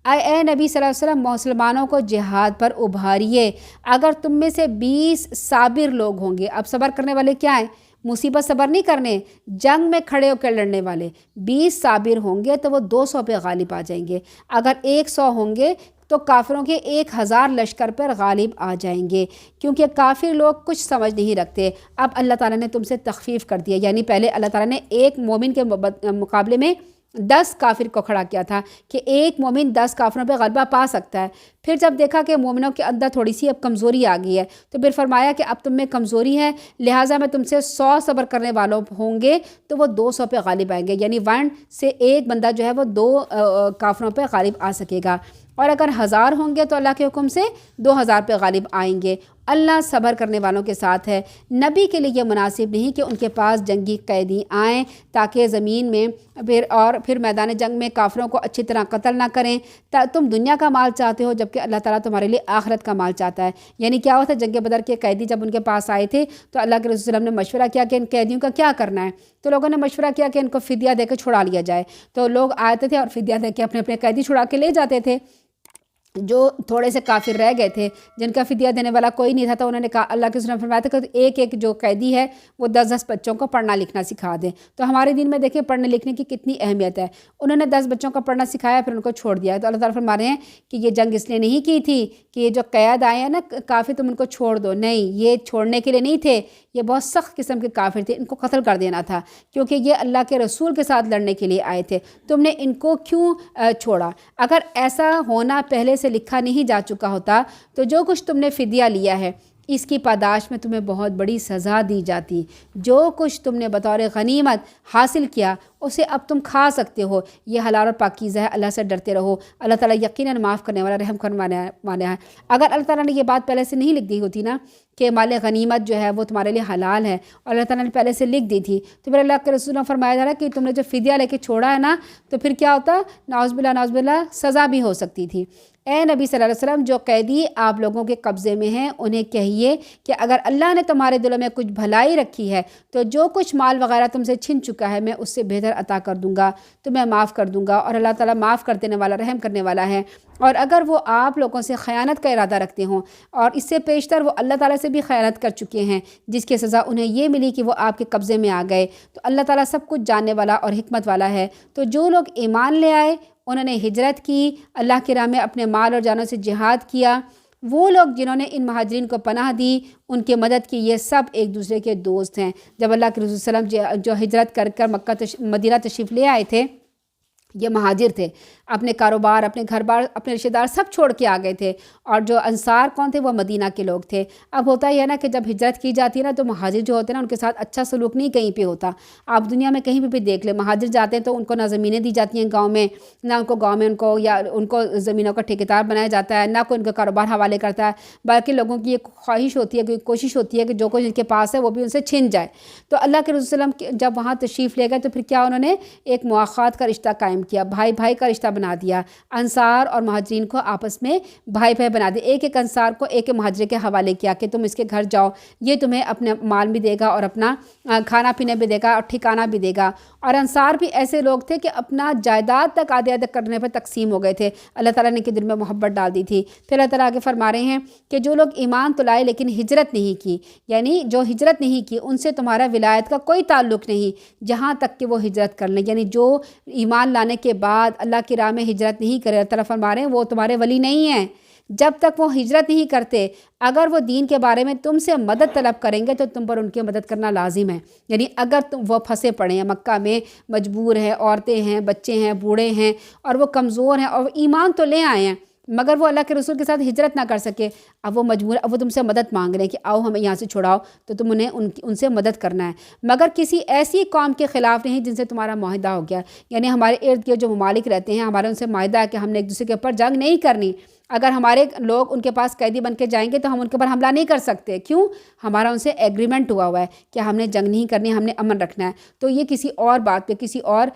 اے نبی صلی اللہ علیہ وسلم مسلمانوں کو جہاد پر ابھاریے. اگر تم میں سے 20 صابر لوگ ہوں گے. اب صبر کرنے والے کیا ہیں؟ مصیبت صبر نہیں کرنے، جنگ میں کھڑے ہو کے لڑنے والے. 20 صابر ہوں گے تو وہ 200 پہ غالب آ جائیں گے. اگر 100 ہوں گے تو کافروں کے 1000 لشکر پر غالب آ جائیں گے، کیونکہ کافر لوگ کچھ سمجھ نہیں رکھتے. اب اللہ تعالیٰ نے تم سے تخفیف کر دیا، یعنی پہلے اللہ تعالیٰ نے ایک مومن کے مقابلے میں 10 کافر کو کھڑا کیا تھا کہ ایک مومن 10 کافروں پہ غلبہ پا سکتا ہے. پھر جب دیکھا کہ مومنوں کے اندر تھوڑی سی اب کمزوری آ گئی ہے تو پھر فرمایا کہ اب تم میں کمزوری ہے، لہٰذا میں تم سے 100 صبر کرنے والوں ہوں گے تو وہ 200 پہ غالب آئیں گے. یعنی 1 سے ایک بندہ جو ہے وہ 2 کافروں پہ غالب آ سکے گا. اور اگر 1000 ہوں گے تو اللہ کے حکم سے 2000 پہ غالب آئیں گے. اللہ صبر کرنے والوں کے ساتھ ہے. نبی کے لیے یہ مناسب نہیں کہ ان کے پاس جنگی قیدی آئیں تاکہ زمین میں پھر میدان جنگ میں کافروں کو اچھی طرح قتل نہ کریں. تم دنیا کا مال چاہتے ہو جبکہ اللہ تعالیٰ تمہارے لیے آخرت کا مال چاہتا ہے. یعنی کیا ہوا تھا، جنگ بدر کے قیدی جب ان کے پاس آئے تھے تو اللہ کے رسول صلی اللہ علیہ وسلم نے مشورہ کیا کہ ان قیدیوں کا کیا کرنا ہے. تو لوگوں نے مشورہ کیا کہ ان کو فدیہ دے کے چھڑا لیا جائے. تو لوگ آتے تھے اور فدیہ دے کے اپنے اپنے قیدی چھڑا کے لے جاتے تھے. جو تھوڑے سے کافر رہ گئے تھے جن کا فدیہ دینے والا کوئی نہیں تھا تو انہوں نے کہا، اللہ کے رسول نے فرمایا تھا کہ ایک جو قیدی ہے وہ 10 بچوں کو پڑھنا لکھنا سکھا دیں. تو ہمارے دین میں دیکھیں پڑھنے لکھنے کی کتنی اہمیت ہے. انہوں نے 10 بچوں کو پڑھنا سکھایا پھر ان کو چھوڑ دیا. تو اللہ تعالیٰ فرما رہے ہیں کہ یہ جنگ اس لیے نہیں کی تھی کہ یہ جو قید آئے ہیں نا کافر تم ان کو چھوڑ دو، نہیں، یہ چھوڑنے کے لیے نہیں تھے. یہ بہت سخت قسم کے کافر تھے، ان کو قتل کر دینا تھا کیونکہ یہ اللہ کے رسول کے ساتھ لڑنے کے لیے آئے تھے. تم نے ان کو کیوں چھوڑا؟ اگر ایسا ہونا پہلے سے لکھا نہیں جا چکا ہوتا تو جو کچھ تم نے فدیہ لیا ہے اس کی پاداش میں تمہیں بہت بڑی سزا دی جاتی. جو کچھ تم نے بطور غنیمت حاصل کیا اسے اب تم کھا سکتے ہو. یہ حلال اور پاکیزہ ہے، اللہ سے ڈرتے رہو. اللہ تعالیٰ یقیناً معاف کرنے والا، رحم کرنے والا ہے. اگر اللہ تعالیٰ نے یہ بات پہلے سے نہیں لکھ دی ہوتی نا کہ مال غنیمت جو ہے وہ تمہارے لیے حلال ہے اور اللہ تعالیٰ نے پہلے سے لکھ دی تھی تو پھر اللہ کے رسول نے فرمایا جا رہا کہ تم نے جو فدیہ لے کے چھوڑا ہے نا تو پھر کیا ہوتا، نعوذ باللہ سزا بھی ہو سکتی تھی. اے نبی صلی اللہ علیہ وسلم جو قیدی آپ لوگوں کے قبضے میں ہیں انہیں کہیے کہ اگر اللہ نے تمہارے دلوں میں کچھ بھلائی رکھی ہے تو جو کچھ مال وغیرہ تم سے چھن چکا ہے میں اس سے بہتر عطا کر دوں گا، تمہیں معاف کر دوں گا. اور اللہ تعالیٰ معاف کر دینے والا، رحم کرنے والا ہے. اور اگر وہ آپ لوگوں سے خیانت کا ارادہ رکھتے ہوں اور اس سے پیشتر وہ اللہ تعالیٰ سے بھی خیانت کر چکے ہیں جس کی سزا انہیں یہ ملی کہ وہ آپ کے قبضے میں آ گئے، تو اللہ تعالیٰ سب کچھ جاننے والا اور حکمت والا ہے. تو جو لوگ ایمان لے آئے، انہوں نے ہجرت کی، اللہ کی راہ میں اپنے مال اور جانوں سے جہاد کیا، وہ لوگ جنہوں نے ان مہاجرین کو پناہ دی، ان کی مدد کی، یہ سب ایک دوسرے کے دوست ہیں. جب اللہ کے رسول صلی اللہ علیہ وسلم جو ہجرت کر مدینہ تشریف لے آئے تھے، یہ مہاجر تھے، اپنے کاروبار، اپنے گھر بار، اپنے رشتہ دار سب چھوڑ کے آ گئے تھے. اور جو انصار کون تھے؟ وہ مدینہ کے لوگ تھے. اب ہوتا یہ ہے نا کہ جب ہجرت کی جاتی ہے نا تو مہاجر جو ہوتے ہیں نا ان کے ساتھ اچھا سلوک نہیں کہیں پہ ہوتا. آپ دنیا میں کہیں بھی دیکھ لیں، مہاجر جاتے ہیں تو ان کو نہ زمینیں دی جاتی ہیں گاؤں میں، نہ ان کو گاؤں میں ان کو زمینوں کا ٹھیکیدار بنایا جاتا ہے، نہ کوئی ان کا کاروبار حوالے کرتا ہے، بلکہ لوگوں کی یہ خواہش ہوتی ہے، کوشش ہوتی ہے کہ جو کچھ ان کے پاس ہے وہ بھی ان سے چھن جائے. تو اللہ کے رسول صلی اللہ علیہ وسلم جب وہاں تشریف لے گئے تو پھر کیا انہوں نے ایک مواخات کا رشتہ قائم کیا، بھائی بھائی کا رشتہ بنا دیا. انصار اور مہاجرین کو آپس میں بھائی بھائی بنا دے. ایک انصار کو ایک مہاجر کے حوالے کیا کہ تم اس کے گھر جاؤ، یہ تمہیں اپنے مال بھی دے گا اور اپنا کھانا پینے بھی دے گا اور ٹھکانہ بھی دے گا. اور انصار بھی ایسے لوگ تھے کہ اپنا جائیداد تک آدھے آدھے کرنے پر تقسیم ہو گئے تھے. اللہ تعالیٰ نے کے دل میں محبت ڈال دی تھی. پھر اللہ تعالیٰ آگے فرما رہے ہیں کہ جو لوگ ایمان تو لائے لیکن ہجرت نہیں کی، یعنی جو ہجرت نہیں کی ان سے تمہارا ولایت کا کوئی تعلق نہیں جہاں تک کہ وہ ہجرت کر لیں. یعنی جو ایمان لانے کے بعد اللہ کی راہ میں ہجرت نہیں کرے، اللہ تعالیٰ فرما رہے ہیں وہ تمہارے ولی نہیں ہیں جب تک وہ ہجرت نہیں کرتے. اگر وہ دین کے بارے میں تم سے مدد طلب کریں گے تو تم پر ان کی مدد کرنا لازم ہے. یعنی اگر وہ پھنسے پڑے ہیں مکہ میں، مجبور ہیں، عورتیں ہیں، بچے ہیں، بوڑھے ہیں اور وہ کمزور ہیں اور ایمان تو لے آئے ہیں مگر وہ اللہ کے رسول کے ساتھ ہجرت نہ کر سکے، اب وہ مجبور، اب وہ تم سے مدد مانگ رہے ہیں کہ آؤ ہمیں یہاں سے چھڑاؤ، تو تم انہیں ان سے مدد کرنا ہے، مگر کسی ایسی قوم کے خلاف نہیں جن سے تمہارا معاہدہ ہو گیا، یعنی ہمارے ارد گرد جو ممالک رہتے ہیں ہمارا ان سے معاہدہ ہے کہ ہم نے ایک دوسرے کے اوپر جنگ نہیں کرنی، اگر ہمارے لوگ ان کے پاس قیدی بن کے جائیں گے تو ہم ان کے اوپر حملہ نہیں کر سکتے، کیوں؟ ہمارا ان سے ایگریمنٹ ہوا ہے کہ ہم نے جنگ نہیں کرنی، ہم نے امن رکھنا ہے، تو یہ کسی اور بات پہ کسی اور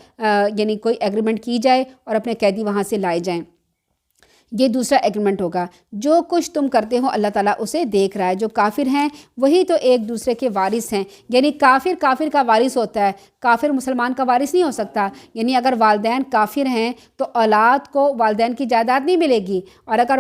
یعنی کوئی ایگریمنٹ کی جائے اور اپنے قیدی وہاں سے لائے جائیں، یہ دوسرا ایگریمنٹ ہوگا۔ جو کچھ تم کرتے ہو اللہ تعالیٰ اسے دیکھ رہا ہے، جو کافر ہیں وہی تو ایک دوسرے کے وارث ہیں، یعنی کافر کا وارث ہوتا ہے، کافر مسلمان کا وارث نہیں ہو سکتا، یعنی اگر والدین کافر ہیں تو اولاد کو والدین کی جائیداد نہیں ملے گی، اور اگر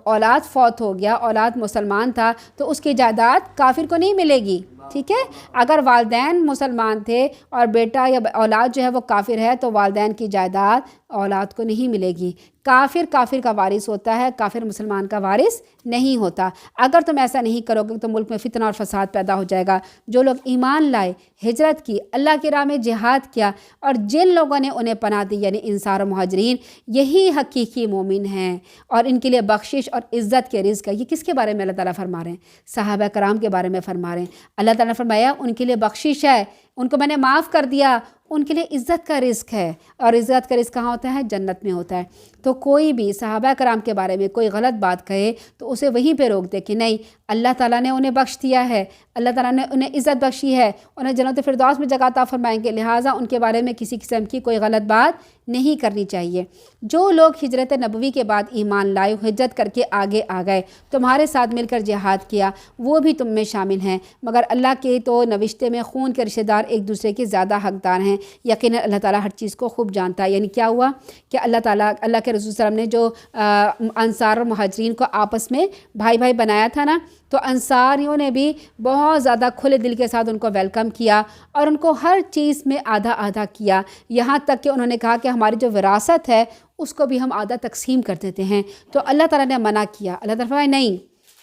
اولاد فوت ہو گیا، اولاد مسلمان تھا تو اس کی جائیداد کافر کو نہیں ملے گی، ٹھیک ہے؟ اگر والدین مسلمان تھے اور بیٹا یا اولاد جو ہے وہ کافر ہے تو والدین کی جائیداد اولاد کو نہیں ملے گی۔ کافر کا وارث ہوتا ہے، کافر مسلمان کا وارث نہیں ہوتا۔ اگر تم ایسا نہیں کرو گے تو ملک میں فتنہ اور فساد پیدا ہو جائے گا۔ جو لوگ ایمان لائے، ہجرت کی، اللہ کی راہ میں جہاد کیا، اور جن لوگوں نے انہیں پناہ دی یعنی انصار و مہاجرین، یہی حقیقی مومن ہیں، اور ان کے لیے بخشش اور عزت کے رزق ہے۔ یہ کس کے بارے میں اللہ تعالیٰ فرما رہے ہیں؟ صحابہ کرام کے بارے میں فرما رہے ہیں۔ اللہ تعالیٰ نے فرمایا ان کے لیے بخشش ہے، ان کو میں نے معاف کر دیا، ان کے لیے عزت کا رزق ہے، اور عزت کا رزق کہاں ہوتا ہے؟ جنت میں ہوتا ہے۔ تو کوئی بھی صحابہ کرام کے بارے میں کوئی غلط بات کہے تو اسے وہیں پہ روک دے کہ نہیں، اللہ تعالیٰ نے انہیں بخش دیا ہے، اللہ تعالیٰ نے انہیں عزت بخشی ہے، انہیں جنت فردوس میں جگہ عطا فرمائیں گے، لہٰذا ان کے بارے میں کسی قسم کی کوئی غلط بات نہیں کرنی چاہیے۔ جو لوگ ہجرت نبوی کے بعد ایمان لائے، ہجرت کر کے آگے آ گئے، تمہارے ساتھ مل کر جہاد کیا، وہ بھی تم میں شامل ہیں، مگر اللہ کے تو نوشتے میں خون کے رشتہ دار ایک دوسرے کے زیادہ حقدار ہیں، یقیناً اللہ تعالیٰ ہر چیز کو خوب جانتا ہے۔ یعنی کیا ہوا کہ اللہ تعالیٰ، اللہ کے رسول صلی اللہ علیہ وسلم نے جو انصار اور مہاجرین کو آپس میں بھائی بھائی بنایا تھا نا، تو انصاریوں نے بھی بہت زیادہ کھلے دل کے ساتھ ان کو ویلکم کیا، اور ان کو ہر چیز میں آدھا آدھا کیا، یہاں تک کہ انہوں نے کہا کہ ہماری جو وراثت ہے اس کو بھی ہم آدھا تقسیم کر دیتے ہیں۔ تو اللہ تعالیٰ نے منع کیا، اللہ تعالیٰ فرمایا نہیں،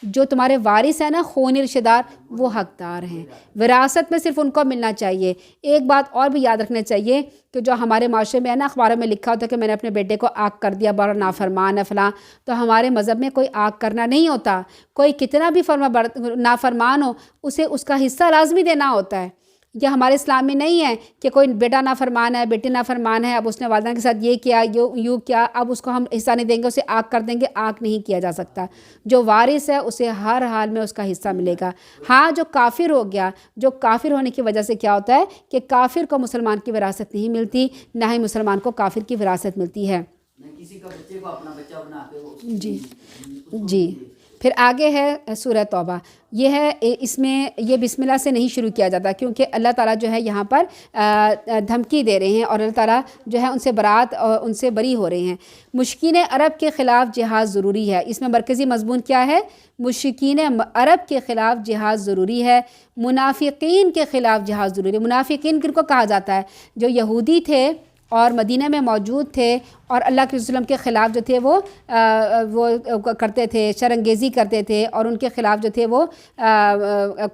جو تمہارے وارث ہیں نا، خونی رشتہ دار، وہ حقدار ہیں، وراثت میں صرف ان کو ملنا چاہیے۔ ایک بات اور بھی یاد رکھنا چاہیے کہ جو ہمارے معاشرے میں ہے نا، اخباروں میں لکھا ہوتا ہے کہ میں نے اپنے بیٹے کو آگ کر دیا، بڑا نافرمان ہے فلاں، تو ہمارے مذہب میں کوئی آگ کرنا نہیں ہوتا، کوئی کتنا بھی نافرمان ہو اسے اس کا حصہ لازمی دینا ہوتا ہے۔ یہ ہمارے اسلام میں نہیں ہے کہ کوئی بیٹا نافرمان ہے، بیٹی نافرمان ہے، اب اس نے والدین کے ساتھ یہ کیا، یوں کیا، اب اس کو ہم حصہ نہیں دیں گے، اسے آگ کر دیں گے، آگ نہیں کیا جا سکتا۔ جو وارث ہے اسے ہر حال میں اس کا حصہ ملے گا۔ ہاں، جو کافر ہو گیا، جو کافر ہونے کی وجہ سے کیا ہوتا ہے کہ کافر کو مسلمان کی وراثت نہیں ملتی، نہ ہی مسلمان کو کافر کی وراثت ملتی ہے۔ کسی کا بچے کو اپنا بچہ بنا کے جی پھر آگے ہے سورہ توبہ، یہ ہے، اس میں یہ بسم اللہ سے نہیں شروع کیا جاتا، کیونکہ اللہ تعالیٰ جو ہے یہاں پر دھمکی دے رہے ہیں، اور اللہ تعالیٰ جو ہے ان سے برات اور ان سے بری ہو رہے ہیں۔ مشرکین عرب کے خلاف جہاد ضروری ہے، اس میں مرکزی مضمون کیا ہے؟ مشرکین عرب کے خلاف جہاد ضروری ہے، منافقین کے خلاف جہاد ضروری ہے۔ منافقین کن کو کہا جاتا ہے؟ جو یہودی تھے اور مدینہ میں موجود تھے اور اللہ کے وسلم کے خلاف جو تھے وہ کرتے تھے، شرانگیزی کرتے تھے، اور ان کے خلاف جو تھے وہ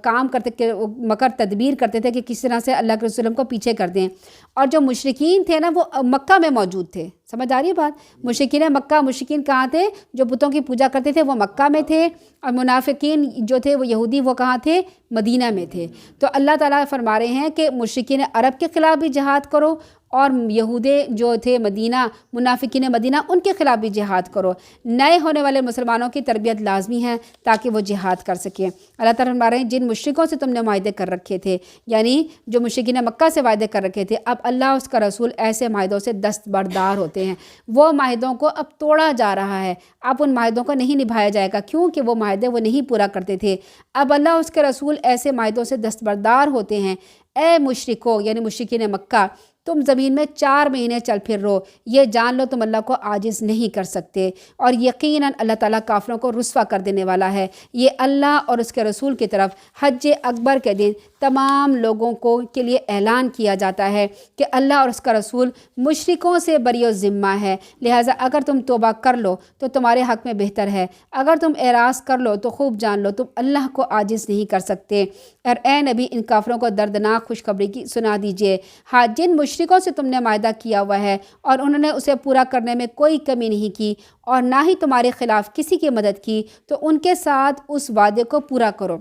کام کرتے، مکر تدبیر کرتے تھے کہ کس طرح سے اللہ کے وسلم کو پیچھے کر دیں۔ اور جو مشرکین تھے نا وہ مکہ میں موجود تھے، سمجھ آ رہی ہے بات؟ مشرکین مکہ، مشرکین کہاں تھے؟ جو بتوں کی پوجا کرتے تھے وہ مکہ میں تھے، اور منافقین جو تھے وہ یہودی، وہ کہاں تھے؟ مدینہ میں تھے۔ تو اللہ تعالیٰ فرما رہے ہیں کہ مشرکین عرب کے خلاف بھی جہاد کرو، اور یہودے جو تھے مدینہ، منافقین مدینہ، ان کے خلاف بھی جہاد کرو۔ نئے ہونے والے مسلمانوں کی تربیت لازمی ہے تاکہ وہ جہاد کر سکیں۔ اللہ تعالیٰ فرما رہے ہیں جن مشرکوں سے تم نے معاہدے کر رکھے تھے، یعنی جو مشرکین مکہ سے وعدے کر رکھے تھے، اب اللہ اس کا رسول ایسے معاہدوں سے دستبردار ہوتے ہیں۔ وہ معاہدوں کو اب توڑا جا رہا ہے، اب ان معاہدوں کو نہیں نبھایا جائے گا، کیونکہ وہ معاہدے وہ نہیں پورا کرتے تھے۔ اب اللہ اس کے رسول ایسے معاہدوں سے دستبردار ہوتے ہیں۔ اے مشرکو، یعنی مشرکین مکہ، تم زمین میں 4 مہینے چل پھر رہو، یہ جان لو تم اللہ کو عاجز نہیں کر سکتے، اور یقیناً اللہ تعالیٰ کافروں کو رسوا کر دینے والا ہے۔ یہ اللہ اور اس کے رسول کی طرف حج اکبر کے دن تمام لوگوں کو کے لیے اعلان کیا جاتا ہے کہ اللہ اور اس کا رسول مشرکوں سے بری و ذمہ ہے، لہٰذا اگر تم توبہ کر لو تو تمہارے حق میں بہتر ہے، اگر تم اعراض کر لو تو خوب جان لو تم اللہ کو عاجز نہیں کر سکتے۔ اور اے نبی ان کافروں کو دردناک خوشخبری کی سنا دیجئے، ہاں جن مشرکوں سے تم نے معاہدہ کیا ہوا ہے اور انہوں نے اسے پورا کرنے میں کوئی کمی نہیں کی اور نہ ہی تمہارے خلاف کسی کی مدد کی، تو ان کے ساتھ اس وعدے کو پورا کرو،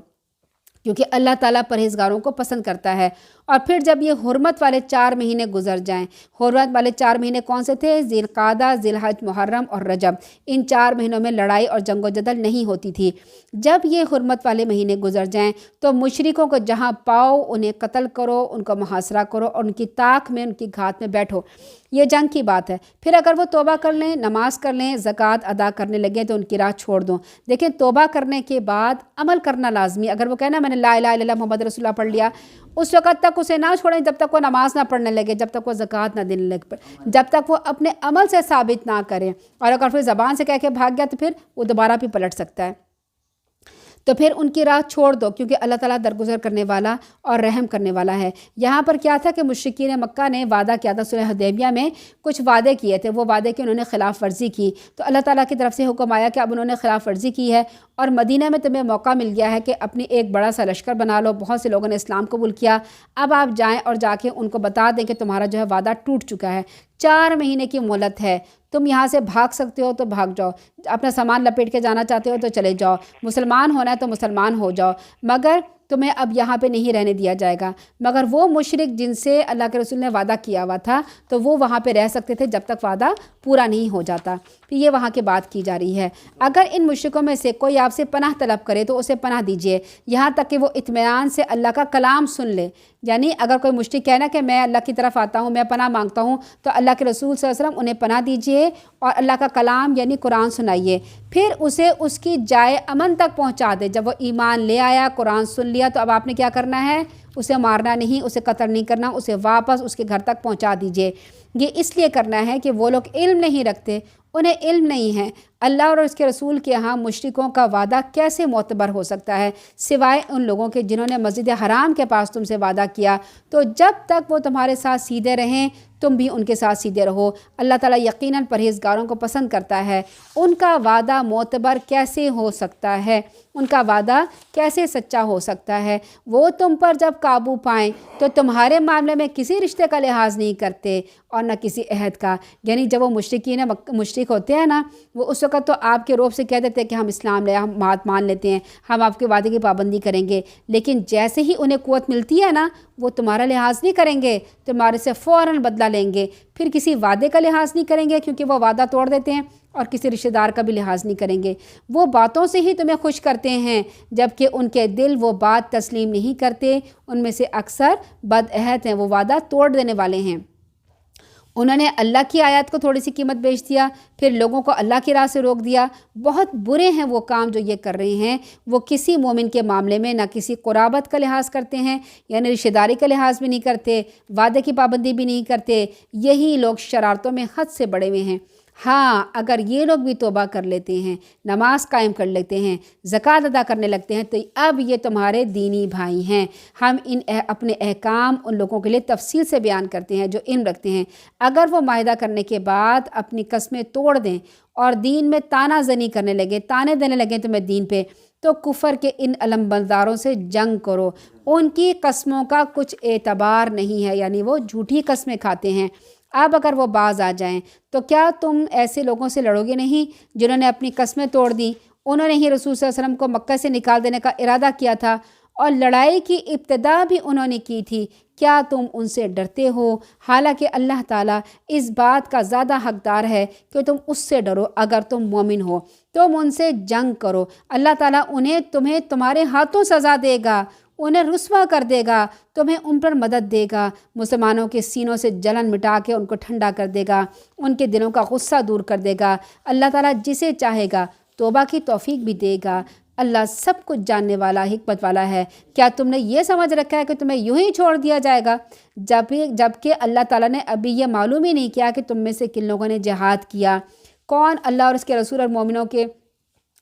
کیونکہ اللہ تعالیٰ پرہیزگاروں کو پسند کرتا ہے۔ اور پھر جب یہ حرمت والے 4 مہینے گزر جائیں، حرمت والے 4 مہینے کون سے تھے؟ ذی القعدہ، ذی الحج، محرم اور رجب۔ ان 4 مہینوں میں لڑائی اور جنگ و جدل نہیں ہوتی تھی۔ جب یہ حرمت والے مہینے گزر جائیں تو مشرکوں کو جہاں پاؤ انہیں قتل کرو، ان کو محاصرہ کرو اور ان کی طاق میں، ان کی گھات میں بیٹھو۔ یہ جنگ کی بات ہے۔ پھر اگر وہ توبہ کر لیں، نماز کر لیں، زکوٰۃ ادا کرنے لگیں تو ان کی راہ چھوڑ دو۔ دیکھیں توبہ کرنے کے بعد عمل کرنا لازمی۔ اگر وہ کہنا میں نے لا الہ الا اللہ محمد رسول اللہ پڑھ لیا، اس وقت تک اسے نہ چھوڑیں جب تک وہ نماز نہ پڑھنے لگے، جب تک وہ زکوٰۃ نہ دینے لگے، جب تک وہ اپنے عمل سے ثابت نہ کریں۔ اور اگر پھر زبان سے کہہ کے بھاگ گیا تو پھر وہ دوبارہ بھی پلٹ سکتا ہے۔ تو پھر ان کی راہ چھوڑ دو، کیونکہ اللہ تعالیٰ درگزر کرنے والا اور رحم کرنے والا ہے۔ یہاں پر کیا تھا کہ مشرکین مکہ نے وعدہ کیا تھا، صلح حدیبیہ میں کچھ وعدے کیے تھے، وہ وعدے کی انہوں نے خلاف ورزی کی، تو اللہ تعالیٰ کی طرف سے حکم آیا کہ اب انہوں نے خلاف ورزی کی ہے اور مدینہ میں تمہیں موقع مل گیا ہے کہ اپنی ایک بڑا سا لشکر بنا لو، بہت سے لوگوں نے اسلام قبول کیا، اب آپ جائیں اور جا کے ان کو بتا دیں کہ تمہارا جو ہے وعدہ ٹوٹ چکا ہے، 4 مہینے کی مہلت ہے، تم یہاں سے بھاگ سکتے ہو تو بھاگ جاؤ، اپنا سامان لپیٹ کے جانا چاہتے ہو تو چلے جاؤ، مسلمان ہونا ہے تو مسلمان ہو جاؤ، مگر تمہیں اب یہاں پہ نہیں رہنے دیا جائے گا۔ مگر وہ مشرک جن سے اللہ کے رسول نے وعدہ کیا ہوا تھا تو وہ وہاں پہ رہ سکتے تھے جب تک وعدہ پورا نہیں ہو جاتا۔ پھر یہ وہاں کی بات کی جا رہی ہے، اگر ان مشرکوں میں سے کوئی آپ سے پناہ طلب کرے تو اسے پناہ دیجیے یہاں تک کہ وہ اطمینان سے اللہ کا کلام سن لے۔ یعنی اگر کوئی مشرک کہنا کہ میں اللہ کی طرف آتا ہوں، میں پناہ مانگتا ہوں، تو اللہ کے رسول صلی اللہ علیہ وسلم انہیں پناہ دیجیے اور اللہ کا کلام یعنی قرآن سنائیے، پھر اسے اس کی جائے امن تک پہنچا دے۔ جب وہ ایمان لے آیا، قرآن سن لیا، تو اب آپ نے کیا کرنا ہے؟ اسے مارنا نہیں، اسے قتل نہیں کرنا، اسے واپس اس کے گھر تک پہنچا دیجیے۔ یہ اس لیے کرنا ہے کہ وہ لوگ علم نہیں رکھتے، انہیں علم نہیں ہے اللہ اور اس کے رسول کے ہاں مشرکوں کا وعدہ کیسے معتبر ہو سکتا ہے سوائے ان لوگوں کے جنہوں نے مسجد حرام کے پاس تم سے وعدہ کیا۔ تو جب تک وہ تمہارے ساتھ سیدھے رہیں تم بھی ان کے ساتھ سیدھے رہو۔ اللہ تعالیٰ یقیناً پرہیزگاروں کو پسند کرتا ہے۔ ان کا وعدہ معتبر کیسے ہو سکتا ہے؟ ان کا وعدہ کیسے سچا ہو سکتا ہے؟ وہ تم پر جب قابو پائیں تو تمہارے معاملے میں کسی رشتے کا لحاظ نہیں کرتے اور نہ کسی عہد کا۔ یعنی جب وہ مشرک ہوتے ہیں نا، وہ اس وقت تو آپ کے روب سے کہہ دیتے ہیں کہ ہم اسلام لے، ہم بات مان لیتے ہیں، ہم آپ کے وعدے کی پابندی کریں گے، لیکن جیسے ہی انہیں قوت ملتی ہے نا، وہ تمہارا لحاظ نہیں کریں گے، تمہارے سے فوراً بدلہ لیں گے، پھر کسی وعدے کا لحاظ نہیں کریں گے کیونکہ وہ وعدہ توڑ دیتے ہیں، اور کسی رشتہ دار کا بھی لحاظ نہیں کریں گے۔ وہ باتوں سے ہی تمہیں خوش کرتے ہیں جبکہ ان کے دل وہ بات تسلیم نہیں کرتے، ان میں سے اکثر بدعہد ہیں، وہ وعدہ توڑ دینے والے ہیں۔ انہوں نے اللہ کی آیات کو تھوڑی سی قیمت بیچ دیا، پھر لوگوں کو اللہ کی راہ سے روک دیا۔ بہت برے ہیں وہ کام جو یہ کر رہے ہیں۔ وہ کسی مومن کے معاملے میں نہ کسی قرابت کا لحاظ کرتے ہیں، یعنی رشتہ داری کا لحاظ بھی نہیں کرتے، وعدے کی پابندی بھی نہیں کرتے۔ یہی لوگ شرارتوں میں حد سے بڑے ہوئے ہیں۔ ہاں اگر یہ لوگ بھی توبہ کر لیتے ہیں، نماز قائم کر لیتے ہیں، زکوٰۃ ادا کرنے لگتے ہیں، تو اب یہ تمہارے دینی بھائی ہیں۔ ہم اپنے احکام ان لوگوں کے لیے تفصیل سے بیان کرتے ہیں جو علم رکھتے ہیں۔ اگر وہ معاہدہ کرنے کے بعد اپنی قسمیں توڑ دیں اور دین میں تانا زنی کرنے لگے، تانے دینے لگیں تمہیں دین پہ، تو کفر کے ان علمبرداروں سے جنگ کرو۔ ان کی قسموں کا کچھ اعتبار نہیں ہے، یعنی وہ جھوٹی قسمیں کھاتے ہیں۔ اب اگر وہ باز آ جائیں تو کیا تم ایسے لوگوں سے لڑو گے نہیں جنہوں نے اپنی قسمیں توڑ دیں؟ انہوں نے ہی رسول صلی اللہ علیہ وسلم کو مکہ سے نکال دینے کا ارادہ کیا تھا اور لڑائی کی ابتدا بھی انہوں نے کی تھی۔ کیا تم ان سے ڈرتے ہو؟ حالانکہ اللہ تعالیٰ اس بات کا زیادہ حقدار ہے کہ تم اس سے ڈرو۔ اگر تم مومن ہو تم ان سے جنگ کرو، اللہ تعالیٰ تمہیں تمہارے ہاتھوں سزا دے گا، انہیں رسوا کر دے گا، تمہیں ان پر مدد دے گا، مسلمانوں کے سینوں سے جلن مٹا کے ان کو ٹھنڈا کر دے گا، ان کے دلوں کا غصہ دور کر دے گا۔ اللہ تعالیٰ جسے چاہے گا توبہ کی توفیق بھی دے گا۔ اللہ سب کچھ جاننے والا، حکمت والا ہے۔ کیا تم نے یہ سمجھ رکھا ہے کہ تمہیں یوں ہی چھوڑ دیا جائے گا، جبکہ اللہ تعالیٰ نے ابھی یہ معلوم ہی نہیں کیا کہ تم میں سے کن لوگوں نے جہاد کیا؟ کون اللہ اور اس کے رسول اور مومنوں کے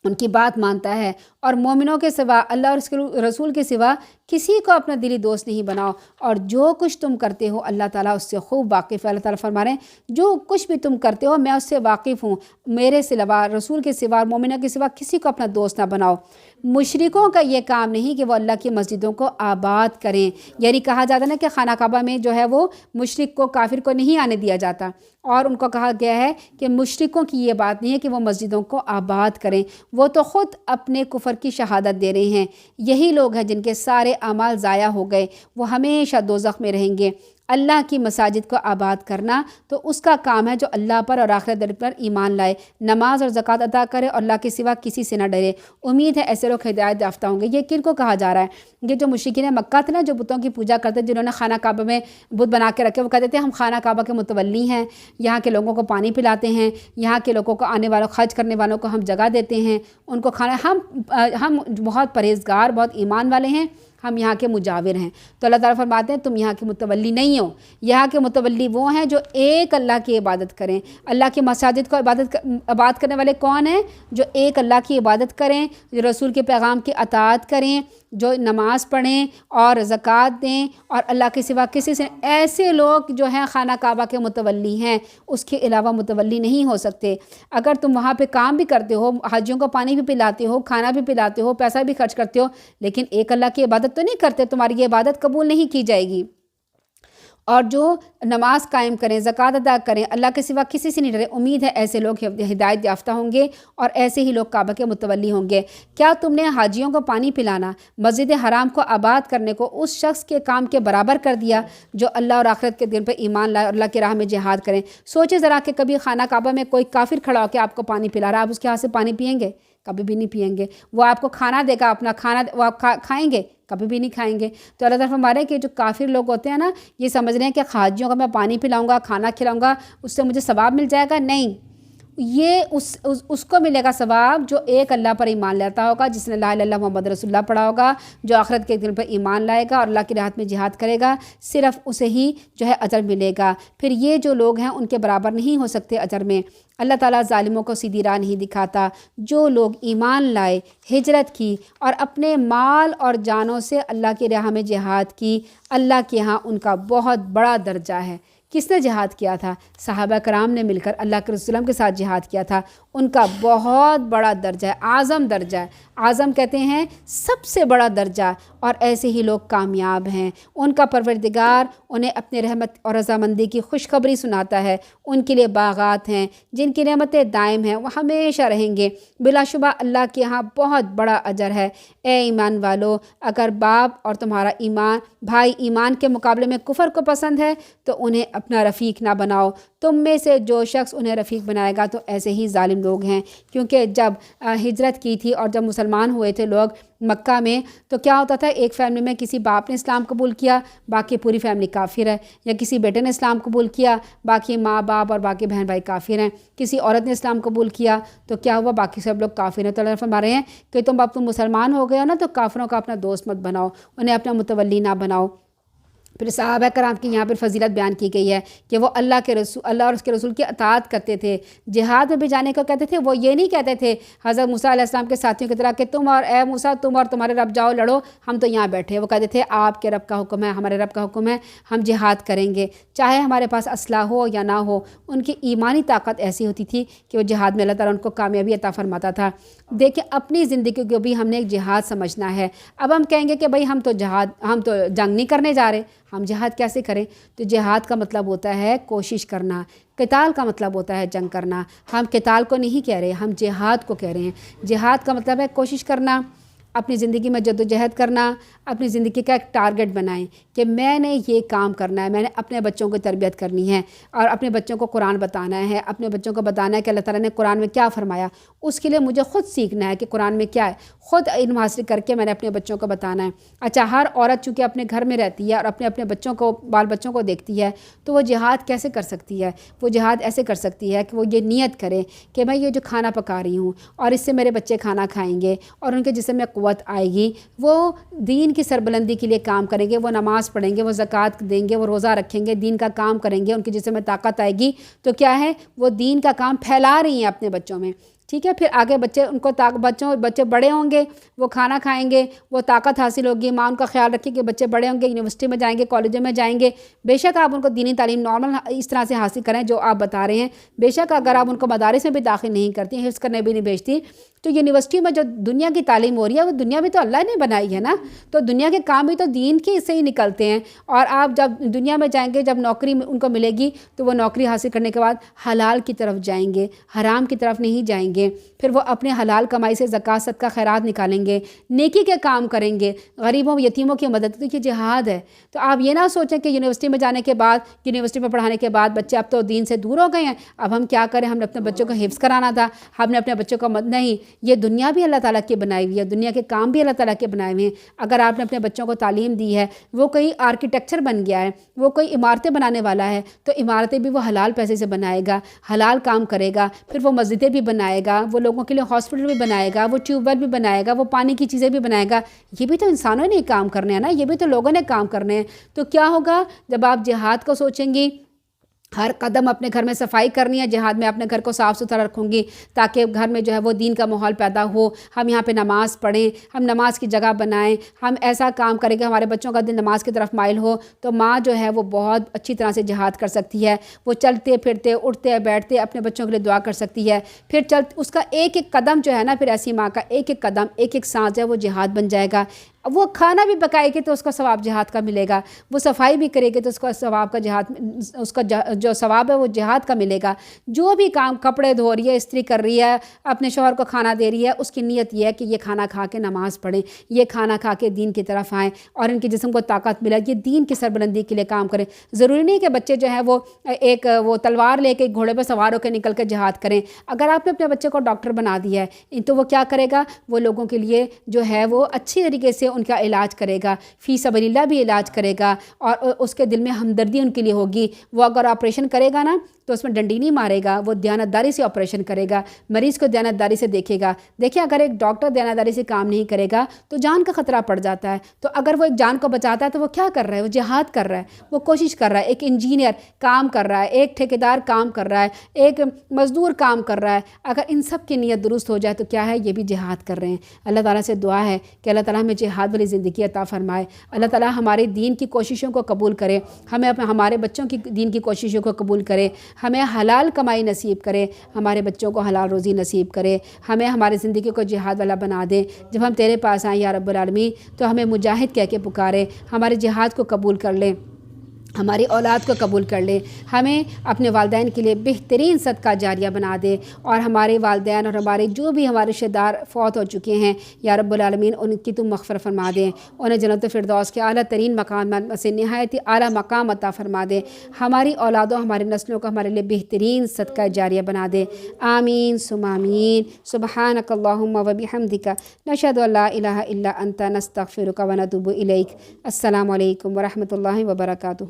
ان کی بات مانتا ہے، اور مومنوں کے سوا، اللہ اور اس کے رسول کے سوا کسی کو اپنا دلی دوست نہیں بناؤ، اور جو کچھ تم کرتے ہو اللہ تعالیٰ اس سے خوب واقف ہے۔ اللہ تعالیٰ فرما رہے ہیں جو کچھ بھی تم کرتے ہو میں اس سے واقف ہوں، میرے سوا، رسول کے سوا اور مومنوں کے سوا کسی کو اپنا دوست نہ بناؤ۔ مشرکوں کا یہ کام نہیں کہ وہ اللہ کی مسجدوں کو آباد کریں، یعنی کہا جاتا ہے نا کہ خانہ کعبہ میں جو ہے وہ مشرک کو، کافر کو نہیں آنے دیا جاتا، اور ان کو کہا گیا ہے کہ مشرکوں کی یہ بات نہیں ہے کہ وہ مسجدوں کو آباد کریں، وہ تو خود اپنے کفر کی شہادت دے رہے ہیں۔ یہی لوگ ہیں جن کے سارے اعمال ضائع ہو گئے، وہ ہمیشہ دوزخ میں رہیں گے۔ اللہ کی مساجد کو آباد کرنا تو اس کا کام ہے جو اللہ پر اور آخرت پر ایمان لائے، نماز اور زکوٰۃ ادا کرے اور اللہ کے سوا کسی سے نہ ڈرے۔ امید ہے ایسے لوگ ہدایت یافتہ ہوں گے۔ یہ کن کو کہا جا رہا ہے؟ یہ جو مشرکین مکہ تھے نا، جو بتوں کی پوجا کرتے، جنہوں نے خانہ کعبہ میں بت بنا کے رکھے، وہ کہتے تھے ہم خانہ کعبہ کے متولی ہیں، یہاں کے لوگوں کو پانی پلاتے ہیں، یہاں کے لوگوں کو، آنے والوں، خرچ کرنے والوں کو ہم جگہ دیتے ہیں، ان کو کھانا، ہم بہت پرہیزگار، بہت ایمان والے ہیں، ہم یہاں کے مجاور ہیں۔ تو اللہ تعالیٰ فرماتے ہیں تم یہاں کے متولی نہیں ہو، یہاں کے متولی وہ ہیں جو ایک اللہ کی عبادت کریں۔ اللہ کی مساجد کو آباد کرنے والے کون ہیں؟ جو ایک اللہ کی عبادت کریں، جو رسول کے پیغام کی اطاعت کریں، جو نماز پڑھیں اور زکوٰۃ دیں، اور اللہ کے سوا کسی سے، ایسے لوگ جو ہیں خانہ کعبہ کے متولی ہیں، اس کے علاوہ متولی نہیں ہو سکتے۔ اگر تم وہاں پہ کام بھی کرتے ہو، حاجیوں کو پانی بھی پلاتے ہو، کھانا بھی پلاتے ہو، پیسہ بھی خرچ کرتے ہو، لیکن ایک اللہ کی عبادت تو نہیں کرتے، تمہاری یہ عبادت قبول نہیں کی جائے گی۔ اور جو نماز قائم کریں، زکوٰۃ ادا کریں، اللہ کے سوا کسی سے نہیں ڈرے، امید ہے ایسے لوگ ہدایت یافتہ ہوں گے، اور ایسے ہی لوگ کعبہ کے متولی ہوں گے۔ کیا تم نے حاجیوں کو پانی پلانا، مسجد حرام کو آباد کرنے کو اس شخص کے کام کے برابر کر دیا جو اللہ اور آخرت کے دن پر ایمان لائے اور اللہ کی راہ میں جہاد کریں؟ سوچے ذرا کہ کبھی خانہ کعبہ میں کوئی کافر کھڑا ہو کے آپ کو پانی پلا رہا ہے، آپ اس کے ہاتھ سے پانی پئیں گے؟ کبھی بھی نہیں پئیں گے۔ وہ آپ کو کھانا دے گا، اپنا کھانا وہ آپ کھائیں گے؟ کبھی بھی نہیں کھائیں گے۔ تو اللہ تعالیٰ ہمارے کہ جو کافر لوگ ہوتے ہیں نا، یہ سمجھ رہے ہیں کہ حاجیوں کا میں پانی پلاؤں گا، کھانا کھلاؤں گا، اس سے مجھے ثواب مل جائے گا۔ نہیں، یہ اس کو ملے گا ثواب جو ایک اللہ پر ایمان لاتا ہوگا، جس نے لا الہ الا اللہ محمد رسول اللہ پڑھا ہوگا، جو آخرت کے دن پر ایمان لائے گا اور اللہ کی راہ میں جہاد کرے گا، صرف اسے ہی جو ہے اجر ملے گا۔ پھر یہ جو لوگ ہیں ان کے برابر نہیں ہو سکتے اجر میں۔ اللہ تعالیٰ ظالموں کو سیدھی راہ نہیں دکھاتا۔ جو لوگ ایمان لائے، ہجرت کی اور اپنے مال اور جانوں سے اللہ کی راہ میں جہاد کی، اللہ کے ہاں ان کا بہت بڑا درجہ ہے۔ کس نے جہاد کیا تھا؟ صحابہ کرام نے مل کر اللہ کے رسول کے ساتھ جہاد کیا تھا، ان کا بہت بڑا درجہ ہے، اعظم درجہ ہے۔ اعظم کہتے ہیں سب سے بڑا درجہ، اور ایسے ہی لوگ کامیاب ہیں۔ ان کا پروردگار انہیں اپنے رحمت اور رضامندی کی خوشخبری سناتا ہے۔ ان کے لیے باغات ہیں جن کی نعمتیں دائم ہیں، وہ ہمیشہ رہیں گے۔ بلا شبہ اللہ کے ہاں بہت بڑا اجر ہے۔ اے ایمان والو، اگر باپ اور تمہارا بھائی ایمان کے مقابلے میں کفر کو پسند ہے تو انہیں اپنا رفیق نہ بناؤ۔ تم میں سے جو شخص انہیں رفیق بنائے گا تو ایسے ہی ظالم لوگ ہیں۔ کیونکہ جب ہجرت کی تھی اور جب مسلمان ہوئے تھے لوگ مکہ میں، تو کیا ہوتا تھا، ایک فیملی میں کسی باپ نے اسلام قبول کیا، باقی پوری فیملی کافر ہے، یا کسی بیٹے نے اسلام قبول کیا، باقی ماں باپ اور باقی بہن بھائی کافر ہیں۔ کسی عورت نے اسلام قبول کیا تو کیا ہوا، باقی سب لوگ کافر ہیں۔ تو اللہ فرما رہے ہیں کہ اب تم مسلمان ہو گئے ہو نا، تو کافروں کا اپنا دوست مت بناؤ، انہیں اپنا متولی نہ بناؤ۔ پھر صحابہ کرام کی یہاں پر فضیلت بیان کی گئی ہے کہ وہ اللہ اور اس کے رسول کی اطاعت کرتے تھے، جہاد میں بھی جانے کو کہتے تھے۔ وہ یہ نہیں کہتے تھے حضرت موسیٰ علیہ السلام کے ساتھیوں کی طرح کہ تم اور اے موسیٰ، تم اور تمہارے رب جاؤ لڑو، ہم تو یہاں بیٹھے۔ وہ کہتے تھے آپ کے رب کا حکم ہے، ہمارے رب کا حکم ہے، ہم جہاد کریں گے، چاہے ہمارے پاس اسلحہ ہو یا نہ ہو۔ ان کی ایمانی طاقت ایسی ہوتی تھی کہ وہ جہاد میں اللہ تعالیٰ ان کو کامیابی عطا فرماتا تھا۔ دیکھیں، اپنی زندگی کو بھی ہم نے ایک جہاد سمجھنا ہے۔ اب ہم کہیں گے کہ بھائی ہم تو جنگ نہیں کرنے جا رہے، ہم جہاد کیسے کریں؟ تو جہاد کا مطلب ہوتا ہے کوشش کرنا، قتال کا مطلب ہوتا ہے جنگ کرنا۔ ہم قتال کو نہیں کہہ رہے، ہم جہاد کو کہہ رہے ہیں۔ جہاد کا مطلب ہے کوشش کرنا، اپنی زندگی میں جدوجہد کرنا، اپنی زندگی کا ایک ٹارگٹ بنائیں کہ میں نے یہ کام کرنا ہے، میں نے اپنے بچوں کو تربیت کرنی ہے اور اپنے بچوں کو قرآن بتانا ہے، اپنے بچوں کو بتانا ہے کہ اللہ تعالیٰ نے قرآن میں کیا فرمایا۔ اس کے لیے مجھے خود سیکھنا ہے کہ قرآن میں کیا ہے، خود علم حاصل کر کے میں نے اپنے بچوں کو بتانا ہے۔ اچھا، ہر عورت چونکہ اپنے گھر میں رہتی ہے اور اپنے بچوں کو، بال بچوں کو دیکھتی ہے، تو وہ جہاد کیسے کر سکتی ہے؟ وہ جہاد ایسے کر سکتی ہے کہ وہ یہ نیت کرے کہ میں یہ جو کھانا پکا رہی ہوں اور اس سے میرے بچے کھانا کھائیں گے اور ان کے جسم میں قوت آئے گی، وہ دین کی سربلندی کے لیے کام کریں گے، وہ نماز پڑھیں گے، وہ زکوٰۃ دیں گے، وہ روزہ رکھیں گے، دین کا کام کریں گے، ان کے جسم میں طاقت آئے گی، تو کیا ہے، وہ دین کا کام پھیلا رہی ہیں اپنے بچوں میں۔ ٹھیک ہے. پھر آگے بچے بڑے ہوں گے, وہ کھانا کھائیں گے, وہ طاقت حاصل ہوگی, ماں ان کا خیال رکھے کہ بچے بڑے ہوں گے, یونیورسٹی میں جائیں گے, کالجوں میں جائیں گے. بے شک آپ ان کو دینی تعلیم نارمل اس طرح سے حاصل کریں جو آپ بتا رہے ہیں. بے شک اگر آپ ان کو مدارس میں بھی داخل نہیں کرتی ہیں, حفظ کرنے بھی نہیں بھیجتی, تو یونیورسٹی میں جو دنیا کی تعلیم ہو رہی ہے وہ دنیا بھی تو اللہ نے بنائی ہے نا, تو دنیا کے کام بھی تو دین کے سے ہی نکلتے ہیں. اور آپ جب دنیا میں جائیں گے, جب نوکری ان کو ملے گی تو وہ نوکری حاصل کرنے کے بعد حلال کی طرف جائیں گے, حرام کی طرف نہیں جائیں گے. پھر وہ اپنے حلال کمائی سے زکوٰۃ صدقہ خیرات نکالیں گے, نیکی کے کام کریں گے, غریبوں یتیموں کی مدد. تو یہ جہاد ہے. تو آپ یہ نہ سوچیں کہ یونیورسٹی میں جانے کے بعد, یونیورسٹی میں پڑھانے کے بعد بچے اب تو دین سے دور ہو گئے ہیں, اب ہم کیا کریں, ہم نے اپنے بچوں کو حفظ کرانا تھا, ہم نے اپنے بچوں کو نہیں. یہ دنیا بھی اللہ تعالیٰ کی بنائی ہوئی ہے, دنیا کے کام بھی اللہ تعالیٰ کے بنائے ہوئے ہیں. اگر آپ نے اپنے بچوں کو تعلیم دی ہے, وہ کوئی آرکیٹیکچر بن گیا ہے, وہ کوئی عمارتیں بنانے والا ہے, تو عمارتیں بھی وہ حلال پیسے سے بنائے گا, حلال کام کرے گا. پھر وہ مسجدیں بھی بنائے گا, وہ لوگوں کے لیے ہاسپٹل بھی بنائے گا, وہ ٹیوب ویل بھی بنائے گا, وہ پانی کی چیزیں بھی بنائے گا. یہ بھی تو انسانوں نے کام کرنے ہیں نا, یہ بھی تو لوگوں نے کام کرنے ہیں. تو کیا ہوگا جب آپ جہاد کو سوچیں گی, ہر قدم اپنے گھر میں صفائی کرنی ہے. جہاد میں اپنے گھر کو صاف ستھرا رکھوں گی تاکہ گھر میں جو ہے وہ دین کا ماحول پیدا ہو, ہم یہاں پہ نماز پڑھیں, ہم نماز کی جگہ بنائیں, ہم ایسا کام کریں کہ ہمارے بچوں کا دل نماز کی طرف مائل ہو. تو ماں جو ہے وہ بہت اچھی طرح سے جہاد کر سکتی ہے. وہ چلتے پھرتے اٹھتے بیٹھتے اپنے بچوں کے لیے دعا کر سکتی ہے. پھر اس کا ایک ایک قدم جو ہے نا, پھر ایسی ماں کا ایک ایک قدم, ایک ایک سانس جو ہے وہ جہاد بن جائے گا. وہ کھانا بھی پکائے گی تو اس کا ثواب جہاد کا ملے گا, وہ صفائی بھی کرے گی تو اس کا ثواب کا جہاد, اس کا جو ثواب ہے وہ جہاد کا ملے گا. جو بھی کام, کپڑے دھو رہی ہے, استری کر رہی ہے, اپنے شوہر کو کھانا دے رہی ہے, اس کی نیت یہ ہے کہ یہ کھانا کھا کے نماز پڑھیں, یہ کھانا کھا کے دین کی طرف آئیں اور ان کے جسم کو طاقت ملے, یہ دین کی سربلندی کے لیے کام کریں. ضروری نہیں کہ بچے جو ہے وہ تلوار لے کے گھوڑے پہ سوار ہو کے نکل کے جہاد کریں. اگر آپ نے اپنے بچے کو ڈاکٹر بنا دیا ہے تو وہ کیا کرے گا, وہ لوگوں کے لیے جو ہے وہ اچھی طریقے سے ان کا علاج کرے گا, فی سبیل اللہ بھی علاج کرے گا, اور اس کے دل میں ہمدردی ان کے لیے ہوگی. وہ اگر آپریشن کرے گا نا تو اس میں ڈنڈی نہیں مارے گا, وہ دیانتداری سے آپریشن کرے گا, مریض کو دیانتداری سے دیکھے گا. دیکھیں اگر ایک ڈاکٹر دیانتداری سے کام نہیں کرے گا تو جان کا خطرہ پڑ جاتا ہے. تو اگر وہ ایک جان کو بچاتا ہے تو وہ کیا کر رہا ہے, وہ جہاد کر رہا ہے, وہ کوشش کر رہا ہے. ایک انجینئر کام کر رہا ہے, ایک ٹھیکیدار کام کر رہا ہے, ایک مزدور کام کر رہا ہے. اگر ان سب کی نیت درست ہو جائے تو کیا ہے, یہ بھی جہاد کر رہے ہیں. اللہ تعالیٰ سے دعا ہے کہ اللہ تعالیٰ ہمیں جہاد والی زندگی عطا فرمائے. اللہ تعالیٰ ہمارے دین کی کوششوں کو قبول کرے, ہمیں ہمارے بچوں کی دین کی کوششوں کو قبول کرے, ہمیں حلال کمائی نصیب کرے, ہمارے بچوں کو حلال روزی نصیب کرے, ہمیں ہماری زندگی کو جہاد والا بنا دے. جب ہم تیرے پاس آئیں یا رب العالمین تو ہمیں مجاہد کہہ کے پکارے, ہمارے جہاد کو قبول کر لے, ہماری اولاد کو قبول کر لے, ہمیں اپنے والدین کے لیے بہترین صدقہ جاریہ بنا دے, اور ہمارے والدین اور ہمارے جو بھی ہمارے رشتہ دار فوت ہو چکے ہیں یا رب العالمین ان کی تم مغفرت فرما دے, انہیں جنت الفردوس کے اعلیٰ ترین مقام سے نہایت اعلیٰ مقام عطا فرما دے. ہماری اولادوں ہماری نسلوں کو ہمارے لیے بہترین صدقہ جاریہ بنا دے. آمین ثم آمین. سبحانک اللہم و بحمدک نشہد ان لا الہ الا انت نستغفرک و نتوب الیک. السلام علیکم ورحمۃ اللہ وبرکاتہ.